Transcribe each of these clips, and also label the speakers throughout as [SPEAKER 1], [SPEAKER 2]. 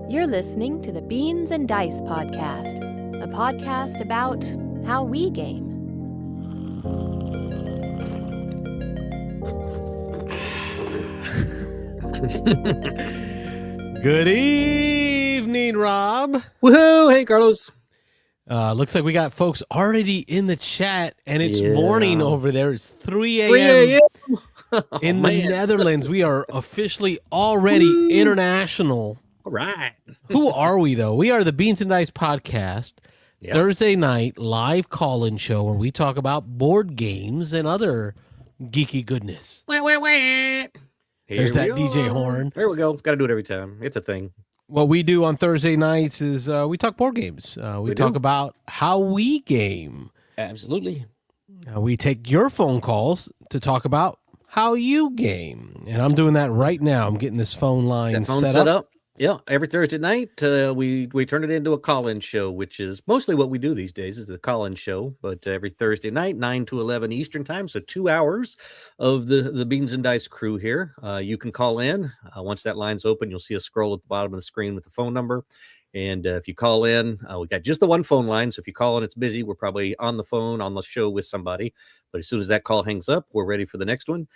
[SPEAKER 1] You're listening to the Beans and Dice podcast, a podcast about how we game.
[SPEAKER 2] Good evening, Rob.
[SPEAKER 3] Woohoo! Hey, Carlos.
[SPEAKER 2] Looks like we got folks already in the chat, and it's
[SPEAKER 3] Yeah.
[SPEAKER 2] morning over there. It's 3
[SPEAKER 3] 3
[SPEAKER 2] a.m.
[SPEAKER 3] a.m.
[SPEAKER 2] in the Netherlands. We are officially already
[SPEAKER 3] Woo.
[SPEAKER 2] international.
[SPEAKER 3] All right.
[SPEAKER 2] Who are we, though? We are the Beansanddice podcast,
[SPEAKER 3] Yep.
[SPEAKER 2] Thursday night live call-in show where we talk about board games and other geeky goodness.
[SPEAKER 3] There's
[SPEAKER 2] There's that DJ horn.
[SPEAKER 3] There we go. Got to do it every time. It's a thing.
[SPEAKER 2] What we do on Thursday nights is we talk board games. We talk
[SPEAKER 3] do.
[SPEAKER 2] about how we game.
[SPEAKER 3] Absolutely.
[SPEAKER 2] We take your phone calls to talk about how you game. And I'm doing that right now. I'm getting this phone line
[SPEAKER 3] That phone's set up. Yeah. Every Thursday night, we turn it into a call-in show, which is mostly what we do these days is the call-in show. But every Thursday night, 9 to 11 Eastern time. So 2 hours of the Beans and Dice crew here. You can call in. Once that line's open, you'll see a scroll at the bottom of the screen with the phone number. And if you call in, we got just the one phone line. So if you call and it's busy, we're probably on the phone on the show with somebody. But as soon as that call hangs up, we're ready for the next one.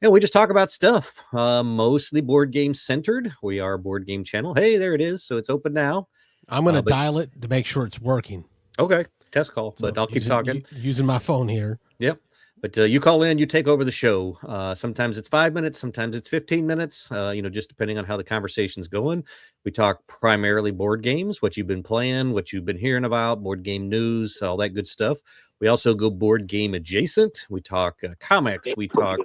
[SPEAKER 3] And we just talk about stuff, mostly board game centered. We are a board game channel. Hey, there it is. So it's open now.
[SPEAKER 2] I'm going to dial it to make sure it's working.
[SPEAKER 3] Okay. Test call,
[SPEAKER 2] So
[SPEAKER 3] but I'll keep talking.
[SPEAKER 2] Using my phone here.
[SPEAKER 3] Yep. But you call in, you take over the show. Sometimes it's 5 minutes, sometimes it's 15 minutes, just depending on how the conversation's going. We talk primarily board games, what you've been playing, what you've been hearing about, board game news, all that good stuff. We also go board game adjacent. We talk comics. We talk,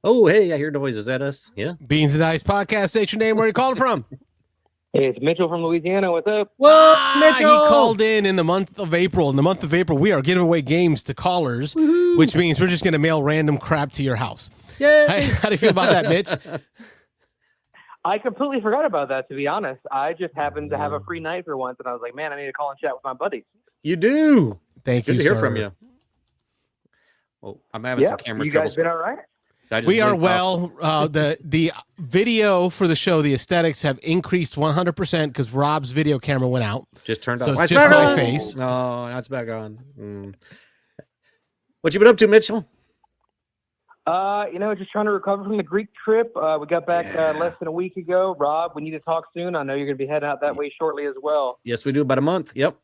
[SPEAKER 3] oh, hey, I hear noise. Is that us? Yeah.
[SPEAKER 2] Beans and Dice podcast. State your name. Where you calling from?
[SPEAKER 4] Hey, it's Mitchell from Louisiana. What's up?
[SPEAKER 3] Whoa,
[SPEAKER 2] He called in the month of April. In the month of April, we are giving away games to callers, which means we're just going to mail random crap to your house.
[SPEAKER 3] Yay.
[SPEAKER 2] How do you feel about that, Mitch?
[SPEAKER 4] I completely forgot about that, to be honest. I just happened to have a free night for once, and I was like, man, I need to call and chat with my buddies.
[SPEAKER 3] You do.
[SPEAKER 2] Thank
[SPEAKER 3] Good
[SPEAKER 2] you,
[SPEAKER 3] to hear
[SPEAKER 2] sir.
[SPEAKER 3] from you. Oh, I'm having some camera
[SPEAKER 4] you
[SPEAKER 3] trouble.
[SPEAKER 4] guys been all right?
[SPEAKER 2] We are well. The video for the show, the aesthetics have increased 100% because Rob's video camera went out.
[SPEAKER 3] Just turned
[SPEAKER 2] So
[SPEAKER 3] on.
[SPEAKER 2] it's
[SPEAKER 3] It's
[SPEAKER 2] just
[SPEAKER 3] back
[SPEAKER 2] my
[SPEAKER 3] on.
[SPEAKER 2] face.
[SPEAKER 3] No, that's back on. What you been up to, Mitchell?
[SPEAKER 4] Just trying to recover from the Greek trip. We got back less than a week ago. Rob, we need to talk soon. I know you're going to be heading out that way shortly as well.
[SPEAKER 3] Yes, we do. About a month. Yep.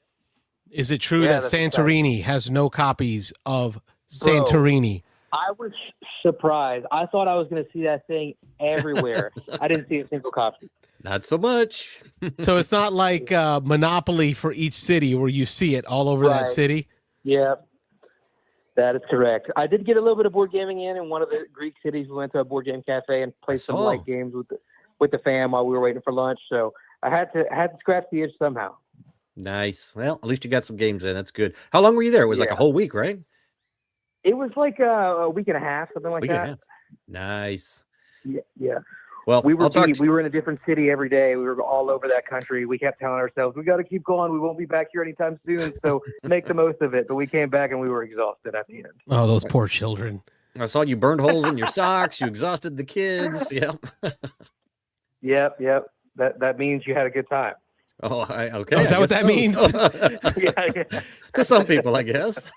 [SPEAKER 2] Is it true
[SPEAKER 4] Yeah,
[SPEAKER 2] that
[SPEAKER 4] that's
[SPEAKER 2] Santorini has no copies of Santorini?
[SPEAKER 4] I was surprised. I thought I was going to see that thing everywhere. I didn't see a single copy.
[SPEAKER 3] Not so much.
[SPEAKER 2] So it's not like Monopoly for each city where you see it all over that
[SPEAKER 4] Right.
[SPEAKER 2] city?
[SPEAKER 4] Yeah, that is correct. I did get a little bit of board gaming in one of the Greek cities. We went to a board game cafe and played some light games with the fam while we were waiting for lunch. So I had to scratch the itch somehow.
[SPEAKER 3] Nice. Well, at least you got some games in. That's good. How long were you there? It was like a whole week, right?
[SPEAKER 4] It was like a week and a half, something like
[SPEAKER 3] Week and a
[SPEAKER 4] that.
[SPEAKER 3] half. Nice.
[SPEAKER 4] Yeah.
[SPEAKER 3] Well,
[SPEAKER 4] We
[SPEAKER 3] I'll talk to
[SPEAKER 4] were in a different city every day. We were all over that country. We kept telling ourselves, we got to keep going. We won't be back here anytime soon. So make the most of it. But we came back and we were exhausted at the end.
[SPEAKER 2] Oh, those poor children.
[SPEAKER 3] I saw you burned holes in your socks. You exhausted the kids. Yep.
[SPEAKER 4] Yep. That means you had a good time.
[SPEAKER 3] Oh, okay.
[SPEAKER 2] Oh, is that what that means?
[SPEAKER 4] Yeah.
[SPEAKER 3] To some people, I guess.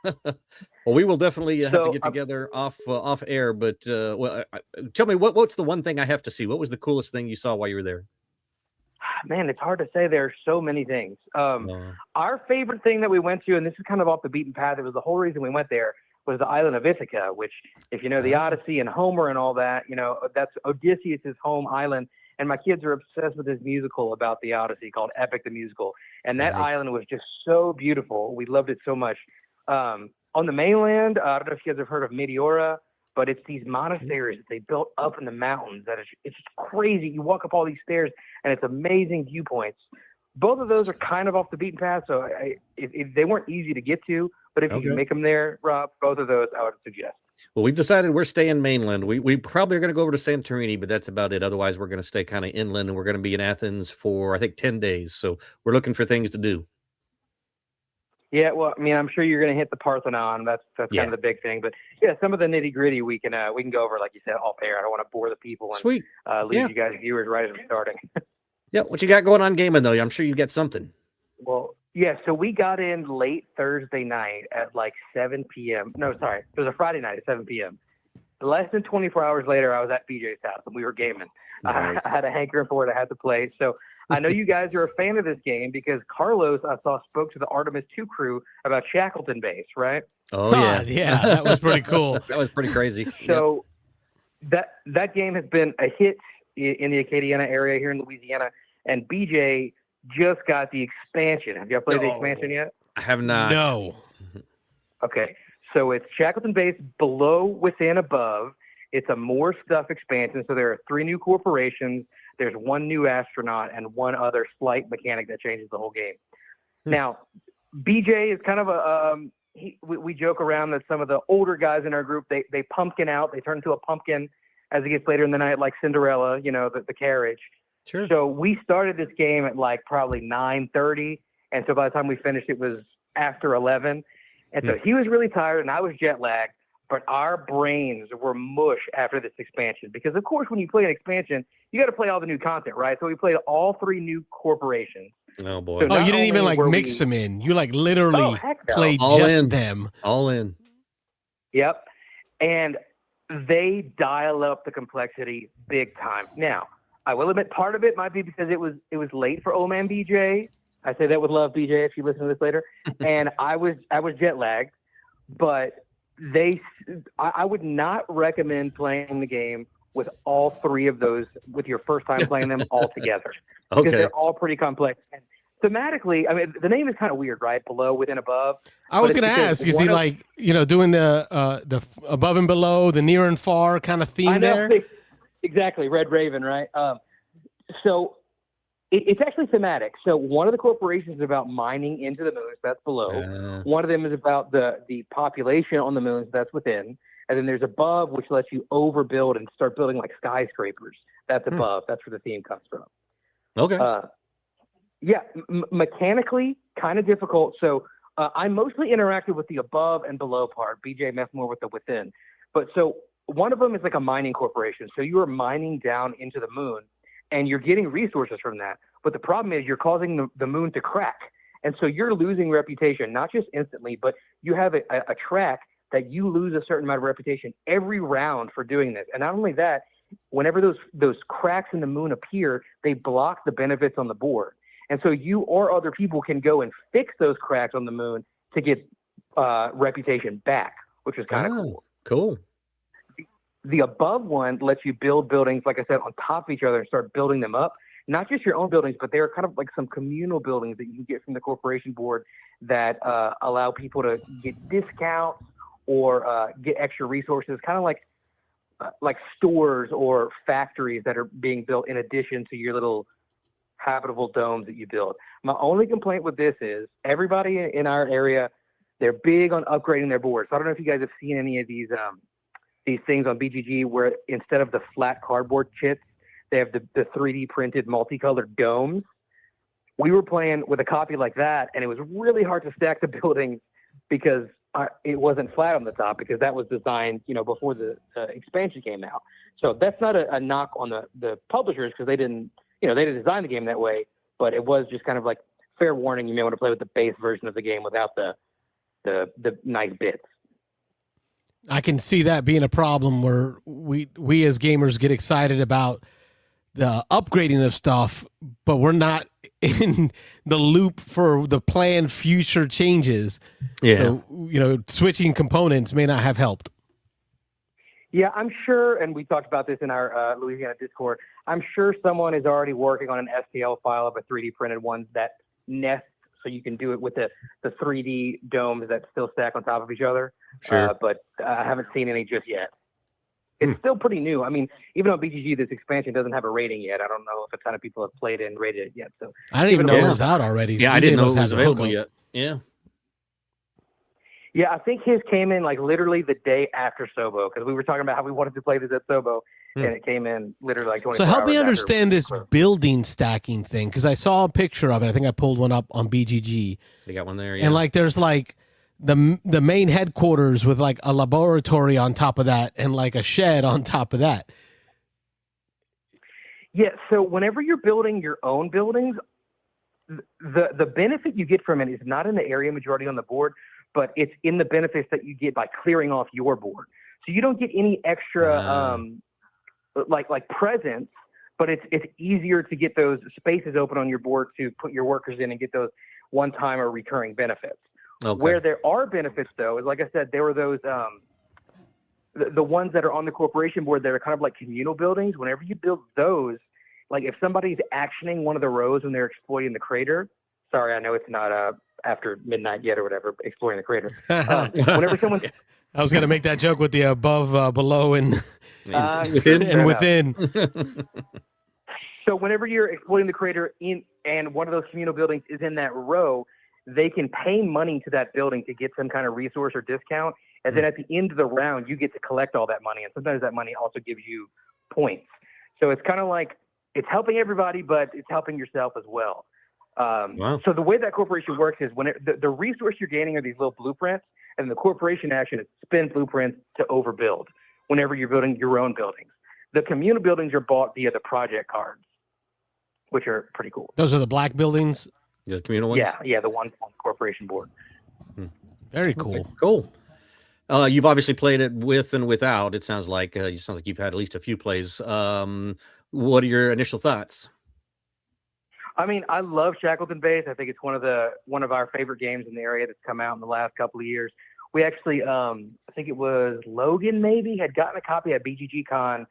[SPEAKER 3] Well, we will definitely have to
[SPEAKER 4] So,
[SPEAKER 3] get together off air. But tell me, what's the one thing I have to see? What was the coolest thing you saw while you were there?
[SPEAKER 4] Man, it's hard to say. There are so many things. Our favorite thing that we went to, and this is kind of off the beaten path, it was the whole reason we went there, was the island of Ithaca, which, if you know the Odyssey and Homer and all that, that's Odysseus' home island. And my kids are obsessed with this musical about the Odyssey called Epic the Musical. And that island was just so beautiful. We loved it so much. On the mainland, I don't know if you guys have heard of Meteora, but it's these monasteries that they built up in the mountains. It's just crazy. You walk up all these stairs, and it's amazing viewpoints. Both of those are kind of off the beaten path, so they weren't easy to get to. But if you can make them there, Rob, both of those I would suggest.
[SPEAKER 3] Well, we've decided we're staying mainland. We probably are going to go over to Santorini, but that's about it. Otherwise, we're going to stay kind of inland, and we're going to be in Athens for, I think, 10 days. So we're looking for things to do.
[SPEAKER 4] Yeah, well, I mean, I'm sure you're going to hit the Parthenon. That's kind of the big thing. But yeah, some of the nitty gritty we can go over, like you said, off air. I don't want to bore the people and
[SPEAKER 3] Sweet.
[SPEAKER 4] leave you guys viewers right as we're starting.
[SPEAKER 3] Yeah, what you got going on gaming though? I'm sure you get something.
[SPEAKER 4] Well, yeah, so we got in late Thursday night at like 7 p.m. No, sorry, it was a Friday night at 7 p.m. Less than 24 hours later, I was at BJ's house and we were gaming.
[SPEAKER 3] Nice.
[SPEAKER 4] I had a hankering for it. I had to play. So I know you guys are a fan of this game because Carlos, I saw, spoke to the Artemis 2 crew about Shackleton Base, right?
[SPEAKER 3] Oh yeah,
[SPEAKER 2] yeah, that was pretty cool.
[SPEAKER 3] That was pretty crazy.
[SPEAKER 4] So that game has been a hit in the Acadiana area here in Louisiana, and BJ just got the expansion. Have y'all played the expansion yet?
[SPEAKER 3] I have not.
[SPEAKER 2] No.
[SPEAKER 4] Okay, so it's Shackleton Base below, within, above. It's a more stuff expansion. So there are 3 new corporations. There's 1 new astronaut and 1 other slight mechanic that changes the whole game. Now, BJ is kind of we joke around that some of the older guys in our group, they pumpkin out. They turn into a pumpkin as it gets later in the night, like Cinderella, the carriage.
[SPEAKER 3] Sure.
[SPEAKER 4] So we started this game at like probably 9:30. And so by the time we finished, it was after 11. And so he was really tired and I was jet lagged. But our brains were mush after this expansion because, of course, when you play an expansion, you got to play all the new content, right? So we played all 3 new corporations.
[SPEAKER 3] Oh boy!
[SPEAKER 4] So
[SPEAKER 2] you didn't even like mix them in. You like literally played
[SPEAKER 3] all
[SPEAKER 2] just
[SPEAKER 3] in.
[SPEAKER 2] them.
[SPEAKER 3] All in.
[SPEAKER 4] Yep. And they dial up the complexity big time. Now, I will admit part of it might be because it was late for old man BJ. I say that with love, BJ, if you listen to this later. And I was jet lagged, but I would not recommend playing the game with all 3 of those with your first time playing them all together.
[SPEAKER 3] Okay.
[SPEAKER 4] Because they're all pretty complex. And thematically, I mean, the name is kind of weird, right? Below, within, above.
[SPEAKER 2] I was going to ask, is he like, doing the above and below, the near and far kind of theme there?
[SPEAKER 4] Exactly. Red Raven, right? So it's actually thematic. So one of the corporations is about mining into the moons. That's below. One of them is about the population on the moons. That's within. And then there's above, which lets you overbuild and start building like skyscrapers. That's above. That's where the theme comes from.
[SPEAKER 3] Okay.
[SPEAKER 4] Yeah, mechanically, kind of difficult. So I mostly interacted with the above and below part. BJ messed more with the within. But so one of them is like a mining corporation. So you are mining down into the moon, and you're getting resources from that. But the problem is you're causing the moon to crack. And so you're losing reputation, not just instantly, but you have a track that you lose a certain amount of reputation every round for doing this. And not only that, whenever those cracks in the moon appear, they block the benefits on the board. And so you or other people can go and fix those cracks on the moon to get reputation back, which is kind of cool.
[SPEAKER 3] Cool.
[SPEAKER 4] The above one lets you build buildings, like I said, on top of each other and start building them up. Not just your own buildings, but they're kind of like some communal buildings that you can get from the corporation board that allow people to get discounts or get extra resources, kind of like stores or factories that are being built in addition to your little habitable domes that you build. My only complaint with this is everybody in our area, they're big on upgrading their boards. So I don't know if you guys have seen any of these things on BGG where instead of the flat cardboard chips, they have the 3D printed multicolored domes. We were playing with a copy like that, and it was really hard to stack the buildings because it wasn't flat on the top because that was designed, before the expansion came out. So that's not a knock on the publishers because they didn't design the game that way, but it was just kind of like fair warning. You may want to play with the base version of the game without the nice bits.
[SPEAKER 2] I can see that being a problem where we as gamers get excited about the upgrading of stuff, but we're not in the loop for the planned future changes.
[SPEAKER 3] Yeah.
[SPEAKER 2] So, switching components may not have helped.
[SPEAKER 4] Yeah, I'm sure, and we talked about this in our Louisiana Discord, I'm sure someone is already working on an STL file of a 3D printed one that nests so you can do it with the 3D domes that still stack on top of each other.
[SPEAKER 3] Sure.
[SPEAKER 4] But I haven't seen any just yet. It's still pretty new. I mean, even on BGG, this expansion doesn't have a rating yet. I don't know if a ton of people have played it and rated it yet. So
[SPEAKER 2] I didn't even know it was out already.
[SPEAKER 3] Yeah, I didn't know it was available yet. Yeah.
[SPEAKER 4] Yeah, I think his came in like literally the day after Sobo because we were talking about how we wanted to play this at Sobo, and it came in literally like 24
[SPEAKER 2] hours. So help me
[SPEAKER 4] after.
[SPEAKER 2] understand this building stacking thing because I saw a picture of it. I think I pulled one up on BGG.
[SPEAKER 3] They got one there, yeah.
[SPEAKER 2] And like there's like the main headquarters with like a laboratory on top of that and like a shed on top of that.
[SPEAKER 4] Yeah, so whenever you're building your own buildings, the benefit you get from it is not in the area majority on the board, but it's in the benefits that you get by clearing off your board. So you don't get any extra like presence, but it's easier to get those spaces open on your board to put your workers in and get those one-time or recurring benefits.
[SPEAKER 3] Okay.
[SPEAKER 4] Where there are benefits, though, is like I said, there were those the ones that are on the corporation board that are kind of like communal buildings. Whenever you build those, like if somebody's actioning one of the rows when they're exploiting the crater, sorry, I know it's not after midnight yet or whatever, exploring the crater. Whenever someone,
[SPEAKER 2] I was going to make that joke with the above, below, and within.
[SPEAKER 4] So whenever you're exploiting the crater and one of those communal buildings is in that row, they can pay money to that building to get some kind of resource or discount. And then at the end of the round, you get to collect all that money. And sometimes that money also gives you points. So it's kind of like it's helping everybody, but it's helping yourself as well.
[SPEAKER 3] Wow.
[SPEAKER 4] So the way that corporation works is when the resource you're gaining are these little blueprints, and the corporation action is spend blueprints to overbuild whenever you're building your own buildings. The communal buildings are bought via the project cards, which are pretty cool.
[SPEAKER 2] Those are the black buildings?
[SPEAKER 3] The communal ones?
[SPEAKER 4] Yeah, the ones on the corporation board.
[SPEAKER 2] Very cool.
[SPEAKER 3] Okay, cool. You've obviously played it with and without. It sounds like you've had at least a few plays. What are your initial thoughts?
[SPEAKER 4] I mean, I love Shackleton Base. I think it's one of our favorite games in the area that's come out in the last couple of years. We actually, I think it was Logan maybe had gotten a copy at BGG Con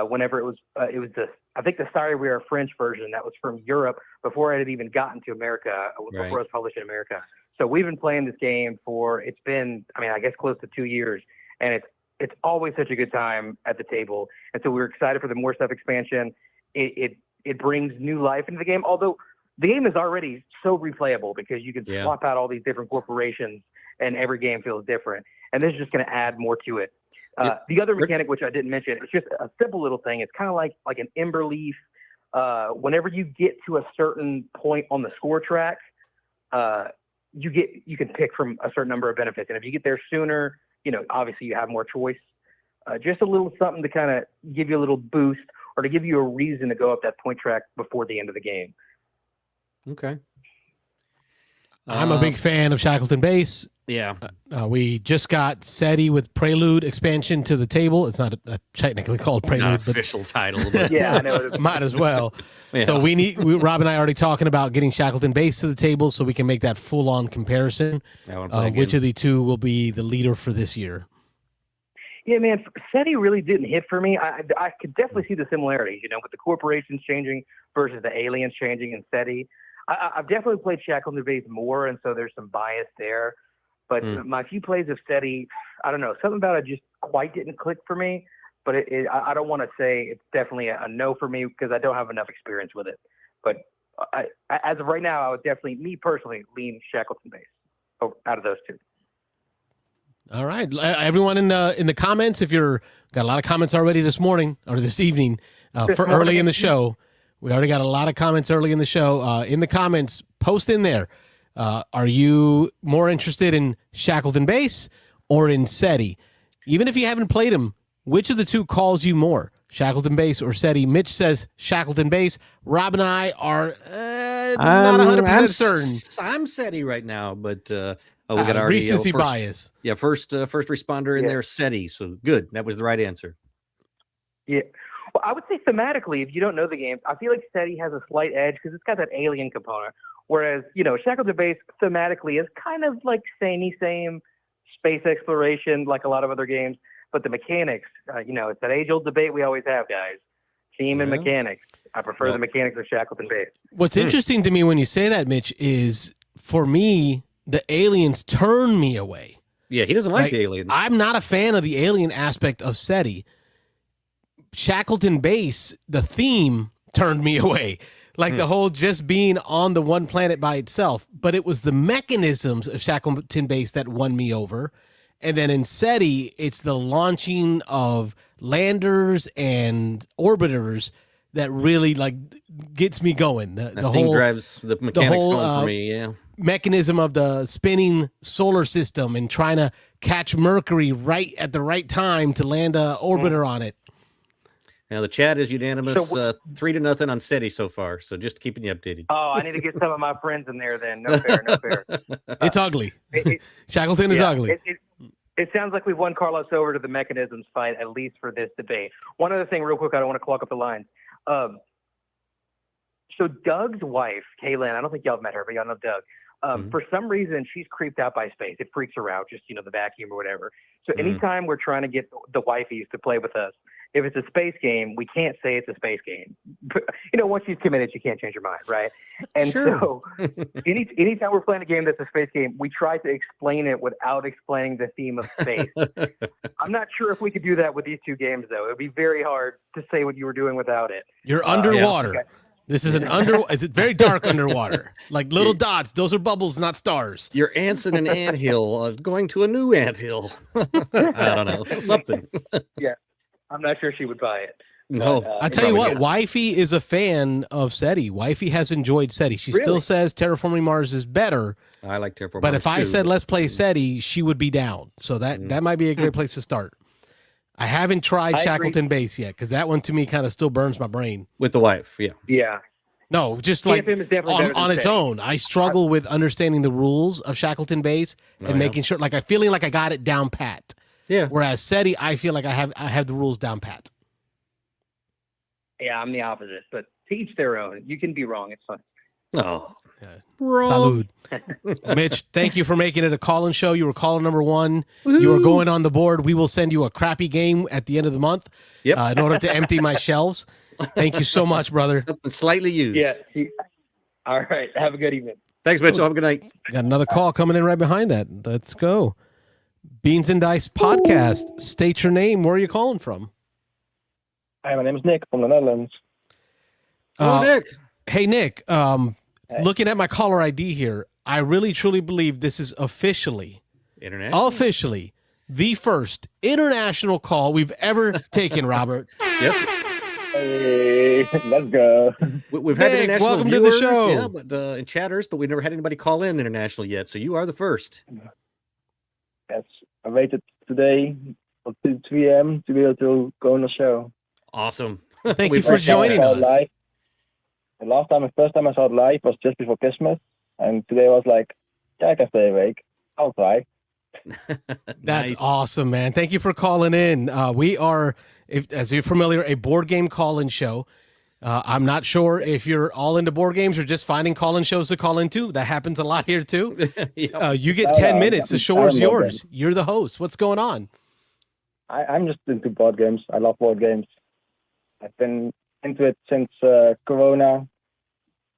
[SPEAKER 4] whenever it was the Sorry We Are French version that was from Europe before it had even gotten to America, before it was published in America. So we've been playing this game it's been, I guess close to 2 years, and it's always such a good time at the table. And so we're excited for the More Stuff expansion. It brings new life into the game, although the game is already so replayable because you can swap out all these different corporations and every game feels different. And this is just going to add more to it. The other mechanic, which I didn't mention, it's just a simple little thing. It's kind of like an ember leaf. Whenever you get to a certain point on the score track, you can pick from a certain number of benefits. And if you get there sooner, obviously you have more choice. Just a little something to kind of give you a little boost or to give you a reason to go up that point track before the end of the game.
[SPEAKER 3] Okay.
[SPEAKER 2] I'm a big fan of Shackleton Base.
[SPEAKER 3] Yeah.
[SPEAKER 2] We just got SETI with Prelude expansion to the table. It's not technically called Prelude,
[SPEAKER 3] not official title, but
[SPEAKER 4] yeah, I know.
[SPEAKER 2] Might as well.
[SPEAKER 3] Yeah.
[SPEAKER 2] So Rob and I are already talking about getting Shackleton Base to the table so we can make that full-on comparison of which of the two will be the leader for this year.
[SPEAKER 4] Yeah, man, SETI really didn't hit for me. I could definitely see the similarities, with the corporations changing versus the aliens changing in SETI. I've definitely played Shackleton Base more, and so there's some bias there. But my few plays of SETI, I don't know, something about it just quite didn't click for me. But I don't want to say it's definitely a no for me because I don't have enough experience with it. But as of right now, I would definitely, me personally, lean Shackleton Base out of those two.
[SPEAKER 2] All right, everyone in the comments, if you're got a lot of comments already this morning or this evening for early in the show. We already got a lot of comments early in the show. In the comments, post in there. Are you more interested in Shackleton Base or in SETI? Even if you haven't played them, which of the two calls you more, Shackleton Base or SETI? Mitch says Shackleton Base. Rob and I are not 100% certain.
[SPEAKER 3] I'm SETI right now, but we got already
[SPEAKER 2] recency bias.
[SPEAKER 3] Yeah, first responder in there, SETI. So good, that was the right answer.
[SPEAKER 4] Yeah. Well, I would say thematically, if you don't know the game, I feel like SETI has a slight edge because it's got that alien component. Whereas, Shackleton Base thematically is kind of like same space exploration like a lot of other games. But the mechanics, it's that age-old debate we always have, guys. Theme and mechanics. I prefer the mechanics of Shackleton Base.
[SPEAKER 2] What's interesting to me when you say that, Mitch, is for me, the aliens turn me away.
[SPEAKER 3] Yeah, he doesn't like the aliens.
[SPEAKER 2] I'm not a fan of the alien aspect of SETI. Shackleton Base, the theme turned me away. Like the whole just being on the one planet by itself. But it was the mechanisms of Shackleton Base that won me over. And then in SETI, it's the launching of landers and orbiters that really gets me going. The
[SPEAKER 3] thing
[SPEAKER 2] whole
[SPEAKER 3] drives the mechanics going for me, yeah.
[SPEAKER 2] Mechanism of the spinning solar system and trying to catch Mercury right at the right time to land an orbiter on it.
[SPEAKER 3] Now the chat is unanimous,
[SPEAKER 4] So
[SPEAKER 3] 3-0 on SETI so far. So just keeping you updated.
[SPEAKER 4] Oh, I need to get some of my friends in there then. No fair, no fair.
[SPEAKER 2] It's ugly.
[SPEAKER 4] It,
[SPEAKER 2] Shackleton is ugly.
[SPEAKER 4] it sounds like we've won Carlos over to the mechanisms fight, at least for this debate. One other thing, real quick, I don't want to clog up the lines. So Doug's wife, Kaylin, I don't think y'all have met her, but y'all know Doug. For some reason, she's creeped out by space. It freaks her out, just, the vacuum or whatever. So anytime we're trying to get the wifeys to play with us, if it's a space game, we can't say it's a space game. But, once she's committed, you can't change your mind, right? And so anytime we're playing a game that's a space game, we try to explain it without explaining the theme of space. I'm not sure if we could do that with these two games, though. It would be very hard to say what you were doing without it.
[SPEAKER 2] You're underwater. Okay. This is it's very dark underwater. Like little dots. Those are bubbles, not stars.
[SPEAKER 3] Your ant's in an anthill, going to a new anthill. I don't know. Something.
[SPEAKER 4] Yeah. I'm not sure she would buy it.
[SPEAKER 3] No.
[SPEAKER 2] I tell you what, Wifey is a fan of SETI. Wifey has enjoyed SETI. She still says Terraforming Mars is better.
[SPEAKER 3] I like Terraforming Mars.
[SPEAKER 2] But if I said let's play SETI, she would be down. So that might be a great place to start. I haven't tried Shackleton Base yet because that one to me kind of still burns my brain.
[SPEAKER 3] With the wife, yeah.
[SPEAKER 4] Yeah.
[SPEAKER 2] No, just like on its own. I struggle with understanding the rules of Shackleton Base and making sure, like, feeling like I got it down pat.
[SPEAKER 3] Yeah.
[SPEAKER 2] Whereas SETI, I feel like I have the rules down pat.
[SPEAKER 4] Yeah, I'm the opposite, but to each their own. You can be wrong. It's fine.
[SPEAKER 3] Oh,
[SPEAKER 2] wrong. Salud. Mitch, thank you for making it a call-in show. You were caller number 1. Woo-hoo. You are going on the board. We will send you a crappy game at the end of the month in order to empty my shelves. Thank you so much, brother.
[SPEAKER 3] Something slightly used.
[SPEAKER 4] Yeah. All right. Have a good evening.
[SPEAKER 3] Thanks, Mitchell. Have a good night.
[SPEAKER 2] Got another call coming in right behind that. Let's go. Beansanddice podcast. State your name. Where are you calling from?
[SPEAKER 5] Hi, my name is Nick from the Netherlands.
[SPEAKER 3] Nick.
[SPEAKER 2] Hey, Nick. Looking at my caller ID here, I really truly believe this is officially the first international call we've ever taken, Robert.
[SPEAKER 3] Yes.
[SPEAKER 5] Hey, let's go.
[SPEAKER 3] We've had
[SPEAKER 2] Nick,
[SPEAKER 3] international
[SPEAKER 2] welcome
[SPEAKER 3] viewers,
[SPEAKER 2] to the show.
[SPEAKER 3] yeah, but and chatters, but we've never had anybody call in international yet. So you are the first.
[SPEAKER 5] Yes, I waited today for 2 p.m. to be able to go on the show.
[SPEAKER 3] Awesome.
[SPEAKER 2] Thank you for joining us.
[SPEAKER 5] Live. The first time I saw it live was just before Christmas, and today I was like, yeah, I can stay awake. I'll try.
[SPEAKER 2] That's awesome, man. Thank you for calling in. We are, as you're familiar, a board game call-in show. I'm not sure if you're all into board games or just finding call-in shows to call into. That happens a lot here too. You get 10 minutes. The show is yours. You're the host. What's going on?
[SPEAKER 5] I'm just into board games. I love board games. I've been into it since Corona.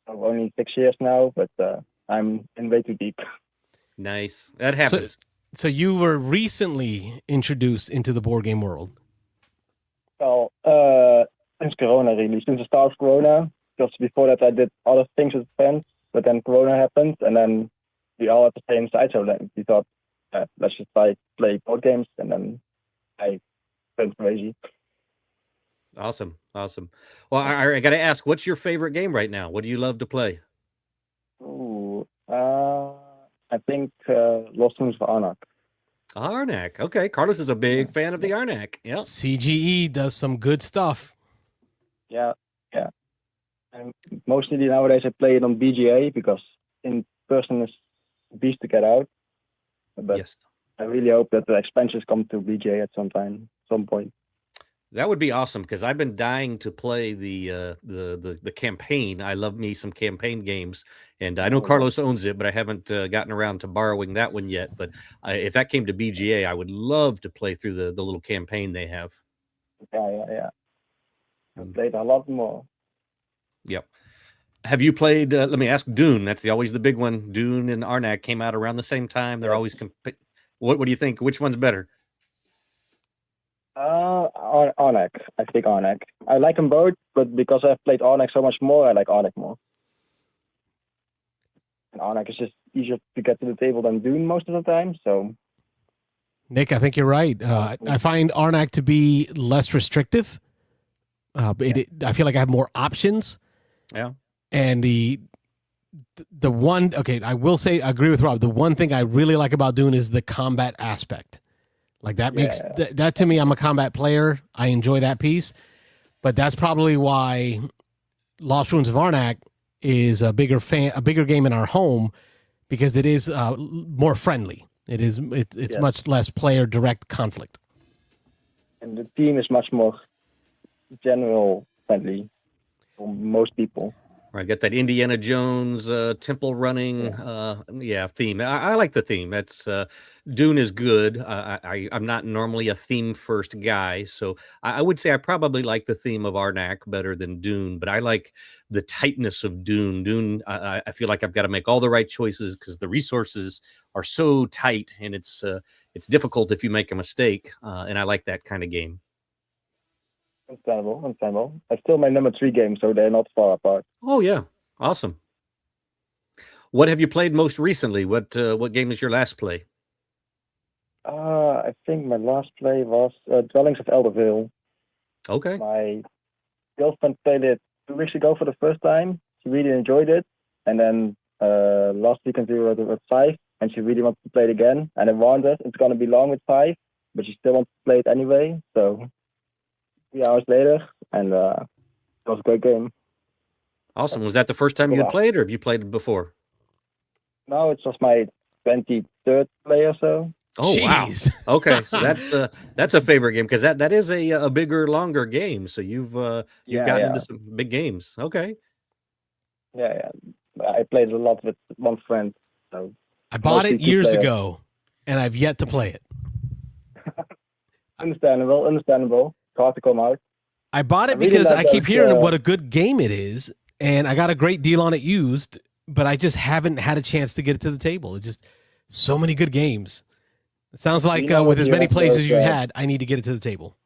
[SPEAKER 5] I'm only 6 years now, but I'm in way too deep.
[SPEAKER 3] Nice. That happens.
[SPEAKER 2] So you were recently introduced into the board game world.
[SPEAKER 5] Well, since Corona, really. Since the start of Corona. Because before that, I did other things with friends, but then Corona happened, and then we all at the same side, so then we thought, let's just play board games, and then I went crazy.
[SPEAKER 3] Awesome. Well, I got to ask, what's your favorite game right now? What do you love to play?
[SPEAKER 5] Ooh, I think Lost Rooms for Arnak.
[SPEAKER 3] Arnak. Okay. Carlos is a big fan of the Arnak. Yeah.
[SPEAKER 2] CGE does some good stuff.
[SPEAKER 5] Yeah. And mostly nowadays I play it on BGA because in person is a beast to get out. But
[SPEAKER 3] yes.
[SPEAKER 5] I really hope that the expansions come to BGA at some point.
[SPEAKER 3] That would be awesome because I've been dying to play the campaign. I love me some campaign games, and I know Carlos owns it, but I haven't gotten around to borrowing that one yet. But if that came to BGA, I would love to play through the little campaign they have.
[SPEAKER 5] Yeah. I played a lot more.
[SPEAKER 3] Yep. Have you played? Let me ask. Dune. That's always the big one. Dune and Arnak came out around the same time. They're always. What do you think? Which one's better?
[SPEAKER 5] Arnak. I think Arnak. I like them both, but because I've played Arnak so much more, I like Arnak more. And Arnak is just easier to get to the table than Dune most of the time. So,
[SPEAKER 2] Nick, I think you're right. I find Arnak to be less restrictive. I feel like I have more options.
[SPEAKER 3] Yeah.
[SPEAKER 2] And the one, I will say, I agree with Rob. The one thing I really like about Dune is the combat aspect. Like that makes that to me, I'm a combat player. I enjoy that piece. but that's probably why Lost Ruins of Arnak is a bigger game in our home, because it is more friendly. It's
[SPEAKER 5] Yes.
[SPEAKER 2] much less player direct conflict.
[SPEAKER 5] And the theme is much more general friendly for most people.
[SPEAKER 3] Right, got that Indiana Jones temple running theme. I like the theme. That's Dune is good. I'm not normally a theme first guy, so I would say I probably like the theme of Arnak better than Dune, but I like the tightness of Dune. Dune, I feel like I've got to make all the right choices because the resources are so tight, and it's difficult if you make a mistake, and I like that kind of game.
[SPEAKER 5] Understandable. It's still my number 3 game, so they're not far apart.
[SPEAKER 3] Oh yeah, awesome. What have you played most recently? What game is your last play?
[SPEAKER 5] I think my last play was Dwellings of Eldervale.
[SPEAKER 3] Okay.
[SPEAKER 5] My girlfriend played it 2 weeks ago for the first time. She really enjoyed it, and then last weekend we were at 5, and she really wants to play it again. And I warned her it's going to be long with 5, but she still wants to play it anyway. So 3 hours later, and it was a great game.
[SPEAKER 3] Awesome. Was that the first time you had played, or have you played it before?
[SPEAKER 5] No, it was my 23rd play or so.
[SPEAKER 3] Oh,
[SPEAKER 2] Jeez.
[SPEAKER 3] Wow. Okay, so that's a favorite game, because that is a bigger, longer game. So you've gotten into some big games. Okay.
[SPEAKER 5] Yeah. I played a lot with one friend. So
[SPEAKER 2] I bought it years ago, and I've yet to play it.
[SPEAKER 5] Understandable. It's hard to come out.
[SPEAKER 2] I bought it because I keep hearing what a good game it is, and I got a great deal on it used, but I just haven't had a chance to get it to the table. It's just so many good games. It sounds like with as many plays as you had, I need to get it to the table.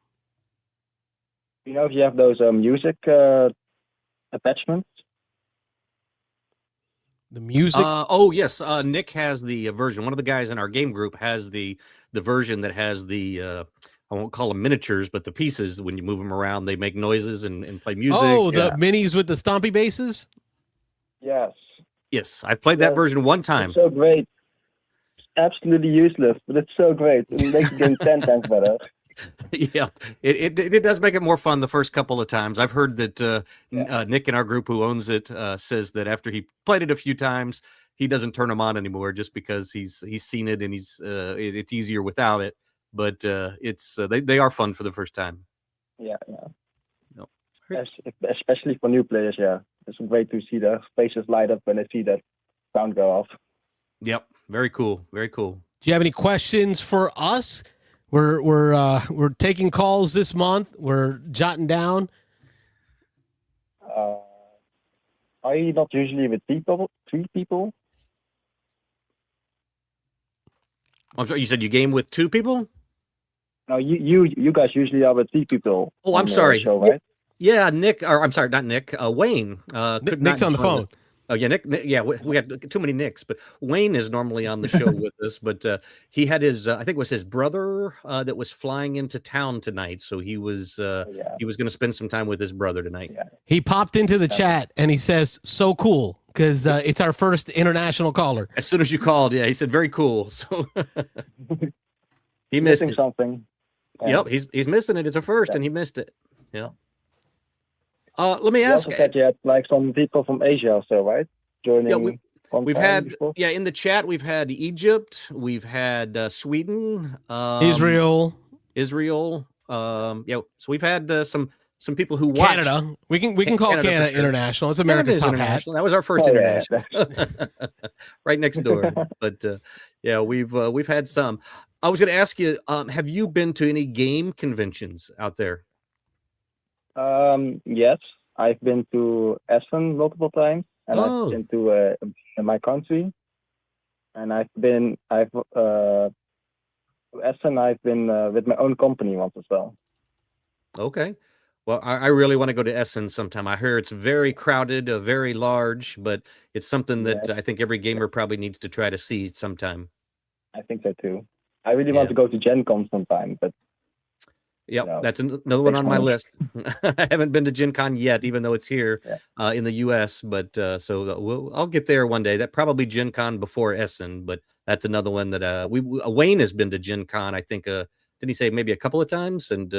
[SPEAKER 5] You know, if you have those music attachments.
[SPEAKER 2] The music?
[SPEAKER 3] Oh, yes. Nick has the version. One of the guys in our game group has the version that has the... I won't call them miniatures, but the pieces, when you move them around, they make noises and play music.
[SPEAKER 2] Oh, the minis with the stompy bases?
[SPEAKER 5] Yes.
[SPEAKER 3] Yes, I've played that version one time.
[SPEAKER 5] It's so great. It's absolutely useless, but it's so great. It makes the game 10 times better.
[SPEAKER 3] Yeah, it does make it more fun the first couple of times. I've heard that Nick in our group who owns it says that after he played it a few times, he doesn't turn them on anymore just because he's seen it and it's easier without it. But they are fun for the first time.
[SPEAKER 5] Yeah.
[SPEAKER 3] No.
[SPEAKER 5] Especially for new players, yeah. It's great to see their faces light up when they see that sound go off.
[SPEAKER 3] Yep, very cool. Very cool.
[SPEAKER 2] Do you have any questions for us? We're taking calls this month. We're jotting down.
[SPEAKER 5] Are you not usually with 3 people?
[SPEAKER 3] I'm sorry, you said you game with 2 people?
[SPEAKER 5] No, you guys usually are with 3 people.
[SPEAKER 3] Oh, I'm sorry.
[SPEAKER 5] Show, right?
[SPEAKER 3] Yeah, Nick, or I'm sorry, not Nick. Wayne.
[SPEAKER 2] Nick's on the phone.
[SPEAKER 3] Oh yeah, Nick. Yeah, we had too many Nicks, but Wayne is normally on the show with us. But he had his, I think it was his brother that was flying into town tonight, so he was going to spend some time with his brother tonight.
[SPEAKER 5] Yeah.
[SPEAKER 2] He popped into the chat and he says, "So cool," because it's our first international caller.
[SPEAKER 3] As soon as you called, he said, "Very cool." So he missed it.
[SPEAKER 5] Something. Yeah.
[SPEAKER 3] Yep, he's missing it. It's a first, and he missed it. Yeah. Let me ask.
[SPEAKER 5] You said you had like some people from Asia also, right? Joining.
[SPEAKER 3] Yeah, we've had in the chat. We've had Egypt. We've had Sweden.
[SPEAKER 2] Israel.
[SPEAKER 3] So we've had some people who watch
[SPEAKER 2] Canada. We can call Canada international. It's America's top hat.
[SPEAKER 3] That was our first international, right next door. But we've had some. I was going to ask you, have you been to any game conventions out there?
[SPEAKER 5] Yes, I've been to Essen multiple times, and I've been to in my country, and to Essen I've been with my own company once as well.
[SPEAKER 3] Okay. Well, I really want to go to Essen sometime. I hear it's very crowded, very large, but it's something that I think every gamer probably needs to try to see sometime.
[SPEAKER 5] I think so too. I really want to go to Gen Con sometime, but
[SPEAKER 3] that's another one on my list. I haven't been to Gen Con yet, even though it's here in the U.S. But I'll get there one day. That probably Gen Con before Essen, but that's another one that Wayne has been to Gen Con. I think didn't he say maybe a couple of times? And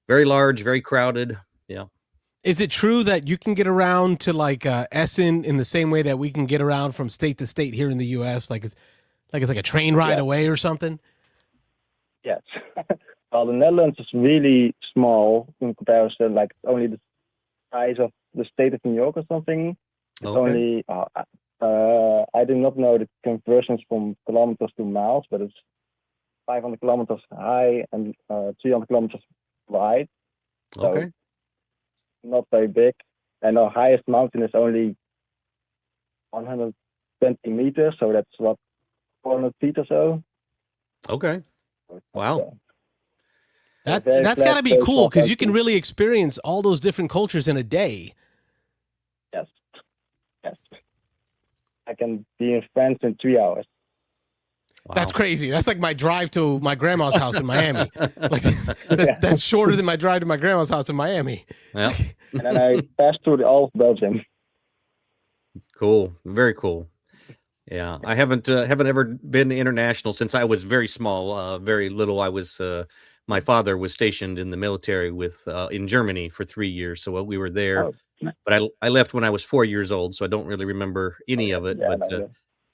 [SPEAKER 3] very large, very crowded. Yeah.
[SPEAKER 2] Is it true that you can get around to like Essen in the same way that we can get around from state to state here in the U.S.? Like it's like a train ride away or something?
[SPEAKER 5] Yes. Well, the Netherlands is really small in comparison. Like only the size of the state of New York or something. It's only. I do not know the conversions from kilometers to miles, but it's 500 kilometers high and 300 kilometers wide. So not very big. And our highest mountain is only 120 meters, so that's what 400 feet or so.
[SPEAKER 3] Okay. Wow.
[SPEAKER 2] That's got to be cool because you can really experience all those different cultures in a day.
[SPEAKER 5] Yes. I can be in France in 3 hours.
[SPEAKER 2] Wow. That's crazy. That's like my drive to my grandma's house in Miami. That's shorter than my drive to my grandma's house in Miami.
[SPEAKER 3] Yeah.
[SPEAKER 5] And then I passed through all of Belgium.
[SPEAKER 3] Cool. Very cool. Yeah. I haven't ever been international since I was very small, very little. I was, my father was stationed in the military in Germany for 3 years. So we were there, but I left when I was 4 years old. So I don't really remember any of it, but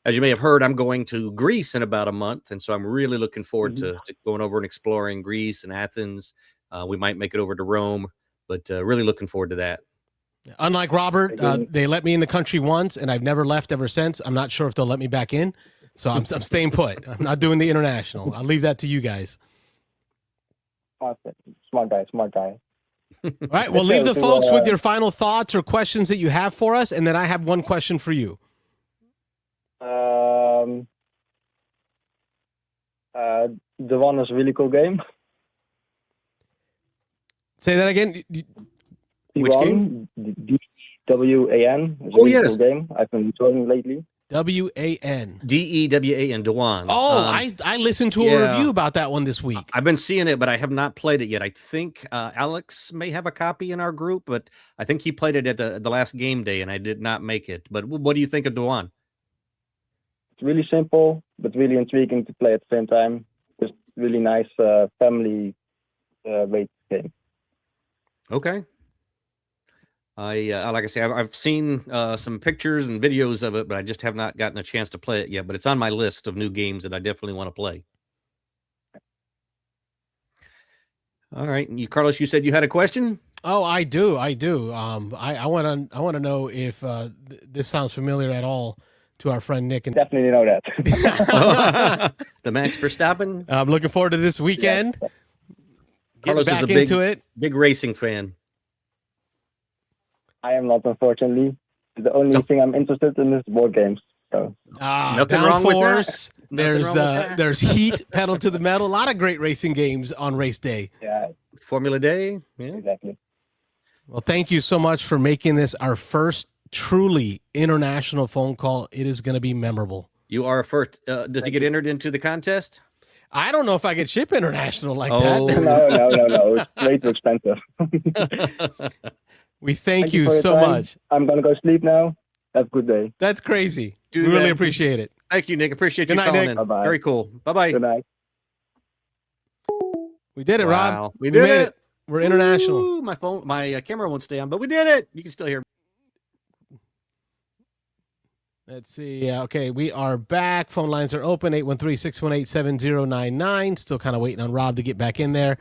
[SPEAKER 3] as you may have heard, I'm going to Greece in about a month. And so I'm really looking forward to going over and exploring Greece and Athens. We might make it over to Rome, but really looking forward to that.
[SPEAKER 2] Unlike Robert, they let me in the country once and I've never left ever since. I'm not sure if they'll let me back in. So I'm staying put. I'm not doing the international. I'll leave that to you guys.
[SPEAKER 5] Smart guy.
[SPEAKER 2] All right. Well, leave the folks with your final thoughts or questions that you have for us. And then I have one question for you.
[SPEAKER 5] The one is a really cool game.
[SPEAKER 2] Say that again.
[SPEAKER 3] Which game?
[SPEAKER 5] DWAN. It's a really cool game. I've been enjoying lately.
[SPEAKER 2] WAN.
[SPEAKER 3] DEWAN, Dewan.
[SPEAKER 2] Oh, I listened to a review about that one this week.
[SPEAKER 3] I've been seeing it, but I have not played it yet. I think Alex may have a copy in our group, but I think he played it at the last game day, and I did not make it. But what do you think of Dewan?
[SPEAKER 5] It's really simple, but really intriguing to play at the same time. Just really nice family based game.
[SPEAKER 3] Okay. Like I say, I've seen some pictures and videos of it, but I just have not gotten a chance to play it yet. But it's on my list of new games that I definitely want to play. All right, and Carlos, you said you had a question.
[SPEAKER 2] Oh, I do. I want to know if this sounds familiar at all to our friend Nick. And
[SPEAKER 5] definitely know that.
[SPEAKER 3] The Max Verstappen.
[SPEAKER 2] I'm looking forward to this weekend.
[SPEAKER 5] Yeah.
[SPEAKER 3] Carlos is a big racing fan.
[SPEAKER 5] I am not, unfortunately. The only thing I'm interested in is board games. So
[SPEAKER 3] nothing wrong with that.
[SPEAKER 2] There's Heat, Pedal to the Metal. A lot of great racing games on race day.
[SPEAKER 5] Yeah.
[SPEAKER 3] Formula Day. Yeah.
[SPEAKER 5] Exactly.
[SPEAKER 2] Well, thank you so much for making this our first truly international phone call. It is going to be memorable.
[SPEAKER 3] You are a first. Does he get entered into the contest?
[SPEAKER 2] I don't know if I could ship international like
[SPEAKER 5] that. No. It's way too expensive.
[SPEAKER 2] We thank you so much.
[SPEAKER 5] I'm going to go sleep now. Have a good day.
[SPEAKER 2] That's crazy. We really appreciate it.
[SPEAKER 3] Thank you, Nick. Appreciate you calling in.
[SPEAKER 5] Bye-bye.
[SPEAKER 3] Very cool. Bye-bye.
[SPEAKER 5] Good night.
[SPEAKER 2] We did it, Rob.
[SPEAKER 3] We did it.
[SPEAKER 2] We're international.
[SPEAKER 3] Ooh, my camera won't stay on, but we did it. You can still hear me.
[SPEAKER 2] Let's see. Okay, we are back. Phone lines are open, 813-618-7099. Still kind of waiting on Rob to get back in there.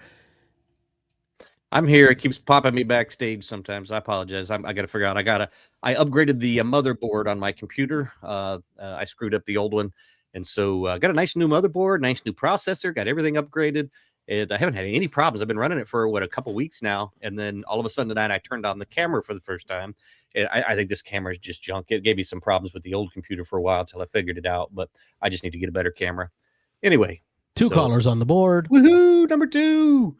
[SPEAKER 3] I'm here. It keeps popping me backstage sometimes. I apologize. I got to figure out. I upgraded the motherboard on my computer. I screwed up the old one. And so I got a nice new motherboard, nice new processor, got everything upgraded. And I haven't had any problems. I've been running it for a couple weeks now. And then all of a sudden tonight, I turned on the camera for the first time. And I think this camera is just junk. It gave me some problems with the old computer for a while until I figured it out. But I just need to get a better camera. Anyway.
[SPEAKER 2] Two callers on the board.
[SPEAKER 3] Woohoo! Number 2.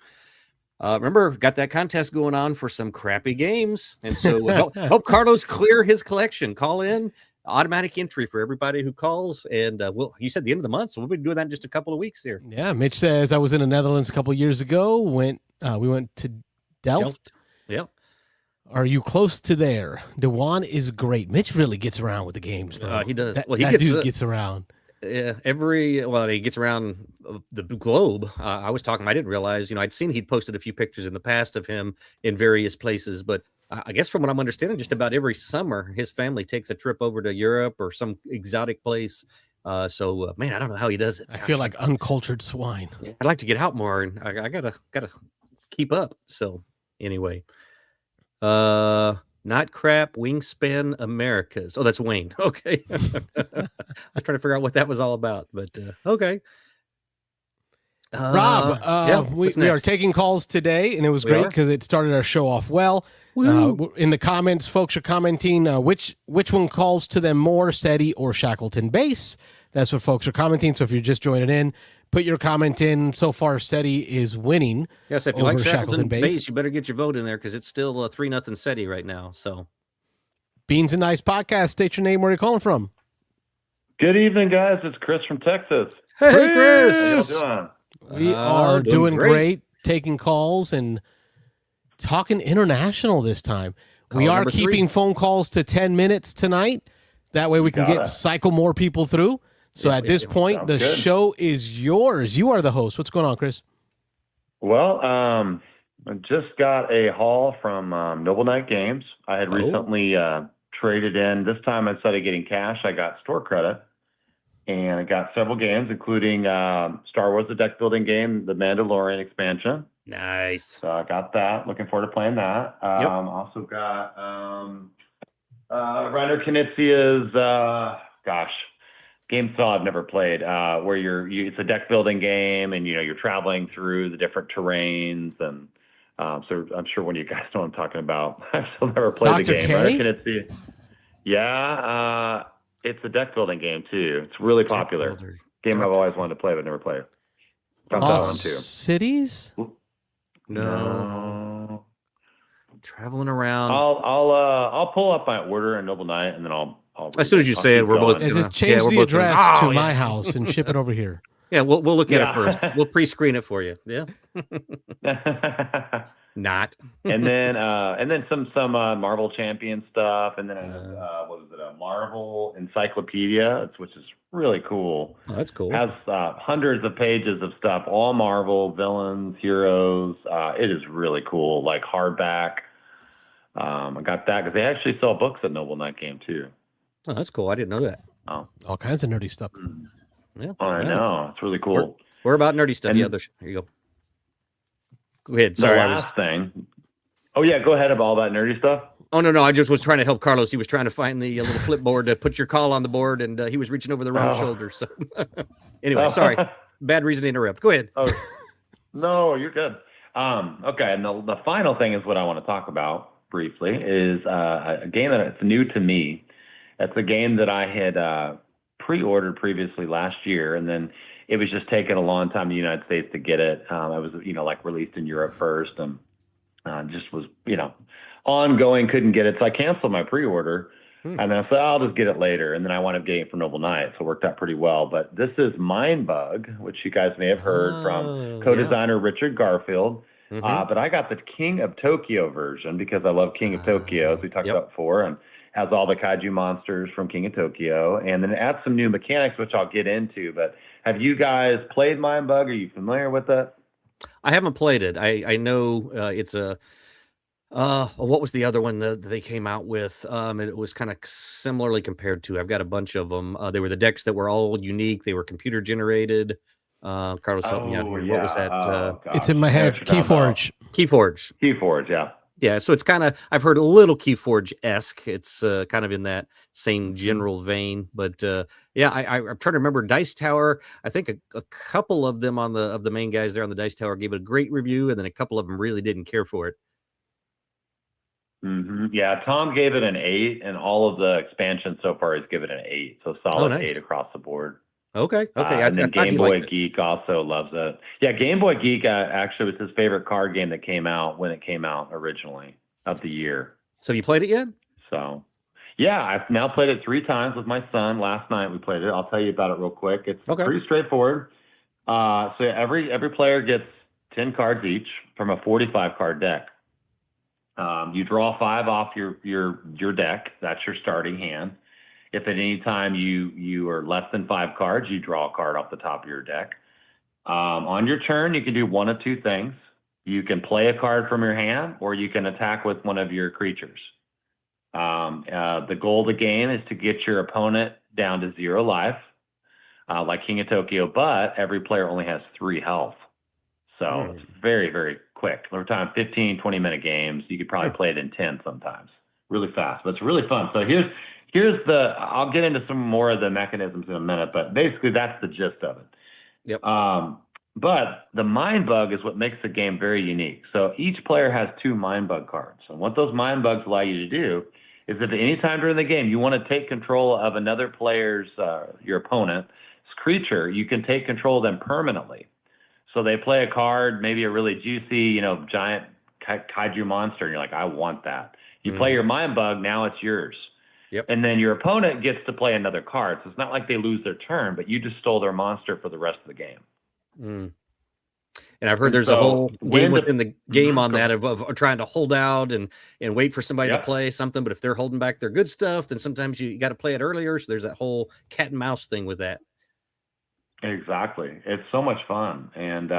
[SPEAKER 3] Remember, got that contest going on for some crappy games. And so help Carlos clear his collection. Call in, automatic entry for everybody who calls. And you said the end of the month, so we'll be doing that in just a couple of weeks here.
[SPEAKER 2] Yeah, Mitch says, I was in the Netherlands a couple of years ago. We went to Delft.
[SPEAKER 3] Yeah.
[SPEAKER 2] Are you close to there? Dewan is great. Mitch really gets around with the games, bro.
[SPEAKER 3] He does.
[SPEAKER 2] That dude gets around.
[SPEAKER 3] Yeah, he gets around the globe. I was talking, I didn't realize, I'd seen he'd posted a few pictures in the past of him in various places, but I guess from what I'm understanding, just about every summer, his family takes a trip over to Europe or some exotic place. Man, I don't know how he does it.
[SPEAKER 2] I feel like uncultured swine.
[SPEAKER 3] I'd like to get out more, and I gotta keep up. So anyway, not crap wingspan Americas. Oh, that's Wayne. Okay, I was trying to figure out what that was all about, but okay.
[SPEAKER 2] Rob, we are taking calls today, and it was great because it started our show off well. In the comments, folks are commenting which one calls to them more, SETI or Shackleton Base. That's what folks are commenting. So if you're just joining in, put your comment in. So far, SETI is winning.
[SPEAKER 3] Yes, if you like Shackleton Base, you better get your vote in there because it's still 3-0 SETI right now. So,
[SPEAKER 2] Beansanddice podcast. State your name. Where are you calling from?
[SPEAKER 6] Good evening, guys. It's Chris from Texas.
[SPEAKER 3] Hey, Chris.
[SPEAKER 6] How you doing?
[SPEAKER 2] We are doing great, taking calls and talking international this time. We are keeping phone calls to 10 minutes tonight. That way we can cycle more people through. So at this point, the show is yours. You are the host. What's going on, Chris?
[SPEAKER 6] Well, I just got a haul from Noble Knight Games. I had recently traded in. This time, instead of getting cash, I got store credit. And I got several games, including Star Wars, the deck building game, the Mandalorian expansion.
[SPEAKER 3] Nice.
[SPEAKER 6] So I got that. Looking forward to playing that. Also got Reiner Knizia's, game still I've never played, where it's a deck building game, and you're traveling through the different terrains, and so I'm sure one of you guys know what I'm talking about. I've still never played the game. Reiner Knizia. Yeah. It's a deck building game too. It's really popular. Game I've always wanted to play but never played. Got that one too.
[SPEAKER 2] Cities?
[SPEAKER 3] No. Traveling around.
[SPEAKER 6] I'll pull up my order in Noble Knight, and then I'll
[SPEAKER 3] as soon as you say it, we're both
[SPEAKER 2] just change the address to my house and ship it over here.
[SPEAKER 3] Yeah, we'll look at it first. We'll pre-screen it for you. Yeah. Not.
[SPEAKER 6] and then some Marvel Champion stuff, and then what is it? A Marvel Encyclopedia, which is really cool.
[SPEAKER 3] Oh, that's cool.
[SPEAKER 6] Has hundreds of pages of stuff, all Marvel villains, heroes. It is really cool, like hardback. I got that because they actually sell books at Noble Knight Game too.
[SPEAKER 3] Oh, that's cool. I didn't know that.
[SPEAKER 6] Oh,
[SPEAKER 2] all kinds of nerdy stuff.
[SPEAKER 6] Yeah, I know. It's really cool.
[SPEAKER 3] We're about nerdy stuff. Here you go. Go ahead. Sorry.
[SPEAKER 6] The last thing. Oh yeah, go ahead of all that nerdy stuff.
[SPEAKER 3] Oh no, I just was trying to help Carlos. He was trying to find the little flipboard to put your call on the board, and he was reaching over the wrong shoulder. So anyway, sorry. Bad reason to interrupt. Go ahead.
[SPEAKER 6] Oh no, you're good. Okay, and the final thing is what I want to talk about briefly is a game that it's new to me. It's a game that I had pre-ordered previously last year, and then it was just taking a long time in the United States to get it. It was, released in Europe first, and just was, ongoing, couldn't get it. So I canceled my pre-order, and then I said, I'll just get it later. And then I wound up getting it for Noble Knight, so it worked out pretty well. But this is Mindbug, which you guys may have heard from co-designer Richard Garfield. But I got the King of Tokyo version because I love King of Tokyo, as we talked about before, and has all the kaiju monsters from King of Tokyo, and then it adds some new mechanics, which I'll get into. But have you guys played Mindbug? Are you familiar with it?
[SPEAKER 3] I haven't played it. I know it's a what was the other one that they came out with? It was kind of similarly compared to. I've got a bunch of them. They were the decks that were all unique. They were computer generated. Carlos, help me out here. What was that?
[SPEAKER 2] It's in my head. Keyforge.
[SPEAKER 6] Keyforge, yeah.
[SPEAKER 3] Yeah, so it's kind of, I've heard a little Keyforge-esque. It's kind of in that same general vein. But I'm trying to remember Dice Tower. I think a couple of them of the main guys there on the Dice Tower gave it a great review, and then a couple of them really didn't care for it.
[SPEAKER 6] Mm-hmm. Yeah, Tom gave it an 8, and all of the expansions so far has given it an 8. So solid 8 across the board.
[SPEAKER 3] Okay.
[SPEAKER 6] And then Game Boy Geek also loves it. Yeah, Game Boy Geek actually was his favorite card game that came out when it came out originally of the year.
[SPEAKER 3] So you played it yet?
[SPEAKER 6] So, yeah, I've now played it 3 times with my son. Last night we played it. I'll tell you about it real quick. It's pretty straightforward. So every player gets 10 cards each from a 45 card deck. You draw 5 off your deck. That's your starting hand. If at any time you are less than 5 cards, you draw a card off the top of your deck. On your turn, you can do one of 2 things. You can play a card from your hand, or you can attack with one of your creatures. The goal of the game is to get your opponent down to 0 life, like King of Tokyo, but every player only has 3 health. So it's very, very quick. We're talking 15, 20-minute games. You could probably play it in 10 sometimes. Really fast, but it's really fun. So here's I'll get into some more of the mechanisms in a minute, but basically that's the gist of it.
[SPEAKER 3] Yep.
[SPEAKER 6] But the Mind Bug is what makes the game very unique. So each player has 2 Mind Bug cards. And what those Mind Bugs allow you to do is if at any time during the game you want to take control of another player's, your opponent's creature, you can take control of them permanently. So they play a card, maybe a really juicy, giant kaiju monster, and you're like, I want that. You play your Mind Bug, now it's yours.
[SPEAKER 3] Yep.
[SPEAKER 6] And then your opponent gets to play another card. So it's not like they lose their turn, but you just stole their monster for the rest of the game.
[SPEAKER 3] And I've heard there's a whole game within the game on that of trying to hold out and wait for somebody to play something. But if they're holding back their good stuff, then sometimes you got to play it earlier. So there's that whole cat and mouse thing with that.
[SPEAKER 6] Exactly. It's so much fun. And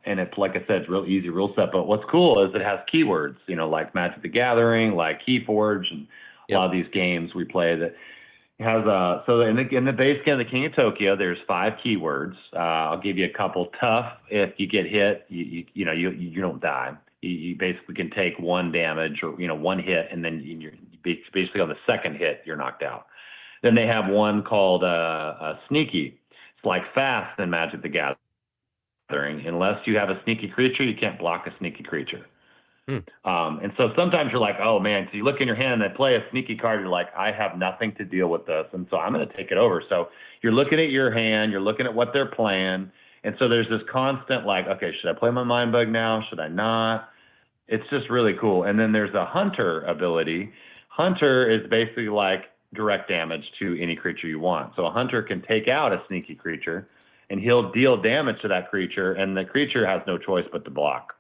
[SPEAKER 6] it's, like I said, it's real easy rule set. But what's cool is it has keywords, like Magic the Gathering, like Keyforge, and a lot of these games we play that has so in the base game of the King of Tokyo, there's 5 keywords. I'll give you a couple. Tough. If you get hit, you don't die. You basically can take 1 damage or 1 hit, and then you're basically on the second hit you're knocked out. Then they have one called Sneaky. It's like fast in Magic the Gathering. Unless you have a sneaky creature, you can't block a sneaky creature. And so sometimes you're like, oh man, so you look in your hand and they play a sneaky card, you're like, I have nothing to deal with this, and so I'm going to take it over. So you're looking at your hand, you're looking at what they're playing, and so there's this constant like, okay, should I play my Mind Bug now? Should I not? It's just really cool. And then there's a Hunter ability. Hunter is basically like direct damage to any creature you want. So a Hunter can take out a sneaky creature, and he'll deal damage to that creature, and the creature has no choice but to block.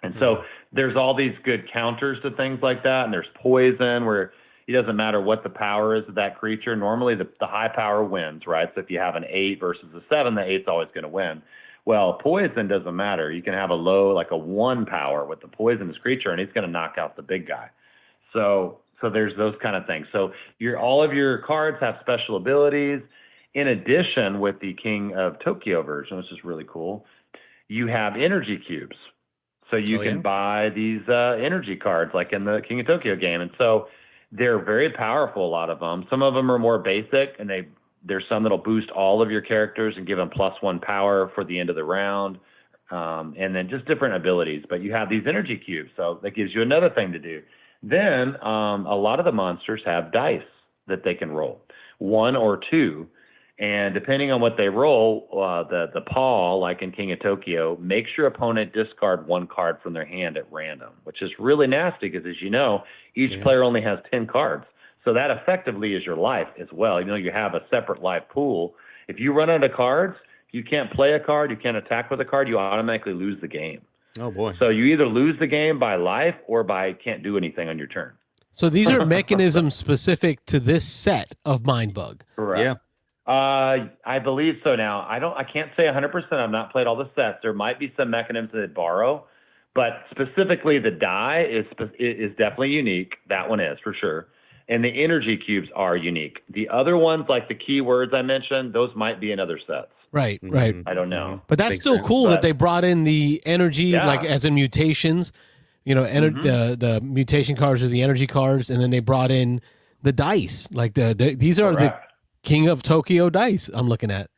[SPEAKER 6] And so there's all these good counters to things like that. And there's poison where it doesn't matter what the power is of that creature. Normally the high power wins, right? So if you have an 8 versus a 7, the 8's always going to win. Well, poison doesn't matter. You can have a low, like a 1 power with the poisonous creature, and he's going to knock out the big guy. So there's those kind of things. So all of your cards have special abilities. In addition, with the King of Tokyo version, which is really cool, you have energy cubes. So you can buy these energy cards like in the King of Tokyo game. And so they're very powerful, a lot of them. Some of them are more basic, and there's some that'll boost all of your characters and give them +1 power for the end of the round. And then just different abilities. But you have these energy cubes, so that gives you another thing to do. Then a lot of the monsters have dice that they can roll, 1 or 2. And depending on what they roll, the paw, like in King of Tokyo, makes your opponent discard 1 card from their hand at random, which is really nasty because, as you know, each player only has 10 cards. So that effectively is your life as well. You have a separate life pool. If you run out of cards, you can't play a card, you can't attack with a card, you automatically lose the game.
[SPEAKER 3] Oh, boy.
[SPEAKER 6] So you either lose the game by life or by can't do anything on your turn.
[SPEAKER 2] So these are mechanisms specific to this set of Mind Bug.
[SPEAKER 6] Correct. Yeah. I believe so. Now I can't say 100%. I've not played all the sets. There might be some mechanisms that borrow, but specifically the die is definitely unique. That one is for sure. And the energy cubes are unique. The other ones, like the keywords I mentioned, those might be in other sets.
[SPEAKER 2] Right, right.
[SPEAKER 6] I don't know.
[SPEAKER 2] But that's still cool that they brought in the energy, like as in mutations, the mutation cards are the energy cards, and then they brought in the dice. Like these are the King of Tokyo dice I'm looking at.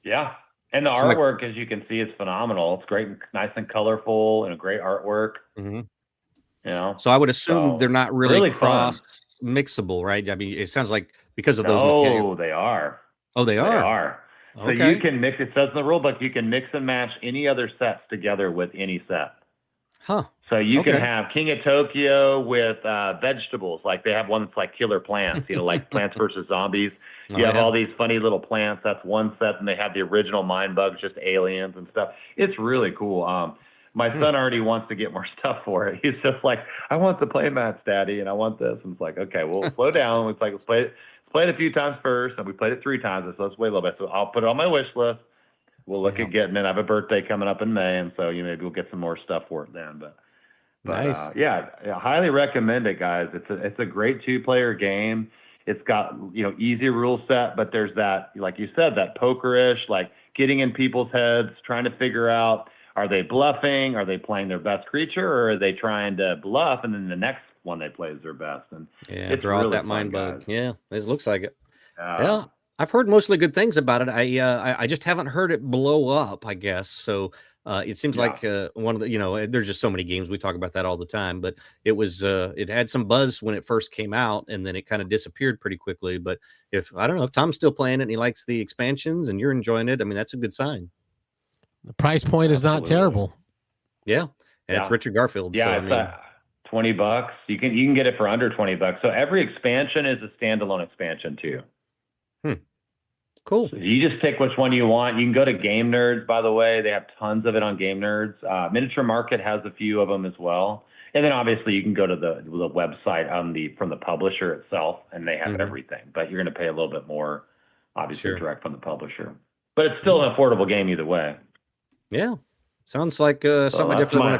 [SPEAKER 6] Yeah. And the artwork, as you can see, is phenomenal. It's great, nice and colorful, and a great artwork.
[SPEAKER 3] So I would assume they're not really cross mixable, right? I mean, it sounds like because of those mechanics.
[SPEAKER 6] Oh, they are.
[SPEAKER 3] Oh, they are?
[SPEAKER 6] They are. So you can mix, it says in the rule book, you can mix and match any other sets together with any set.
[SPEAKER 3] Huh.
[SPEAKER 6] So you can have King of Tokyo with vegetables. Like they have one that's like killer plants, like Plants versus Zombies. You have all these funny little plants. That's one set. And they have the original Mind Bugs, just aliens and stuff. It's really cool. My son already wants to get more stuff for it. He's just like, I want the play mats, Daddy, and I want this. And it's like, okay, well, slow down. It's like, let's play it a few times first. And we played it 3 times. So let's wait a little bit. So I'll put it on my wish list. we'll look at getting it. I have a birthday coming up in May, and so maybe we'll get some more stuff for it then. But
[SPEAKER 3] nice.
[SPEAKER 6] Yeah, highly recommend it, guys. It's a great 2-player game. It's got easy rule set, but there's that, like you said, that pokerish, like getting in people's heads, trying to figure out, are they bluffing? Are they playing their best creature, or are they trying to bluff and then the next one they play is their best? And it's
[SPEAKER 3] throw
[SPEAKER 6] really
[SPEAKER 3] out that
[SPEAKER 6] fun,
[SPEAKER 3] mind bug.
[SPEAKER 6] guys.
[SPEAKER 3] Yeah, it looks like it. Yeah, I've heard mostly good things about it. I just haven't heard it blow up, I guess. So it seems like one of the, there's just so many games, we talk about that all the time, but it had some buzz when it first came out, and then it kind of disappeared pretty quickly. But I don't know if Tom's still playing it and he likes the expansions and you're enjoying it, I mean, that's a good sign.
[SPEAKER 2] The price point is not terrible.
[SPEAKER 3] Yeah. And it's Richard Garfield.
[SPEAKER 6] Yeah, it's $20. You can get it for under $20. So every expansion is a standalone expansion too.
[SPEAKER 3] Cool.
[SPEAKER 6] So you just pick which one you want. You can go to Game Nerds, by the way. They have tons of it on Game Nerds. Miniature Market has a few of them as well. And then obviously you can go to the website from the publisher itself, and they have everything. But you're going to pay a little bit more, obviously, direct from the publisher. But it's still an affordable game either way.
[SPEAKER 3] Yeah. Sounds like something I definitely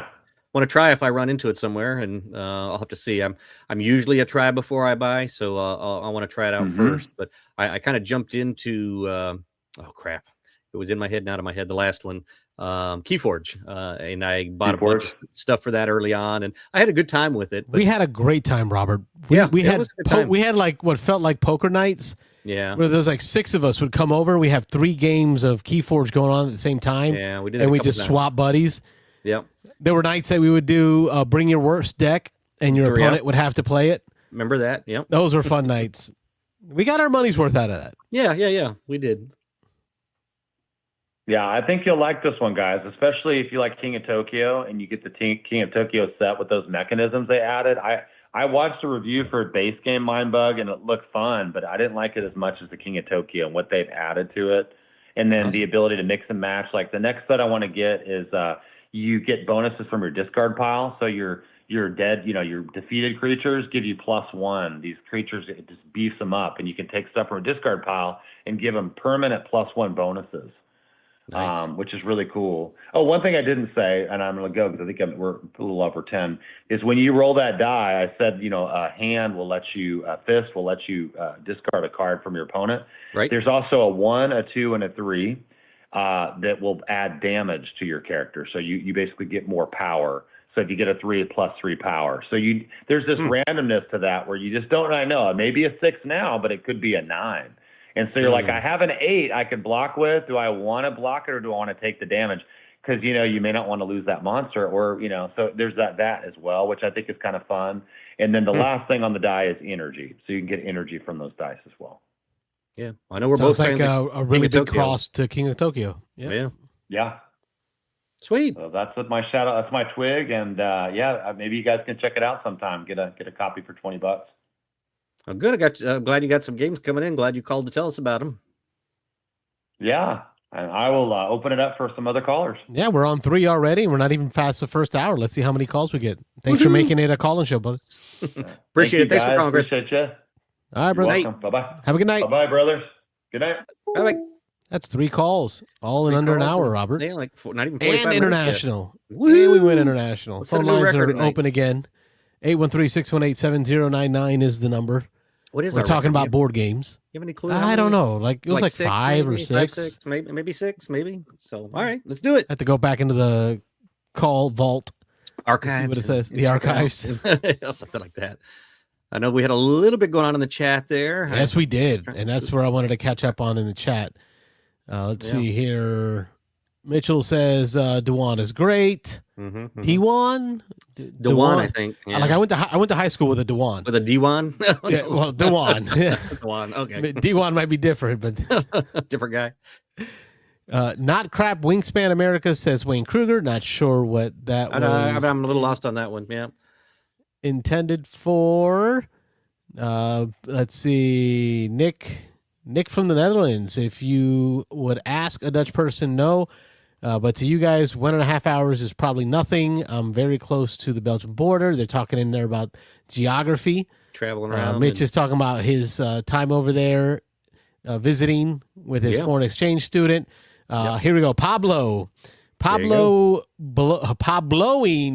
[SPEAKER 3] want to try if I run into it somewhere, and I'll have to see. I'm usually a try before I buy, so I want to try it out first. But I kind of jumped into oh crap, it was in my head, not in my head. The last one, Keyforge, and I bought a bunch of stuff for that early on, and I had a good time with it. But
[SPEAKER 2] we had a great time, Robert. We had like what felt like poker nights.
[SPEAKER 3] Yeah,
[SPEAKER 2] where there's like 6 of us would come over. We have 3 games of Keyforge going on at the same time.
[SPEAKER 3] Yeah, we did,
[SPEAKER 2] and we just swap buddies.
[SPEAKER 3] Yep.
[SPEAKER 2] There were nights that we would do bring your worst deck, and your opponent would have to play it.
[SPEAKER 3] Remember that? Yep.
[SPEAKER 2] Those were fun nights. We got our money's worth out of that.
[SPEAKER 3] Yeah, we did.
[SPEAKER 6] Yeah, I think you'll like this one, guys, especially if you like King of Tokyo and you get the King of Tokyo set with those mechanisms they added. I watched a review for base game Mindbug, and it looked fun, but I didn't like it as much as the King of Tokyo and what they've added to it. And then the ability to mix and match. Like the next set I want to get is you get bonuses from your discard pile. So your dead, your defeated creatures give you +1. These creatures, it just beefs them up, and you can take stuff from a discard pile and give them permanent +1 bonuses. Nice. Which is really cool. Oh, one thing I didn't say, and I'm going to go because I think we're a little over 10, is when you roll that die, I said, a hand will let you, fist will let you discard a card from your opponent.
[SPEAKER 3] Right.
[SPEAKER 6] There's also a 1, a 2, and a 3 that will add damage to your character. So you basically get more power. So if you get a 3, +3 power. So there's this randomness to that where you just don't know. It may be a 6 now, but it could be a 9. And so you're like, I have an 8 I could block with. Do I want to block it, or do I want to take the damage? Because, you may not want to lose that monster, or, so there's that as well, which I think is kind of fun. And then the last thing on the die is energy. So you can get energy from those dice as well.
[SPEAKER 3] Yeah. I know we're
[SPEAKER 2] Sounds
[SPEAKER 3] both
[SPEAKER 2] like a really big cross to King of Tokyo.
[SPEAKER 6] Yeah.
[SPEAKER 3] Sweet.
[SPEAKER 6] So that's my shout out. That's my twig. And maybe you guys can check it out sometime. Get a copy for $20.
[SPEAKER 3] Oh, good. I'm glad you got some games coming in. Glad you called to tell us about them.
[SPEAKER 6] Yeah, and I will open it up for some other callers.
[SPEAKER 2] Yeah, we're on 3 already. We're not even past the first hour. Let's see how many calls we get. Thanks for making it a call-in show, buddies.
[SPEAKER 3] Appreciate it. Thanks for calling, Chris.
[SPEAKER 6] Appreciate you.
[SPEAKER 2] All right, brother.
[SPEAKER 6] Bye-bye.
[SPEAKER 2] Have a good night.
[SPEAKER 6] Bye-bye, brothers. Good night.
[SPEAKER 3] Bye-bye.
[SPEAKER 2] That's 3 calls, all in under an hour, Robert.
[SPEAKER 3] Yeah, like not even 45
[SPEAKER 2] and international. And
[SPEAKER 3] Woo!
[SPEAKER 2] we went international.
[SPEAKER 3] Let's
[SPEAKER 2] Phone
[SPEAKER 3] set a new
[SPEAKER 2] lines
[SPEAKER 3] record
[SPEAKER 2] are
[SPEAKER 3] tonight.
[SPEAKER 2] open again. 813-618-7099 is the number.
[SPEAKER 3] What is
[SPEAKER 2] We're
[SPEAKER 3] our
[SPEAKER 2] talking
[SPEAKER 3] record?
[SPEAKER 2] about board games.
[SPEAKER 3] You have any clue?
[SPEAKER 2] I don't know. Like it was like
[SPEAKER 3] 6,
[SPEAKER 2] 5 or
[SPEAKER 3] maybe?
[SPEAKER 2] 6.
[SPEAKER 3] 5, 6, maybe 6, maybe. So, all right, let's do it.
[SPEAKER 2] I have to go back into the call vault.
[SPEAKER 3] Archives.
[SPEAKER 2] See what it says.
[SPEAKER 3] and
[SPEAKER 2] The archives.
[SPEAKER 3] Something like that. I know we had a little bit going on in the chat there.
[SPEAKER 2] Yes, we did. And that's where I wanted to catch up on in the chat. Let's see here. Mitchell says Dewan is great. Dewan?
[SPEAKER 3] Dewan, I think. Yeah.
[SPEAKER 2] Like I went to high school with a Dewan.
[SPEAKER 3] With a Dewan?
[SPEAKER 2] Yeah, well, Dewan. Yeah.
[SPEAKER 3] Dewan, okay.
[SPEAKER 2] Dewan might be different, but
[SPEAKER 3] different guy.
[SPEAKER 2] Not Crap Wingspan America says Wayne Kruger. Not sure what that was.
[SPEAKER 3] I'm a little lost on that one. Yeah.
[SPEAKER 2] Intended for. Let's see. Nick from the Netherlands. If you would ask a Dutch person, no. But to you guys, 1.5 hours is probably nothing. I'm very close to the Belgian border. They're talking in there about geography.
[SPEAKER 3] Traveling around.
[SPEAKER 2] Mitch is talking about his time over there, visiting with his foreign exchange student. Here we go. Pabloing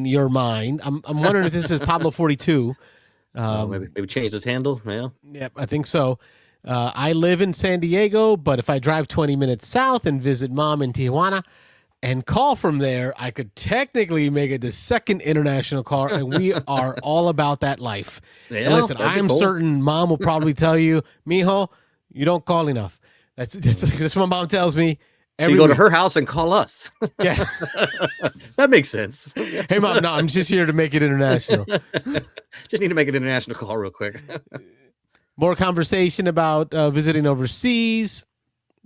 [SPEAKER 2] your mind. I'm wondering if this is Pablo 42.
[SPEAKER 3] Maybe change his handle. Yeah.
[SPEAKER 2] Yep, I think so. I live in San Diego, but if I drive 20 minutes south and visit mom in Tijuana and call from there, I could technically make it the second international call, and we are all about that life.
[SPEAKER 3] Yeah,
[SPEAKER 2] And listen,
[SPEAKER 3] that'd be
[SPEAKER 2] I'm
[SPEAKER 3] cool.
[SPEAKER 2] certain mom will probably tell you, mijo, you don't call enough. That's what my mom tells me.
[SPEAKER 3] So you go to her house and call us.
[SPEAKER 2] Yeah.
[SPEAKER 3] That makes sense.
[SPEAKER 2] Hey, mom, no, I'm just here to make it international.
[SPEAKER 3] Just need to make an international call real quick.
[SPEAKER 2] More conversation about visiting overseas.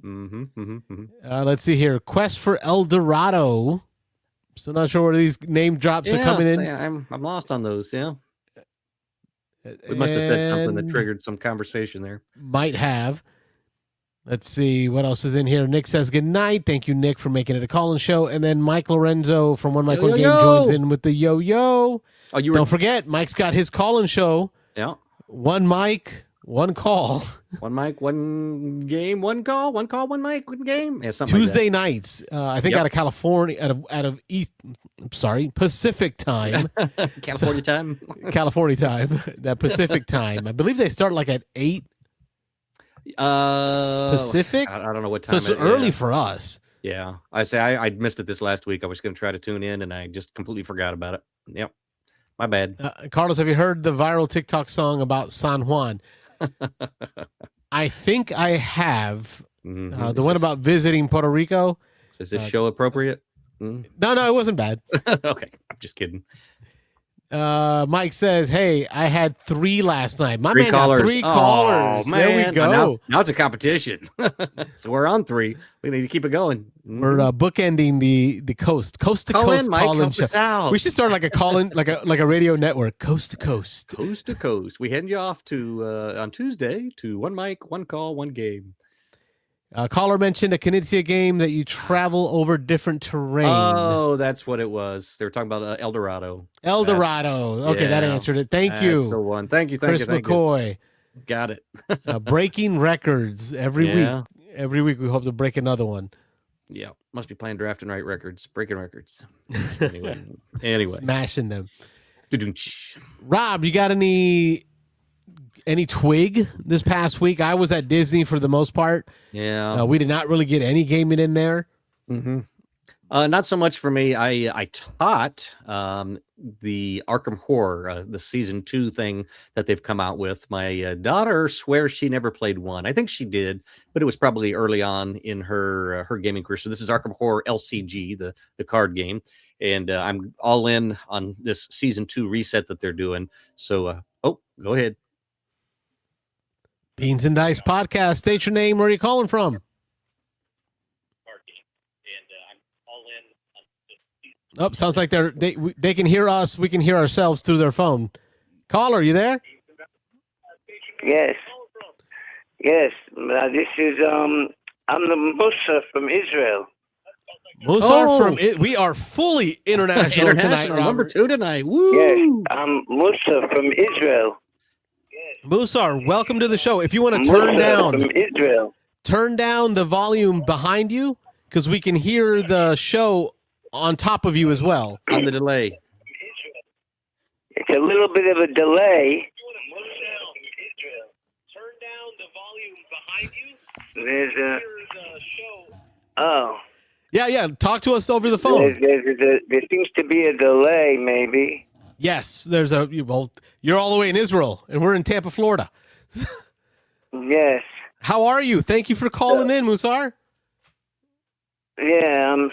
[SPEAKER 2] Let's see here. Quest for El Dorado. So not sure where these name drops are coming in.
[SPEAKER 3] I'm lost on those. Yeah. We must have said something that triggered some conversation there.
[SPEAKER 2] Might have. Let's see what else is in here. Nick says good night. Thank you, Nick, for making it a call-in show. And then Mike Lorenzo from One Mike One Game joins in with the yo-yo. Oh, don't forget, Mike's got his call-in show.
[SPEAKER 3] Yeah.
[SPEAKER 2] One mic, one call.
[SPEAKER 3] One mic, one game, one call, one call, one mic, one game. Yeah, something
[SPEAKER 2] Tuesday
[SPEAKER 3] like
[SPEAKER 2] nights. I think out of California, out of East. Sorry, Pacific time.
[SPEAKER 3] California time.
[SPEAKER 2] California time. That Pacific time. I believe they start like at 8. Pacific.
[SPEAKER 3] I don't know what time.
[SPEAKER 2] So it's early for us.
[SPEAKER 3] Yeah, I missed it this last week. I was going to try to tune in, and I just completely forgot about it. Yep, my bad.
[SPEAKER 2] Carlos, have you heard the viral TikTok song about San Juan? I think I have. The one about visiting Puerto Rico.
[SPEAKER 3] Is this show appropriate?
[SPEAKER 2] No, it wasn't bad.
[SPEAKER 3] Okay, I'm just kidding.
[SPEAKER 2] Mike says, "Hey, I had 3 last night. My
[SPEAKER 3] 3
[SPEAKER 2] man
[SPEAKER 3] callers.
[SPEAKER 2] got 3 callers.
[SPEAKER 3] Man.
[SPEAKER 2] There we go.
[SPEAKER 3] Now it's a competition. So we're on 3. We need to keep it going.
[SPEAKER 2] We're bookending the coast to
[SPEAKER 3] Call
[SPEAKER 2] coast
[SPEAKER 3] in, Mike,
[SPEAKER 2] call-in
[SPEAKER 3] help us out.
[SPEAKER 2] We should start like a call-in, like a radio network, coast to coast.
[SPEAKER 3] Coast to coast. We heading you off to on Tuesday to one mic, one call, one game.
[SPEAKER 2] Caller mentioned a Knizia game that you travel over different terrain.
[SPEAKER 3] Oh, that's what it was. They were talking about El Dorado.
[SPEAKER 2] El Dorado. Okay, that answered it. Thank you.
[SPEAKER 3] That's the one. Thank you.
[SPEAKER 2] Chris McCoy.
[SPEAKER 3] Got it.
[SPEAKER 2] Breaking records every week. Every week we hope to break another one.
[SPEAKER 3] Yeah, must be playing draft and write records, breaking records. Anyway,
[SPEAKER 2] smashing them.
[SPEAKER 3] Rob,
[SPEAKER 2] you got any twig this past week? I was at Disney for the most part.
[SPEAKER 3] Yeah,
[SPEAKER 2] we did not really get any gaming in there.
[SPEAKER 3] Not so much for me. I taught the Arkham Horror, the season 2 thing that they've come out with. My daughter swears she never played 1. I think she did, but it was probably early on in her gaming career. So this is Arkham Horror LCG, the card game, and I'm all in on this season 2 reset that they're doing. So, go ahead.
[SPEAKER 2] Beans and Dice podcast. State your name. Where are you calling from? Oh, sounds like they can hear us. We can hear ourselves through their phone. Caller, you there?
[SPEAKER 7] Yes. This is I'm the Musa from Israel.
[SPEAKER 2] Musa we are fully international tonight.
[SPEAKER 3] Number 2 tonight. Woo!
[SPEAKER 7] Yes, I'm Musa from Israel.
[SPEAKER 2] Musar, welcome to the show. If you want to turn down the volume behind you, because we can hear the show on top of you as well.
[SPEAKER 3] On the delay.
[SPEAKER 7] It's a little bit of a delay.
[SPEAKER 8] Turn down the volume behind you.
[SPEAKER 7] There's a... Oh.
[SPEAKER 2] Yeah. Talk to us over the phone.
[SPEAKER 7] There seems to be a delay, maybe.
[SPEAKER 2] Yes, you're all the way in Israel, and we're in Tampa, Florida.
[SPEAKER 7] Yes.
[SPEAKER 2] How are you? Thank you for calling in, Musar.
[SPEAKER 7] Yeah, I'm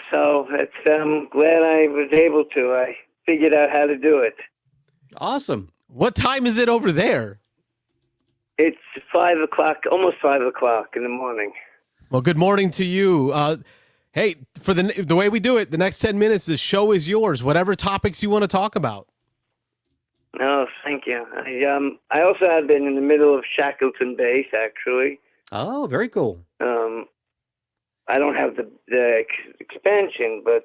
[SPEAKER 7] glad I was able to. I figured out how to do it.
[SPEAKER 3] Awesome.
[SPEAKER 2] What time is it over there?
[SPEAKER 7] It's 5 o'clock, almost 5 o'clock in the morning.
[SPEAKER 2] Well, good morning to you. Hey, for the way we do it, the next 10 minutes, the show is yours. Whatever topics you want to talk about.
[SPEAKER 7] No, thank you. I also have been in the middle of Shackleton Base, actually.
[SPEAKER 3] Oh, very cool.
[SPEAKER 7] I don't have the expansion, but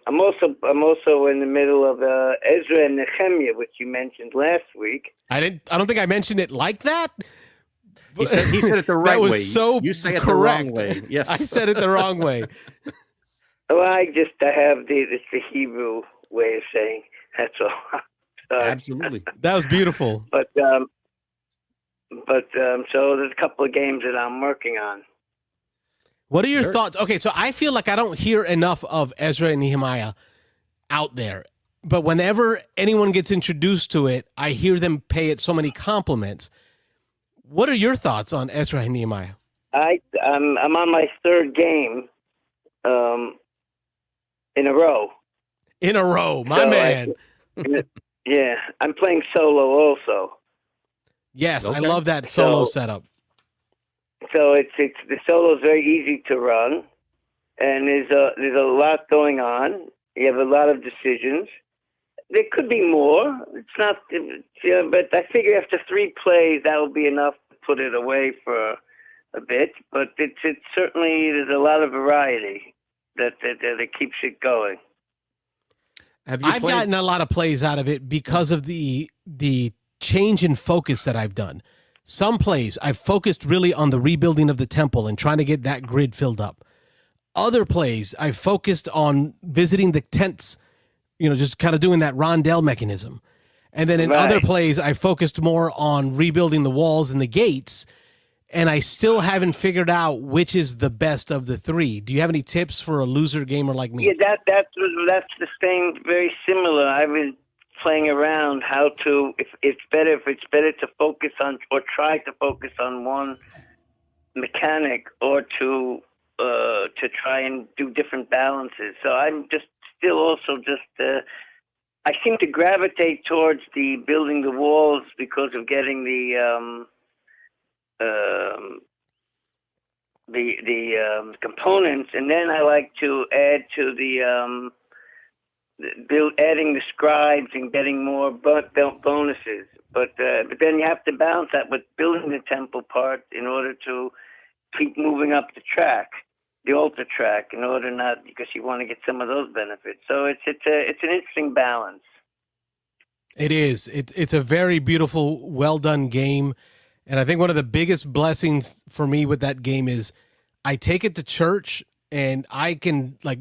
[SPEAKER 7] I'm also in the middle of Ezra and Nehemiah, which you mentioned last week.
[SPEAKER 2] I don't think I mentioned it like that.
[SPEAKER 3] He said it the right
[SPEAKER 2] that was
[SPEAKER 3] way.
[SPEAKER 2] So
[SPEAKER 3] you say it
[SPEAKER 2] correct.
[SPEAKER 3] the wrong way. Yes,
[SPEAKER 2] I said it the wrong way.
[SPEAKER 7] Well, I have it's the Hebrew way of saying. That's all. Sorry.
[SPEAKER 3] Absolutely.
[SPEAKER 2] That was beautiful.
[SPEAKER 7] But so there's a couple of games that I'm working on.
[SPEAKER 2] What are your thoughts? Okay, so I feel like I don't hear enough of Ezra and Nehemiah out there. But whenever anyone gets introduced to it, I hear them pay it so many compliments. What are your thoughts on Ezra and Nehemiah?
[SPEAKER 7] I'm on my third game in a row.
[SPEAKER 2] In a row, my man.
[SPEAKER 7] Yeah, I'm playing solo also.
[SPEAKER 2] Yes,
[SPEAKER 3] Okay.
[SPEAKER 2] I love that solo setup.
[SPEAKER 7] So it's the solo is very easy to run, and there's a lot going on. You have a lot of decisions. There could be more. It's not, but I figure after 3 plays that will be enough to put it away for a bit. But it's certainly there's a lot of variety that keeps it going.
[SPEAKER 2] I've gotten a lot of plays out of it because of the change in focus that I've done. Some plays I've focused really on the rebuilding of the temple and trying to get that grid filled up. Other plays I've focused on visiting the tents, just kind of doing that rondelle mechanism. And then in other plays I focused more on rebuilding the walls and the gates. And I still haven't figured out which is the best of the 3. Do you have any tips for a loser gamer like me?
[SPEAKER 7] Yeah, that's the same, very similar. I've been playing around how to if it's better to focus on or try to focus on one mechanic or to try and do different balances. So I'm just still also I seem to gravitate towards the building the walls because of getting the components, and then I like to add to the adding the scribes and getting more bonuses. But then you have to balance that with building the temple part in order to keep moving up the altar track, in order not because you want to get some of those benefits. So it's an interesting balance.
[SPEAKER 2] It is. It's a very beautiful, well done game. And I think one of the biggest blessings for me with that game is I take it to church and I can, like,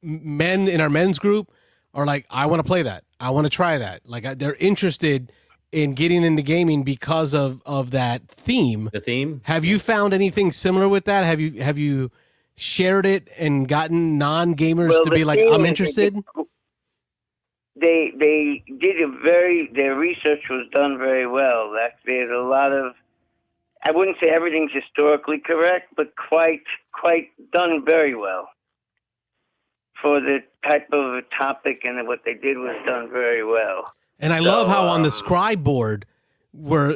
[SPEAKER 2] men in our men's group are like, I want to play that. I want to try that. Like, they're interested in getting into gaming because of that theme.
[SPEAKER 3] The theme.
[SPEAKER 2] Have you found anything similar with that? Have you shared it and gotten non-gamers to be like, I'm interested?
[SPEAKER 7] They did their research was done very well. There's a lot of, I wouldn't say everything's historically correct, but quite done very well. For the type of topic and what they did was done very well.
[SPEAKER 2] And I love how on the scribe board, where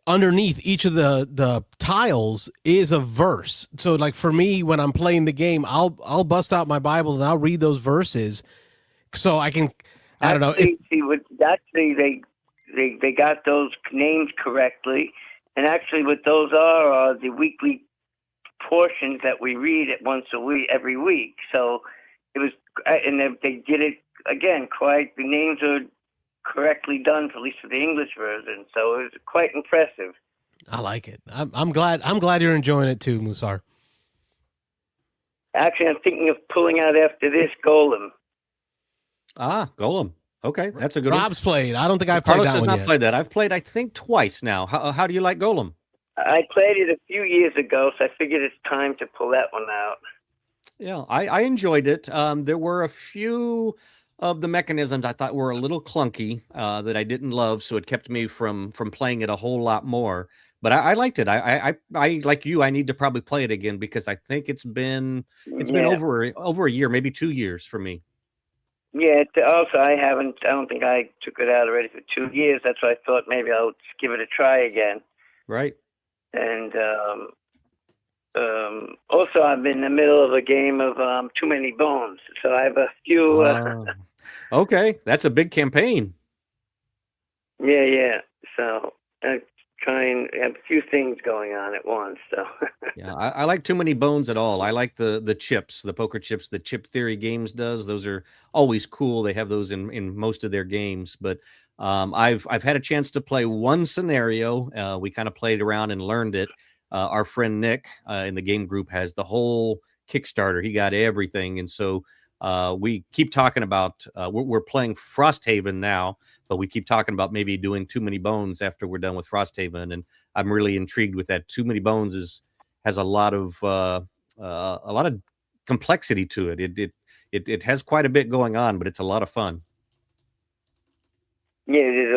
[SPEAKER 2] underneath each of the tiles is a verse. So like for me, when I'm playing the game, I'll bust out my Bible and I'll read those verses so I can, I don't know.
[SPEAKER 7] Actually, they got those names correctly. And actually what those are the weekly portions that we read at once a week, every week. So it was, and they did it again, the names are correctly done, at least for the English version. So it was quite impressive.
[SPEAKER 2] I like it. I'm glad you're enjoying it too, Musar.
[SPEAKER 7] Actually, I'm thinking of pulling out after this Golem.
[SPEAKER 3] Golem. Okay, that's a good
[SPEAKER 2] Rob's
[SPEAKER 3] one.
[SPEAKER 2] played. I don't think I've played
[SPEAKER 3] Carlos
[SPEAKER 2] that
[SPEAKER 3] has
[SPEAKER 2] one
[SPEAKER 3] not
[SPEAKER 2] yet.
[SPEAKER 3] played that. I've played, I think, twice now. How do you like Golem?
[SPEAKER 7] I played it a few years ago, so I figured it's time to pull that one out.
[SPEAKER 3] Yeah, I enjoyed it. There were a few of the mechanisms I thought were a little clunky that I didn't love, so it kept me from playing it a whole lot more. But I liked it. I like you. I need to probably play it again because I think it's been over a year, maybe 2 years for me.
[SPEAKER 7] Yeah. Also, I don't think I took it out already for 2 years. That's why I thought maybe I'll just give it a try again.
[SPEAKER 3] Right.
[SPEAKER 7] And also, I'm in the middle of a game of Too Many Bones, so I have a few.
[SPEAKER 3] Okay, that's a big campaign.
[SPEAKER 7] Yeah. So I try and have a few things going on at once. So
[SPEAKER 3] Yeah, I like Too Many Bones at all. I like the chips, the poker chips that Chip Theory Games does. Those are always cool. They have those in most of their games. But I've had a chance to play one scenario. We kind of played around and learned it. Our friend Nick in the game group has the whole Kickstarter. He got everything, and so we keep talking about we're playing Frosthaven now, but we keep talking about maybe doing Too Many Bones after we're done with Frosthaven, and I'm really intrigued with that. Too Many Bones has a lot of complexity to it. It has quite a bit going on, but it's a lot of fun.
[SPEAKER 7] Yeah, there's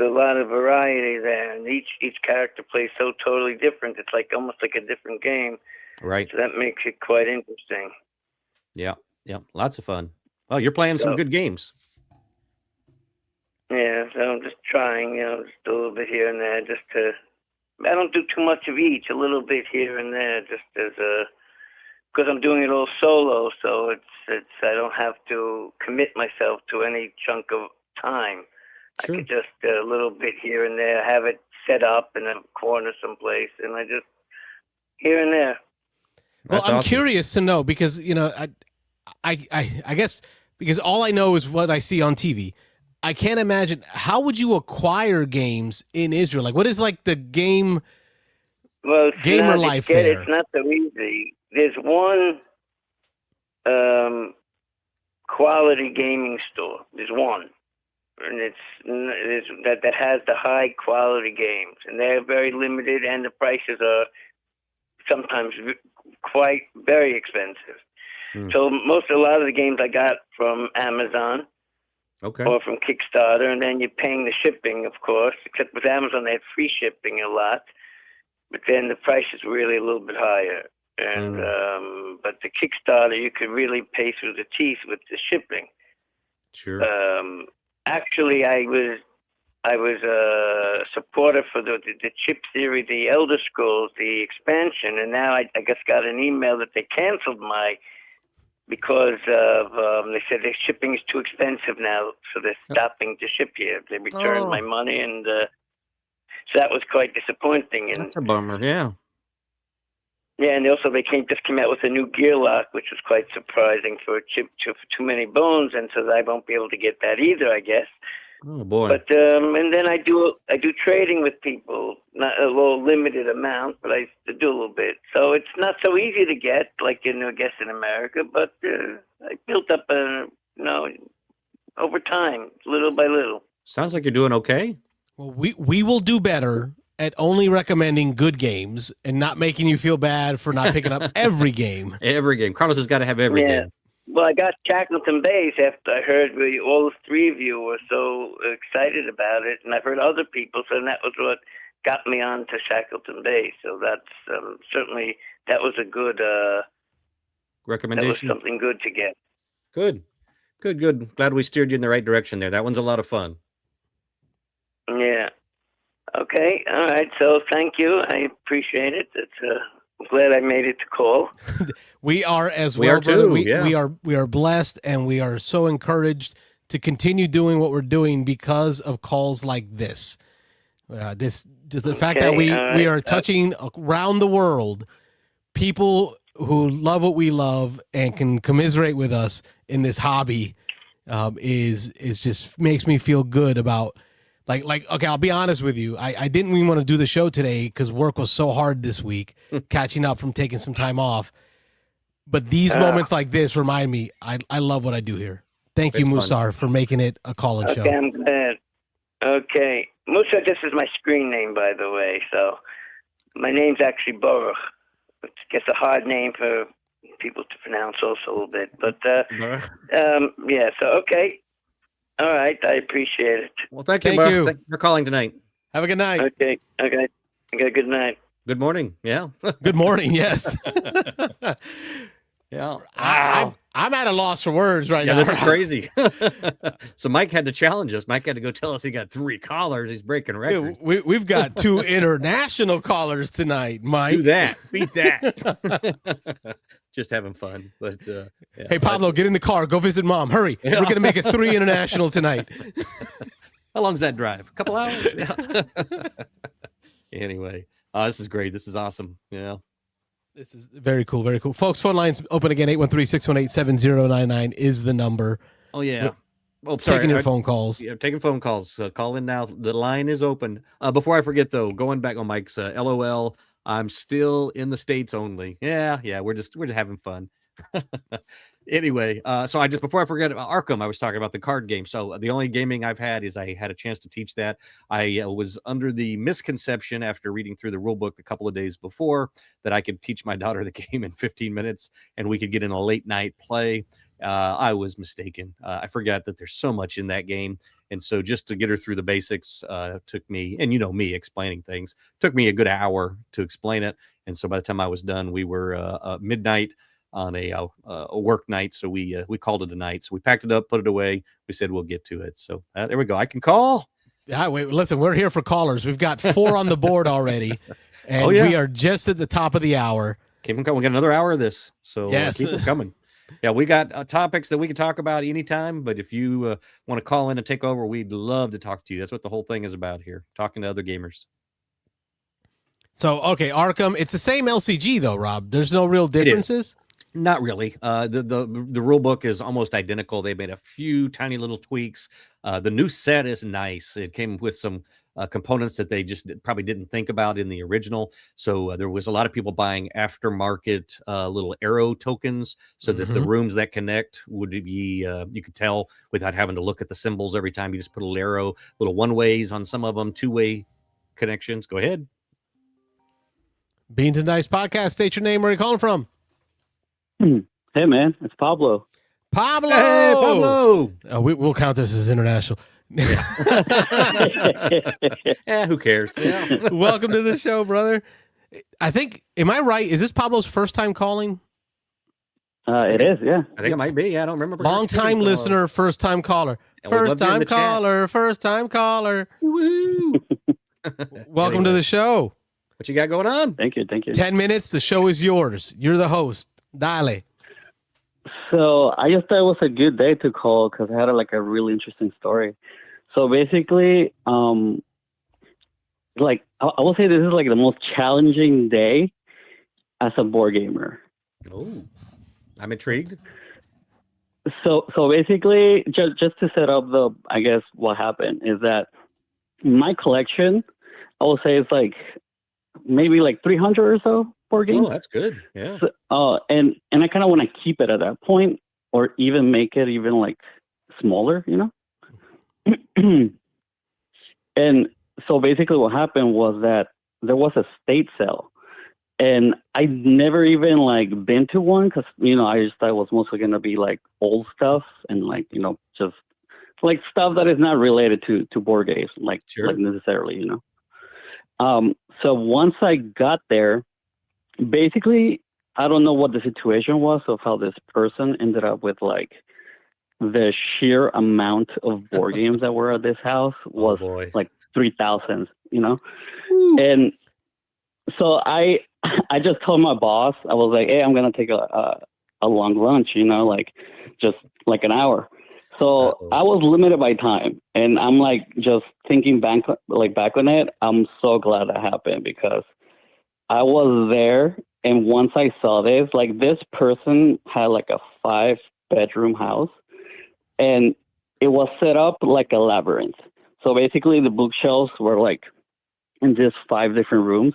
[SPEAKER 7] a lot of variety there, and each character plays so totally different. It's like almost like a different game.
[SPEAKER 3] Right.
[SPEAKER 7] So that makes it quite interesting.
[SPEAKER 3] Yeah, lots of fun. Well, you're playing some good games.
[SPEAKER 7] Yeah, so I'm just trying, just a little bit here and there, I don't do too much of each, a little bit here and there, just as because I'm doing it all solo, so it's I don't have to commit myself to any chunk of time. Sure. I could just a little bit here and there, have it set up in a corner someplace, and I just here and there.
[SPEAKER 2] Well, I'm curious to know because I guess because all I know is what I see on TV. I can't imagine how would you acquire games in Israel? Like, what is like the game?
[SPEAKER 7] Well,
[SPEAKER 2] gamer life there?
[SPEAKER 7] It's not so easy. There's one quality gaming store. There's one, and that has the high quality games, and they're very limited, and the prices are sometimes quite very expensive. So a lot of the games I got from Amazon, or from Kickstarter, and then you're paying the shipping, of course. Except with Amazon, they have free shipping a lot, but then the price is really a little bit higher. And but the Kickstarter, you could really pay through the teeth with the shipping.
[SPEAKER 3] Sure.
[SPEAKER 7] Actually, I was a supporter for the chip theory, the Elder Scrolls, the expansion, and now I just got an email that they canceled because of they said their shipping is too expensive now, so they're stopping to ship here. They returned my money, and so that was quite disappointing. And
[SPEAKER 3] that's a bummer. Yeah.
[SPEAKER 7] Yeah, and also they just came out with a new gear lock, which was quite surprising for a chip for Too Many Bones, and so I won't be able to get that either, I guess.
[SPEAKER 3] Oh boy!
[SPEAKER 7] But and then I do trading with people, not a little limited amount, but I do a little bit. So it's not so easy to get, like I guess in America. But I built up over time, little by little.
[SPEAKER 3] Sounds like you're doing okay.
[SPEAKER 2] Well, we will do better at only recommending good games and not making you feel bad for not picking up every game.
[SPEAKER 3] Every game. Carlos has got to have every game.
[SPEAKER 7] Well, I got Shackleton Base after I heard all the three of you were so excited about it, and I've heard other people, so that was what got me on to Shackleton Base. So that's certainly, that was a good
[SPEAKER 3] recommendation.
[SPEAKER 7] That was something good to get.
[SPEAKER 3] Good. Glad we steered you in the right direction there. That one's a lot of fun.
[SPEAKER 7] Yeah. Okay. All right. So thank you. I appreciate it. I'm glad I made it to call.
[SPEAKER 2] We are as well.
[SPEAKER 3] We are too.
[SPEAKER 2] We are blessed, and we are so encouraged to continue doing what we're doing because of calls like this. The fact that we are touching around the world people who love what we love and can commiserate with us in this hobby is just makes me feel good about. Like, okay, I'll be honest with you. I didn't even want to do the show today because work was so hard this week, catching up from taking some time off. But these moments like this remind me, I love what I do here. Thank you, Musar, for making it a call-in show.
[SPEAKER 7] Okay, I'm glad. Okay. Musar, this is my screen name, by the way. So my name's actually Baruch. It's just a hard name for people to pronounce also a little bit. But, yeah, so, okay. All right, I appreciate it.
[SPEAKER 3] Well, thank you, Mark. Thank you for calling tonight.
[SPEAKER 2] Have a good night.
[SPEAKER 7] Okay. Good night.
[SPEAKER 3] Good morning. Yeah.
[SPEAKER 2] Good morning. Yes.
[SPEAKER 3] Yeah.
[SPEAKER 2] I'm at a loss for words right now.
[SPEAKER 3] Yeah, this is crazy. So Mike had to challenge us. Mike had to go tell us he got 3 callers. He's breaking records.
[SPEAKER 2] Dude, we've got 2 international callers tonight, Mike.
[SPEAKER 3] Do that. Beat that. Just having fun. But yeah.
[SPEAKER 2] Hey, Pablo, get in the car. Go visit Mom. Hurry. Yeah. We're going to make it 3 international tonight.
[SPEAKER 3] How long's that drive? A couple hours? Yeah. Anyway, this is great. This is awesome. Yeah.
[SPEAKER 2] This is very cool. Very cool. Folks, phone lines open again. 813-618-7099 is the number.
[SPEAKER 3] Oh, yeah. Oh, sorry.
[SPEAKER 2] Taking your phone calls.
[SPEAKER 3] Yeah, taking phone calls. Call in now. The line is open. Before I forget, though, going back on Mike's LOL, I'm still in the States only. Yeah, we're just having fun. Anyway, so before I forget about Arkham, I was talking about the card game. So the only gaming I've had is I had a chance to teach that. I was under the misconception after reading through the rule book a couple of days before that I could teach my daughter the game in 15 minutes and we could get in a late night play. I was mistaken. I forgot that there's so much in that game. And so just to get her through the basics took me, and you know me explaining things, took me a good hour to explain it. And so by the time I was done, we were midnight on a work night. So we called it a night. So we packed it up, put it away. We said, we'll get to it. So there we go. I can call.
[SPEAKER 2] Yeah, wait, listen, we're here for callers. We've got 4 on the board already. And we are just at the top of the hour.
[SPEAKER 3] Keep them coming. We got another hour of this. So
[SPEAKER 2] yes.
[SPEAKER 3] Keep them coming. Yeah, we got topics that we can talk about anytime, but if you want to call in and take over, we'd love to talk to you. That's what the whole thing is about here, talking to other gamers.
[SPEAKER 2] So, okay, Arkham, it's the same LCG though, Rob. There's no real differences?
[SPEAKER 3] Not really. The rule book is almost identical. They made a few tiny little tweaks. The new set is nice. It came with some components that they just probably didn't think about in the original. So there was a lot of people buying aftermarket little arrow tokens so that the rooms that connect would be, you could tell without having to look at the symbols every time. You just put a little arrow, little one-ways on some of them, two-way connections. Go ahead.
[SPEAKER 2] Beansanddice podcast. State your name. Where are you calling from?
[SPEAKER 9] Hey, man. It's Pablo.
[SPEAKER 2] Pablo!
[SPEAKER 3] Hey, Pablo!
[SPEAKER 2] We'll count this as international.
[SPEAKER 3] Who cares? Yeah.
[SPEAKER 2] Welcome to the show, brother. I think, am I right? Is this Pablo's first time calling?
[SPEAKER 9] It is, yeah.
[SPEAKER 3] I think it might be. I don't remember.
[SPEAKER 2] Long time listener, first time caller. First time caller.
[SPEAKER 3] Woo!
[SPEAKER 2] Welcome to the show.
[SPEAKER 3] What you got going on?
[SPEAKER 9] Thank you.
[SPEAKER 2] 10 minutes. The show is yours. You're the host. Dale.
[SPEAKER 9] So I just thought it was a good day to call because I had a really interesting story. So basically, I will say this is the most challenging day as a board gamer.
[SPEAKER 3] Oh, I'm intrigued.
[SPEAKER 9] So basically, just to set up what happened is that my collection, I will say it's maybe 300 or so board games.
[SPEAKER 3] Oh, that's good. Yeah.
[SPEAKER 9] So, and I kind of want to keep it at that point, or even make it even smaller, you know. And so basically, what happened was that there was a state sale, and I'd never even been to one because I just thought it was mostly gonna be old stuff and just stuff that is not related to board games,
[SPEAKER 3] Sure.
[SPEAKER 9] necessarily, So once I got there, basically, I don't know what the situation was of how this person ended up with the sheer amount of board games that were at this house was 3,000, And so I just told my boss, I was like, hey, I'm going to take a long lunch, just an hour. So I was limited by time, and I'm just thinking back on it. I'm so glad that happened because I was there, and once I saw this, this person had a 5-bedroom house, and it was set up like a labyrinth. So basically, the bookshelves were in just 5 different rooms,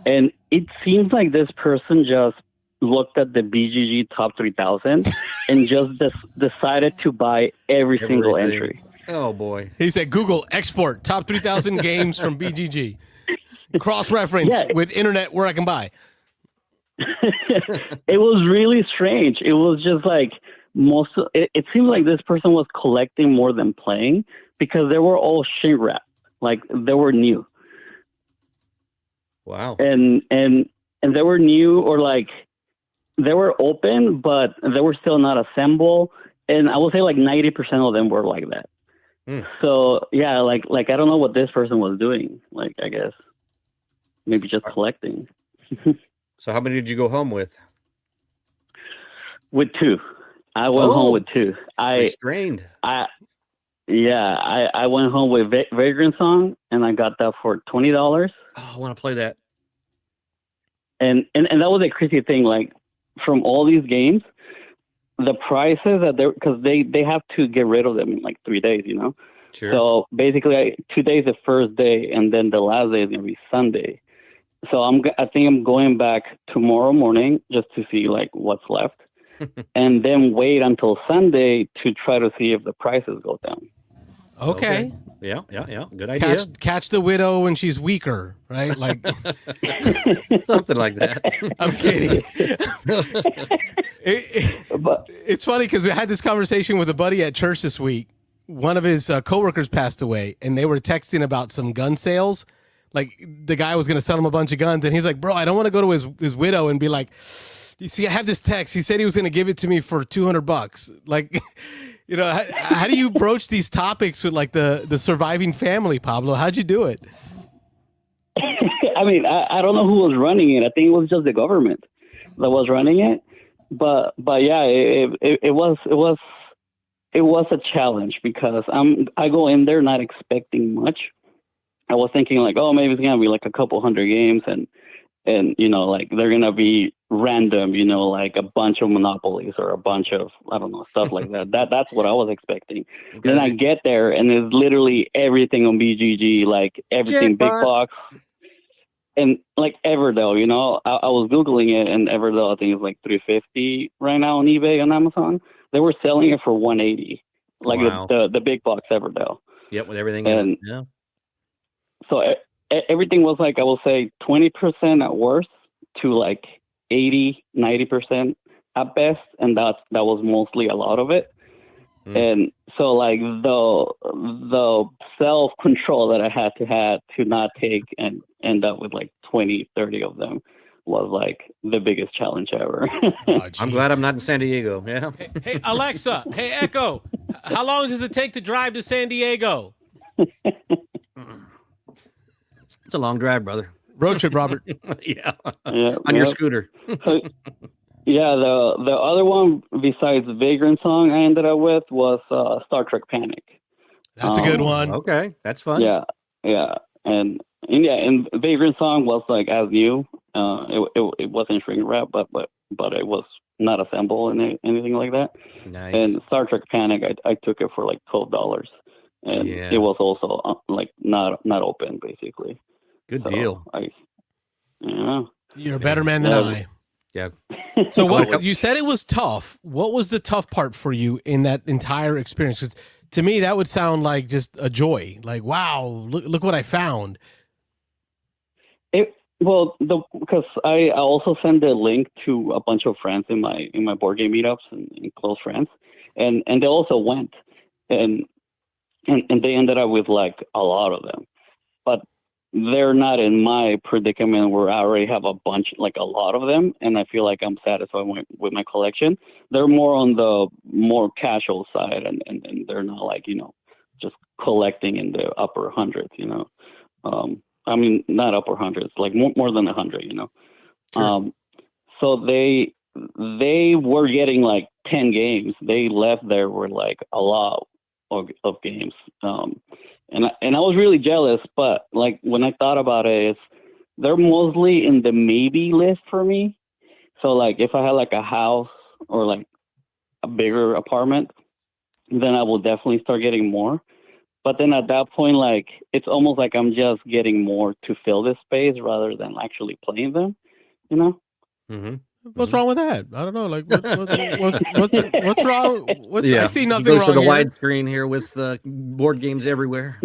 [SPEAKER 9] and it seems like this person just looked at the BGG top 3000 and just decided to buy everything. Single entry.
[SPEAKER 3] Oh boy.
[SPEAKER 2] He said, Google export top 3,000 games from BGG. Cross-reference with internet where I can buy.
[SPEAKER 9] It was really strange. It was just it seemed like this person was collecting more than playing because they were all shrink wrapped. They were new.
[SPEAKER 3] Wow.
[SPEAKER 9] And they were new or they were open, but they were still not assembled. And I would say 90% of them were like that. So yeah, I don't know what this person was doing. I guess maybe just collecting.
[SPEAKER 3] So how many did you go home with?
[SPEAKER 9] With 2. I went home with 2.
[SPEAKER 3] Restrained.
[SPEAKER 9] I went home with Vagrant Song, and I got that for $20.
[SPEAKER 3] Oh, I want to play that.
[SPEAKER 9] And that was a crazy thing. From all these games, the prices that they're, because they have to get rid of them in like 3 days, you know.
[SPEAKER 3] Sure.
[SPEAKER 9] So basically, 2 days the first day, and then the last day is gonna be Sunday. So I think I'm going back tomorrow morning just to see like what's left, and then wait until Sunday to try to see if the prices go down.
[SPEAKER 2] Okay.
[SPEAKER 3] Yeah. Good idea.
[SPEAKER 2] Catch the widow when she's weaker, right? Like
[SPEAKER 3] Something like that.
[SPEAKER 2] I'm kidding.
[SPEAKER 9] But
[SPEAKER 2] It's funny because we had this conversation with a buddy at church this week. One of his coworkers passed away, and they were texting about some gun sales. Like the guy was going to sell him a bunch of guns, and he's like, "Bro, I don't want to go to his widow and be like, you see, I have this text. He said he was going to give it to me for $200. Like, you know, how do you broach these topics with like the surviving family, Pablo? How'd you do it?
[SPEAKER 9] I mean, I don't know who was running it. I think it was just the government that was running it. But yeah, it was a challenge because I go in there not expecting much. I was thinking like, oh, maybe it's gonna be like a couple hundred games, and you know, like they're gonna be random, you know, like a bunch of monopolies or a bunch of, I don't know, stuff like that. That's what I was expecting. Okay. Then I get there and it's literally everything on BGG, like everything big box. And like Everdell, you know, I was Googling it, and Everdell, I think, is like $350 right now on eBay and Amazon. They were selling it for $180, like wow. the big box Everdell.
[SPEAKER 3] Yep, with everything
[SPEAKER 9] and
[SPEAKER 3] in it. Yeah.
[SPEAKER 9] So everything was like, I will say 20% at worst to like 80, 90% at best. And that was mostly a lot of it. And so like the self-control that I had to not take and end up with like 20, 30 of them was like the biggest challenge ever.
[SPEAKER 3] Oh, I'm glad I'm not in San Diego. Yeah.
[SPEAKER 2] Hey, Alexa, hey, Echo, how long does it take to drive to San Diego?
[SPEAKER 3] It's a long drive, brother.
[SPEAKER 2] Road trip, Robert.
[SPEAKER 3] Yeah. On your scooter.
[SPEAKER 9] So, yeah, the other one besides Vagrant Song I ended up with was Star Trek Panic.
[SPEAKER 2] That's a good one.
[SPEAKER 3] Okay, that's fun.
[SPEAKER 9] Yeah, and Vagrant Song was like as new. It wasn't shrink wrap, but it was not assembled and anything like that.
[SPEAKER 3] Nice.
[SPEAKER 9] And Star Trek Panic, I took it for like $12, and it was also like not open basically.
[SPEAKER 3] Good deal.
[SPEAKER 2] You're a better man than I.
[SPEAKER 3] Yeah.
[SPEAKER 2] So what you said, it was tough. What was the tough part for you in that entire experience? Because to me, that would sound like just a joy. Like, wow, look what I found.
[SPEAKER 9] Because I also sent a link to a bunch of friends in my board game meetups and close friends, and they also went, and they ended up with like a lot of them, but they're not in my predicament where I already have a bunch, like a lot of them, and I feel like I'm satisfied with my collection. They're more on the more casual side, and they're not like, you know, just collecting in the upper hundreds, you know. I mean, not upper hundreds, like more than 100, you know. Sure. So they were getting like 10 games. They left there with like a lot of games. And I was really jealous, but like when I thought about it, they're mostly in the maybe list for me. So like if I had like a house or like a bigger apartment, then I will definitely start getting more. But then at that point, like it's almost like I'm just getting more to fill this space rather than actually playing them, you know?
[SPEAKER 3] Mm-hmm.
[SPEAKER 2] What's wrong with that? I don't know. Like, what's wrong? I see nothing wrong
[SPEAKER 3] to the
[SPEAKER 2] here.
[SPEAKER 3] widescreen here with board games everywhere.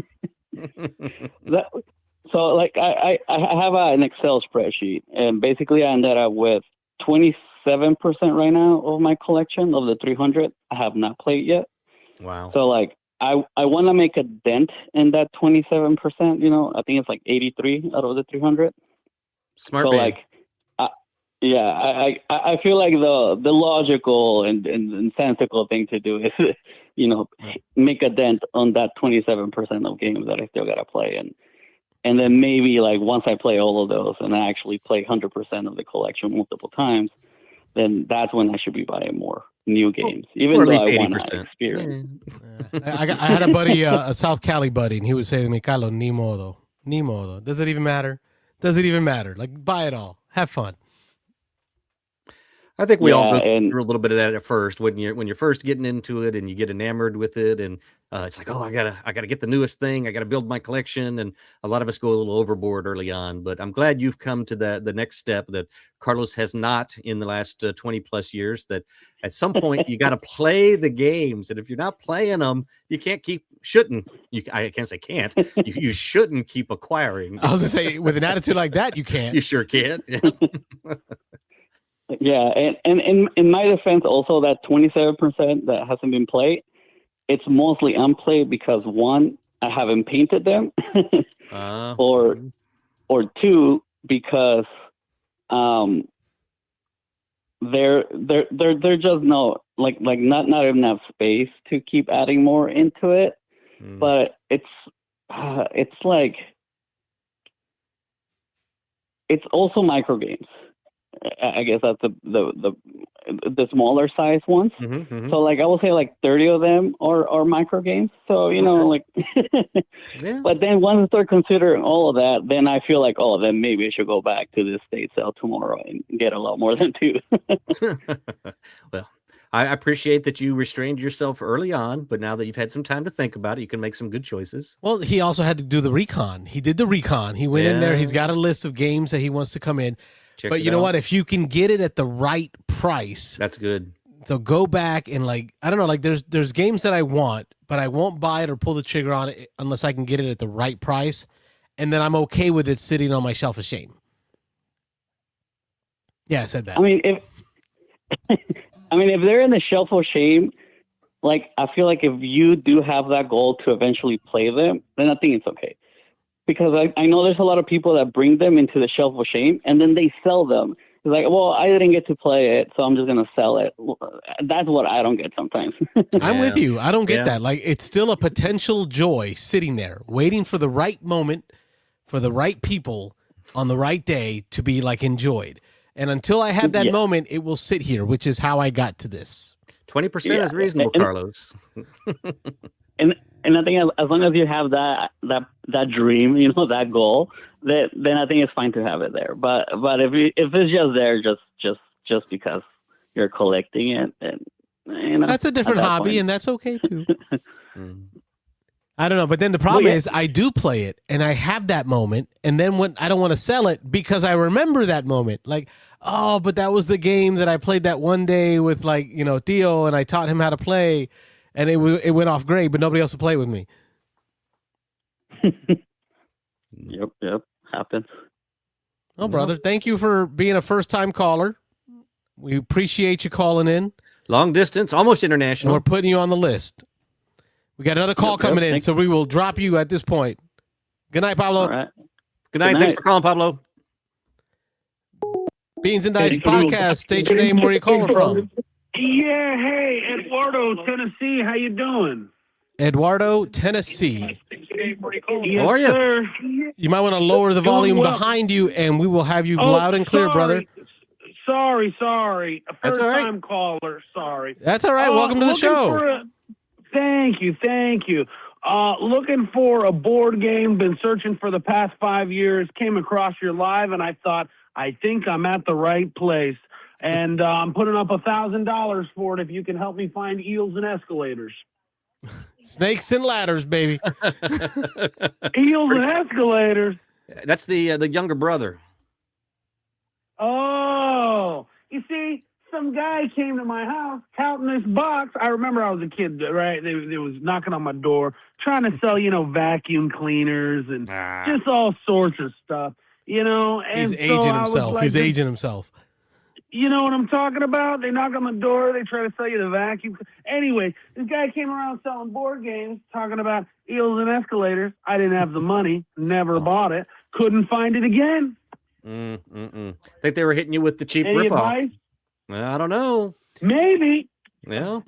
[SPEAKER 9] So, like, I have an Excel spreadsheet, and basically I ended up with 27% right now of my collection of the 300 I have not played yet.
[SPEAKER 3] Wow.
[SPEAKER 9] So, like, I want to make a dent in that 27%. You know, I think it's like 83 out of the 300.
[SPEAKER 3] Smart.
[SPEAKER 9] So,
[SPEAKER 3] man.
[SPEAKER 9] like. I feel like the logical and sensical thing to do is, you know, make a dent on that 27% of games that I still gotta play, and then maybe like once I play all of those and I actually play 100% of the collection multiple times, then that's when I should be buying more new games, even though I want to experience.
[SPEAKER 2] I had a buddy, a South Cali buddy, and he would say to me, "Carlos, ni modo. Does it even matter? Like, buy it all, have fun."
[SPEAKER 3] I think we all go
[SPEAKER 9] and
[SPEAKER 3] through a little bit of that at first when you're first getting into it and you get enamored with it, and it's like, oh, I gotta get the newest thing, I gotta build my collection, and a lot of us go a little overboard early on. But I'm glad you've come to the next step that Carlos has not in the last 20 plus years. That at some point you got to play the games, and if you're not playing them, you I can't say can't. You shouldn't keep acquiring.
[SPEAKER 2] I was gonna say, with an attitude like that, you can't.
[SPEAKER 3] You sure can't. Yeah.
[SPEAKER 9] Yeah, and in my defense, also that 27% that hasn't been played, it's mostly unplayed because one, I haven't painted them, or two, because they're just not enough space to keep adding more into it. But it's like it's also micro games. I guess that's the smaller size ones. So like I will say like 30 of them are micro games. So like,
[SPEAKER 3] yeah.
[SPEAKER 9] But then once I start considering all of that, then I feel like, then maybe I should go back to the state sale tomorrow and get a lot more than two.
[SPEAKER 3] Well, I appreciate that you restrained yourself early on, but now that you've had some time to think about it, you can make some good choices.
[SPEAKER 2] Well, he also had to do the recon. He did the recon. He went in there. He's got a list of games that he wants to come in. But you know what? If you can get it at the right price,
[SPEAKER 3] that's good.
[SPEAKER 2] So go back and I don't know, there's games that I want, but I won't buy it or pull the trigger on it unless I can get it at the right price, and then I'm okay with it sitting on my shelf of shame. Yeah, I said that.
[SPEAKER 9] I mean, if they're in the shelf of shame, like I feel like if you do have that goal to eventually play them, then I think it's okay. Because I know there's a lot of people that bring them into the shelf of shame and then they sell them. It's like, well, I didn't get to play it, so I'm just going to sell it. That's what I don't get sometimes.
[SPEAKER 2] I'm with you. I don't get that. Like, it's still a potential joy sitting there, waiting for the right moment, for the right people on the right day to be like enjoyed. And until I have that moment, it will sit here, which is how I got to this.
[SPEAKER 3] 20% is reasonable, Carlos.
[SPEAKER 9] And I think as long as you have that dream, that goal, then I think it's fine to have it there. But if it's just there just because you're collecting it, and
[SPEAKER 2] that's a different hobby, and that's okay too. I don't know, but then the problem is I do play it, and I have that moment, and then when I don't want to sell it because I remember that moment, like, oh, but that was the game that I played that one day with Theo, and I taught him how to play. And it went off great, but nobody else would play with me.
[SPEAKER 9] Yep, happens.
[SPEAKER 2] Oh, brother, thank you for being a first-time caller. We appreciate you calling in.
[SPEAKER 3] Long distance, almost international.
[SPEAKER 2] And we're putting you on the list. We got another call coming in, so we will drop you at this point. Good night, Pablo.
[SPEAKER 9] All right.
[SPEAKER 3] Good night. Thanks for calling, Pablo.
[SPEAKER 2] Beansanddice podcast. State your name, where you calling from.
[SPEAKER 10] Yeah, hey, Eduardo, Tennessee. How you doing?
[SPEAKER 2] Eduardo, Tennessee.
[SPEAKER 10] Yes,
[SPEAKER 3] How are you?
[SPEAKER 10] Sir.
[SPEAKER 2] You might want to lower the volume behind you, and we will have you loud and clear, brother.
[SPEAKER 10] Sorry. A
[SPEAKER 3] That's all right.
[SPEAKER 10] first-time caller. Sorry.
[SPEAKER 2] That's all right. Welcome to the show.
[SPEAKER 10] Thank you. Looking for a board game. Been searching for the past 5 years. Came across your live, and I thought, I think I'm at the right place. And I'm putting up $1,000 for it if you can help me find eels and escalators.
[SPEAKER 2] Snakes and ladders, baby.
[SPEAKER 10] Eels and escalators.
[SPEAKER 3] That's the younger brother.
[SPEAKER 10] Oh, you see, some guy came to my house counting this box. I remember I was a kid, right? They was knocking on my door, trying to sell, vacuum cleaners and just all sorts of stuff, And
[SPEAKER 2] He's aging himself.
[SPEAKER 10] Like,
[SPEAKER 2] He's aging himself.
[SPEAKER 10] You know what I'm talking about? They knock on the door. They try to sell you the vacuum. Anyway, this guy came around selling board games, talking about eels and escalators. I didn't have the money. Never bought it. Couldn't find it again.
[SPEAKER 3] Think they were hitting you with the cheap ripoff. I don't know.
[SPEAKER 10] Maybe.
[SPEAKER 3] Yeah.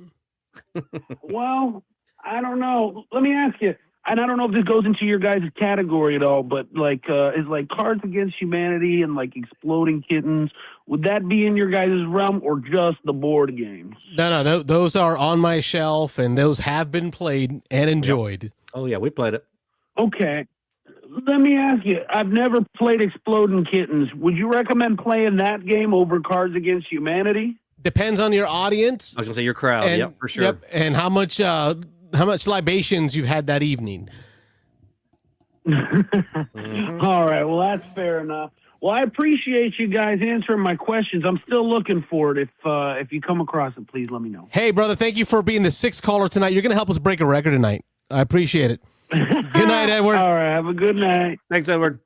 [SPEAKER 10] Well, I don't know. Let me ask you. And I don't know if this goes into your guys' category at all, but is Cards Against Humanity and Exploding Kittens, would that be in your guys' realm or just the board games?
[SPEAKER 2] No, those are on my shelf, and those have been played and enjoyed.
[SPEAKER 3] Oh yeah, we played it.
[SPEAKER 10] Okay. Let me ask you, I've never played Exploding Kittens. Would you recommend playing that game over Cards Against Humanity?
[SPEAKER 2] Depends on your audience.
[SPEAKER 3] I was gonna say your crowd.
[SPEAKER 2] And,
[SPEAKER 3] Yep, for sure.
[SPEAKER 2] Yep, and how much libations you've had that evening.
[SPEAKER 10] All right. Well, that's fair enough. Well, I appreciate you guys answering my questions. I'm still looking for it. If you come across it, please let me know.
[SPEAKER 2] Hey, brother, thank you for being the 6th caller tonight. You're going to help us break a record tonight. I appreciate it. Good night, Edward.
[SPEAKER 10] All right. Have a good night.
[SPEAKER 3] Thanks, Edward.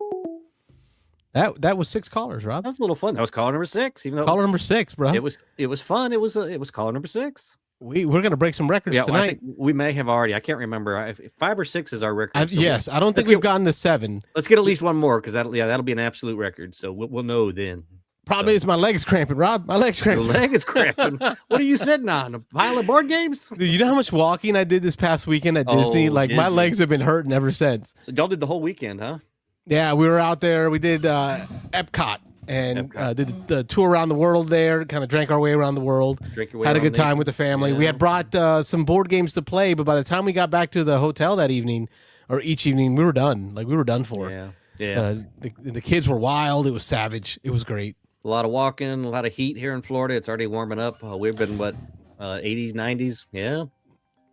[SPEAKER 2] That was 6 callers, Rob.
[SPEAKER 3] That was a little fun. That was caller number 6. Even though
[SPEAKER 2] Caller number 6, bro.
[SPEAKER 3] it was fun. It was caller number 6.
[SPEAKER 2] We're going to break some records
[SPEAKER 3] I
[SPEAKER 2] tonight.
[SPEAKER 3] think we may have already. I can't remember. If 5 or 6 is our record. So
[SPEAKER 2] yes, I don't think we've gotten to 7.
[SPEAKER 3] Let's get at least one more because that'll be an absolute record. So we'll know then.
[SPEAKER 2] Probably is my legs cramping, Rob. My legs
[SPEAKER 3] Your
[SPEAKER 2] cramping.
[SPEAKER 3] leg is cramping. What are you sitting on? A pile of board games?
[SPEAKER 2] Dude, you know how much walking I did this past weekend at Disney? Like my
[SPEAKER 3] Disney.
[SPEAKER 2] legs have been hurting ever since.
[SPEAKER 3] So y'all did the whole weekend, huh?
[SPEAKER 2] Yeah, we were out there. We did Epcot and did the tour around the world there. Kind of drank our way around the world.
[SPEAKER 3] Drink your way
[SPEAKER 2] Had a
[SPEAKER 3] around
[SPEAKER 2] good
[SPEAKER 3] the
[SPEAKER 2] time
[SPEAKER 3] nation.
[SPEAKER 2] with the family.
[SPEAKER 3] Yeah.
[SPEAKER 2] We had brought some board games to play, but by the time we got back to the hotel that evening, or each evening, we were done. Like we were done for.
[SPEAKER 3] Yeah.
[SPEAKER 2] The kids were wild. It was savage. It was great.
[SPEAKER 3] A lot of walking, a lot of heat here in Florida. It's already warming up. We've been 80s, 90s. Yeah.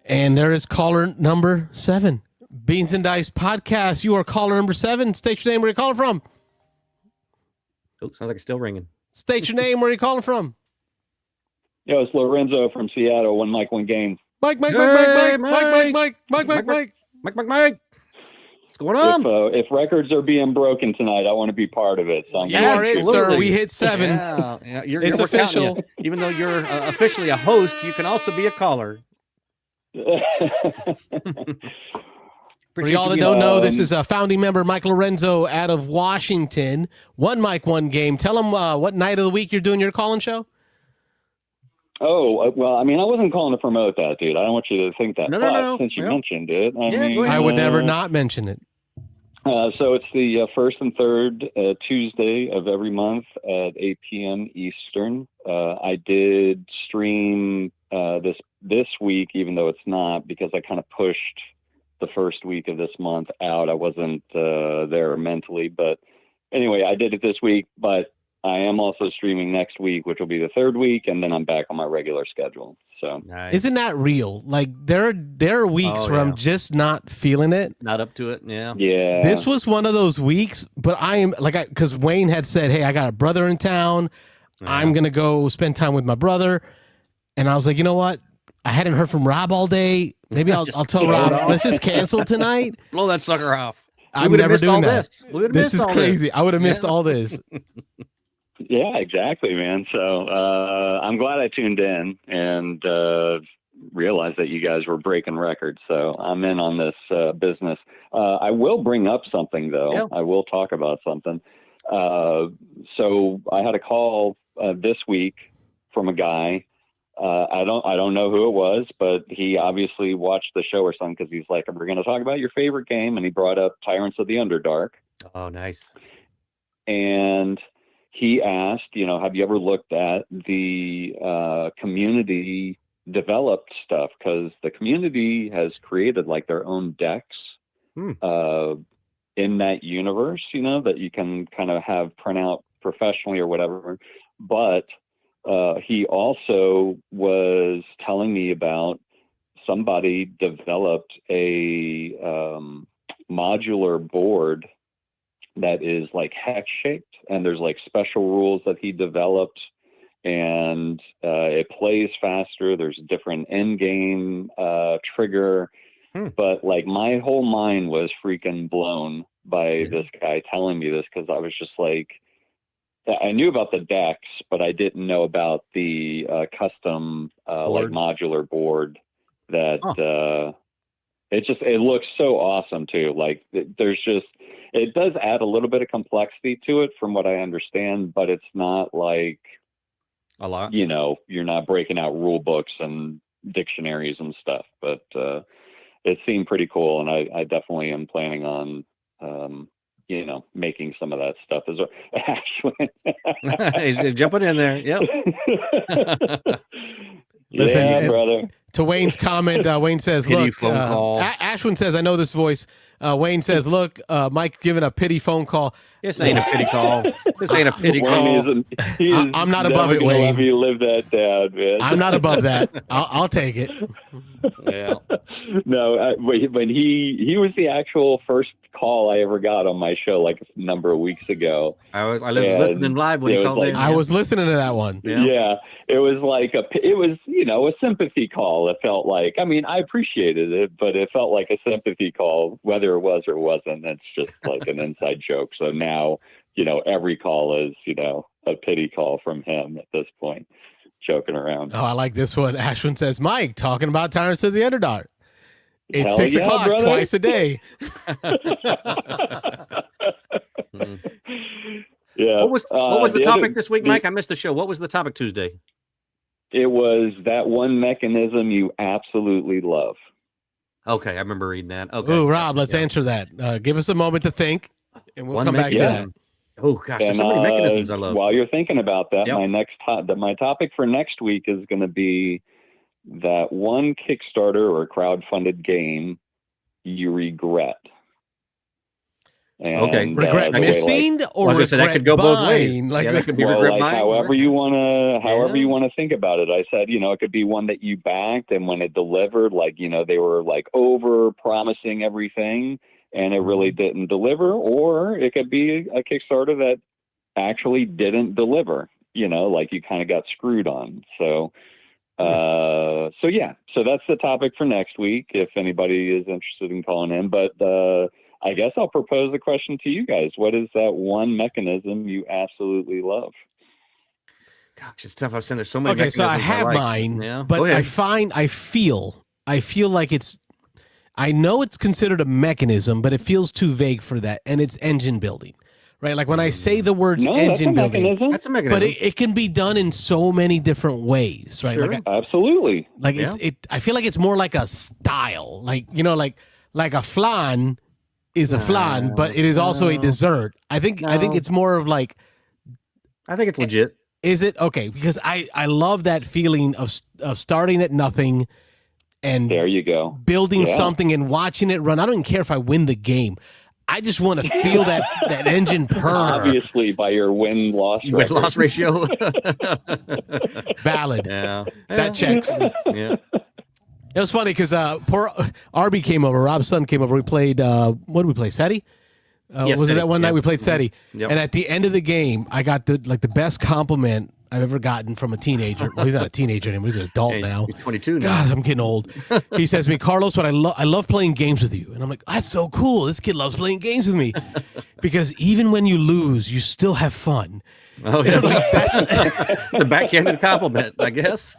[SPEAKER 2] And there is caller number 7. Beans and Dice podcast. You are caller number 7. State your name. Where you calling from?
[SPEAKER 3] Oh, sounds like it's still ringing.
[SPEAKER 2] State your name. Where you calling from?
[SPEAKER 11] Yo, it's Lorenzo from Seattle. One mic, one game.
[SPEAKER 2] Mike.
[SPEAKER 3] Mike. What's going on?
[SPEAKER 11] If records are being broken tonight, I want to be part of it. So
[SPEAKER 2] You are it, sir. We hit 7.
[SPEAKER 3] Yeah,
[SPEAKER 2] It's
[SPEAKER 3] we're counting
[SPEAKER 2] official.
[SPEAKER 3] you. Even though you're officially a host, you can also be a caller.
[SPEAKER 2] For y'all that don't know, this is a founding member, Mike Lorenzo, out of Washington. One mic, one game. Tell them what night of the week you're doing your call-in show.
[SPEAKER 11] Oh, well, I mean, I wasn't calling to promote that, dude. I don't want you to think that.
[SPEAKER 3] No.
[SPEAKER 11] Since you mentioned it.
[SPEAKER 2] I would never not mention it.
[SPEAKER 11] So it's the first and third Tuesday of every month at 8 p.m. Eastern. I did stream this week, even though it's not, because I kind of pushed the first week of this month out. I wasn't there mentally, but anyway, I did it this week, but I am also streaming next week, which will be the third week, and then I'm back on my regular schedule. So
[SPEAKER 3] nice.
[SPEAKER 2] Isn't that real? Like there are weeks where I'm just not feeling it.
[SPEAKER 3] Not up to it. Yeah.
[SPEAKER 11] Yeah.
[SPEAKER 2] This was one of those weeks, but I am because Wayne had said, "Hey, I got a brother in town. I'm gonna go spend time with my brother," and I was like, you know what? I hadn't heard from Rob all day. Maybe I'll tell Rob, let's just cancel tonight.
[SPEAKER 3] Blow that sucker off.
[SPEAKER 2] I'm never doing that.
[SPEAKER 3] We would have
[SPEAKER 2] This
[SPEAKER 3] missed
[SPEAKER 2] is
[SPEAKER 3] all
[SPEAKER 2] crazy.
[SPEAKER 3] this.
[SPEAKER 2] I would have missed all this.
[SPEAKER 11] Yeah, exactly, man. So I'm glad I tuned in and realized that you guys were breaking records. So I'm in on this business. I will bring up something, though.
[SPEAKER 3] Yeah.
[SPEAKER 11] I will talk about something. So I had a call this week from a guy. I don't know who it was, but he obviously watched the show or something because he's like, we're going to talk about your favorite game. And he brought up Tyrants of the Underdark.
[SPEAKER 3] Oh, nice.
[SPEAKER 11] And he asked, have you ever looked at the community developed stuff? Because the community has created like their own decks in that universe, that you can kind of have print out professionally or whatever. But he also was telling me about somebody developed a modular board that is like hex shaped, and there's like special rules that he developed, and it plays faster. There's different end game trigger, but like my whole mind was freaking blown by this guy telling me this, because I was just like, I knew about the decks, but I didn't know about the custom like modular board that it looks so awesome too. Like it does add a little bit of complexity to it from what I understand, but it's not like
[SPEAKER 3] a lot.
[SPEAKER 11] You're not breaking out rule books and dictionaries and stuff, but it seemed pretty cool, and I definitely am planning on making some of that stuff as well. Ashwin.
[SPEAKER 3] He's jumping in there. Yep.
[SPEAKER 2] Listen,
[SPEAKER 11] yeah, brother.
[SPEAKER 2] To Wayne's comment, Wayne says,
[SPEAKER 3] Pity
[SPEAKER 2] look,
[SPEAKER 3] phone call.
[SPEAKER 2] Ashwin says, I know this voice. Wayne says, "Look, Mike's giving a pity phone call.
[SPEAKER 3] This ain't a pity call. This ain't a pity call.
[SPEAKER 2] I'm not above it, Wayne.
[SPEAKER 11] Let me live that down, man.
[SPEAKER 2] I'm not above that. I'll take it."
[SPEAKER 3] Yeah.
[SPEAKER 11] No, when he was the actual first call I ever got on my show, like a number of weeks ago.
[SPEAKER 3] I was listening live when he called in.
[SPEAKER 2] I was listening to that one.
[SPEAKER 11] Yeah, it was like a sympathy call. It felt like, I mean, I appreciated it, but it felt like a sympathy call, whether it was or wasn't. That's just like an inside joke. So now, every call is, a pity call from him at this point, joking around.
[SPEAKER 2] Oh, I like this one. Ashwin says, Mike, talking about Tyrants of the Underdark. It's
[SPEAKER 11] Hell
[SPEAKER 2] 6
[SPEAKER 11] yeah,
[SPEAKER 2] o'clock
[SPEAKER 11] brother.
[SPEAKER 2] twice a day.
[SPEAKER 11] Yeah.
[SPEAKER 3] What was the topic this week,
[SPEAKER 11] the-
[SPEAKER 3] Mike? I missed the show. What was the topic Tuesday?
[SPEAKER 11] It was that one mechanism you absolutely love.
[SPEAKER 3] Okay, I remember reading that. Okay.
[SPEAKER 2] Ooh, Rob, let's answer that. Give us a moment to think, and we'll come back to that.
[SPEAKER 3] Oh gosh, there's so many mechanisms I love.
[SPEAKER 11] While you're thinking about that,
[SPEAKER 3] Yep.
[SPEAKER 11] my topic for next week is going to be that one Kickstarter or crowd-funded game you regret. And,
[SPEAKER 3] Okay,
[SPEAKER 2] regret missing or
[SPEAKER 3] I was gonna say, that
[SPEAKER 2] regret
[SPEAKER 3] could go both ways.
[SPEAKER 2] buying? Like,
[SPEAKER 3] Yeah, that could be
[SPEAKER 11] well,
[SPEAKER 3] regret
[SPEAKER 11] like
[SPEAKER 3] buying.
[SPEAKER 11] however you want to think about it. I said, it could be one that you backed, and when it delivered, like, they were like over promising everything and it really didn't deliver, or it could be a Kickstarter that actually didn't deliver, like you kind of got screwed on. So that's the topic for next week, if anybody is interested in calling in. But I guess I'll propose the question to you guys. What is that one mechanism you absolutely love?
[SPEAKER 3] Gosh, it's tough. I was saying there's so many.
[SPEAKER 2] Okay, so I
[SPEAKER 3] mechanisms
[SPEAKER 2] have
[SPEAKER 3] like.
[SPEAKER 2] mine,
[SPEAKER 3] Yeah.
[SPEAKER 2] but
[SPEAKER 3] Go ahead.
[SPEAKER 2] I feel like I know it's considered a mechanism, but it feels too vague for that, and it's engine building, right? Like when I say the words
[SPEAKER 11] No, that's a
[SPEAKER 2] engine building,
[SPEAKER 11] mechanism.
[SPEAKER 3] That's a mechanism.
[SPEAKER 2] but it can be done in so many different ways, right?
[SPEAKER 3] Sure.
[SPEAKER 2] Like
[SPEAKER 11] Absolutely.
[SPEAKER 2] I feel like it's more like a style, like a flan is a flan, but it is also a dessert. I think it's more of like.
[SPEAKER 3] I think it's legit.
[SPEAKER 2] Is it okay? Because I love that feeling of starting at nothing and
[SPEAKER 11] There you go.
[SPEAKER 2] building
[SPEAKER 11] Yeah.
[SPEAKER 2] something and watching it run. I don't even care if I win the game. I just want to feel that engine purr.
[SPEAKER 11] Obviously, by your win-loss
[SPEAKER 3] ratio.
[SPEAKER 2] Valid.
[SPEAKER 3] Yeah.
[SPEAKER 2] That checks.
[SPEAKER 3] Yeah.
[SPEAKER 2] It was funny because poor Arby came over. Rob's son came over. We played. What did we play? SETI?
[SPEAKER 3] Yes,
[SPEAKER 2] was it
[SPEAKER 3] SETI.
[SPEAKER 2] that one night
[SPEAKER 3] Yep.
[SPEAKER 2] we played SETI?
[SPEAKER 3] Yep.
[SPEAKER 2] And at the end of the game, I got the best compliment I've ever gotten from a teenager. Well, he's not a teenager anymore. He's an adult now.
[SPEAKER 3] He's 22 now.
[SPEAKER 2] God, I'm getting old. He says to me, Carlos, but I love playing games with you. And I'm like, that's so cool. This kid loves playing games with me. Because even when you lose, you still have fun.
[SPEAKER 3] Oh, yeah.
[SPEAKER 2] Like, that's
[SPEAKER 3] the backhanded compliment, I guess.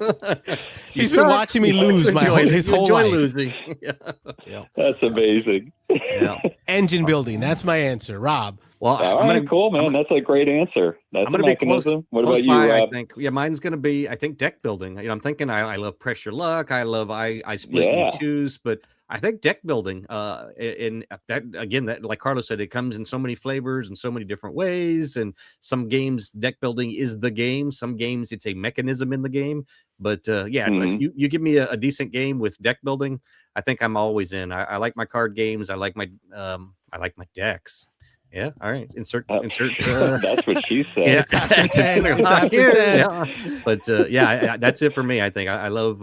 [SPEAKER 2] He's been watching me lose his whole
[SPEAKER 3] enjoy
[SPEAKER 2] life.
[SPEAKER 3] losing. Yeah.
[SPEAKER 11] That's amazing.
[SPEAKER 3] Yeah.
[SPEAKER 2] Engine building. That's my answer. Rob.
[SPEAKER 3] Well,
[SPEAKER 11] All right, cool, man. That's a great answer. That's
[SPEAKER 3] I'm
[SPEAKER 11] a
[SPEAKER 3] going to be close.
[SPEAKER 11] mechanism. What
[SPEAKER 3] Close
[SPEAKER 11] about
[SPEAKER 3] by,
[SPEAKER 11] you,
[SPEAKER 3] I
[SPEAKER 11] Rob?
[SPEAKER 3] think. Yeah, mine's going to be, I think, deck building. I'm thinking I love pressure luck. I split
[SPEAKER 11] Yeah.
[SPEAKER 3] and choose, but I think deck building, in that again, that like Carlos said, it comes in so many flavors and so many different ways. And some games, deck building is the game. Some games, it's a mechanism in the game. But if you give me a decent game with deck building, I think I'm always in. I like my card games. I like my decks. Yeah. All right. Insert.
[SPEAKER 11] That's what she said.
[SPEAKER 3] Yeah.
[SPEAKER 2] It's after 10. It's
[SPEAKER 3] Lock
[SPEAKER 2] after
[SPEAKER 3] here.
[SPEAKER 2] 10.
[SPEAKER 3] Yeah. But that's it for me. I think I love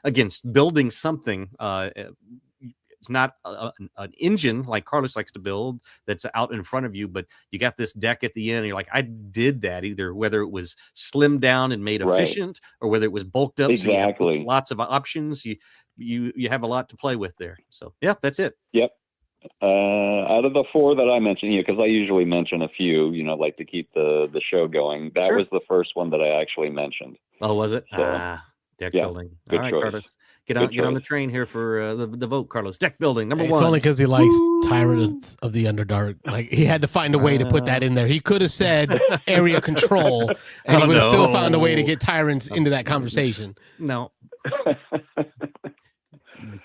[SPEAKER 3] again building something. It's not an engine like Carlos likes to build that's out in front of you, but you got this deck at the end. And you're like, I did that either whether it was slimmed down and made
[SPEAKER 11] Right.
[SPEAKER 3] efficient, or whether it was bulked up. So you
[SPEAKER 11] Exactly.
[SPEAKER 3] have lots of options. You have a lot to play with there. So yeah, that's it.
[SPEAKER 11] Yep. Out of the four that I mentioned, because I usually mention a few, like to keep the show going. That
[SPEAKER 3] Sure.
[SPEAKER 11] was the first one that I actually mentioned.
[SPEAKER 3] Oh, was it?
[SPEAKER 11] So,
[SPEAKER 3] Deck
[SPEAKER 11] yeah,
[SPEAKER 3] building.
[SPEAKER 11] good
[SPEAKER 3] All right,
[SPEAKER 11] choice.
[SPEAKER 3] Carlos. Get
[SPEAKER 11] Good
[SPEAKER 3] on the
[SPEAKER 11] choice.
[SPEAKER 3] train here for the vote, Carlos. Deck building, number
[SPEAKER 2] It's
[SPEAKER 3] one.
[SPEAKER 2] only because he likes Tyrants of the Underdark. Like he had to find a way to put that in there. He could have said area control, and he would have still found a way to get Tyrants into that conversation.
[SPEAKER 3] No.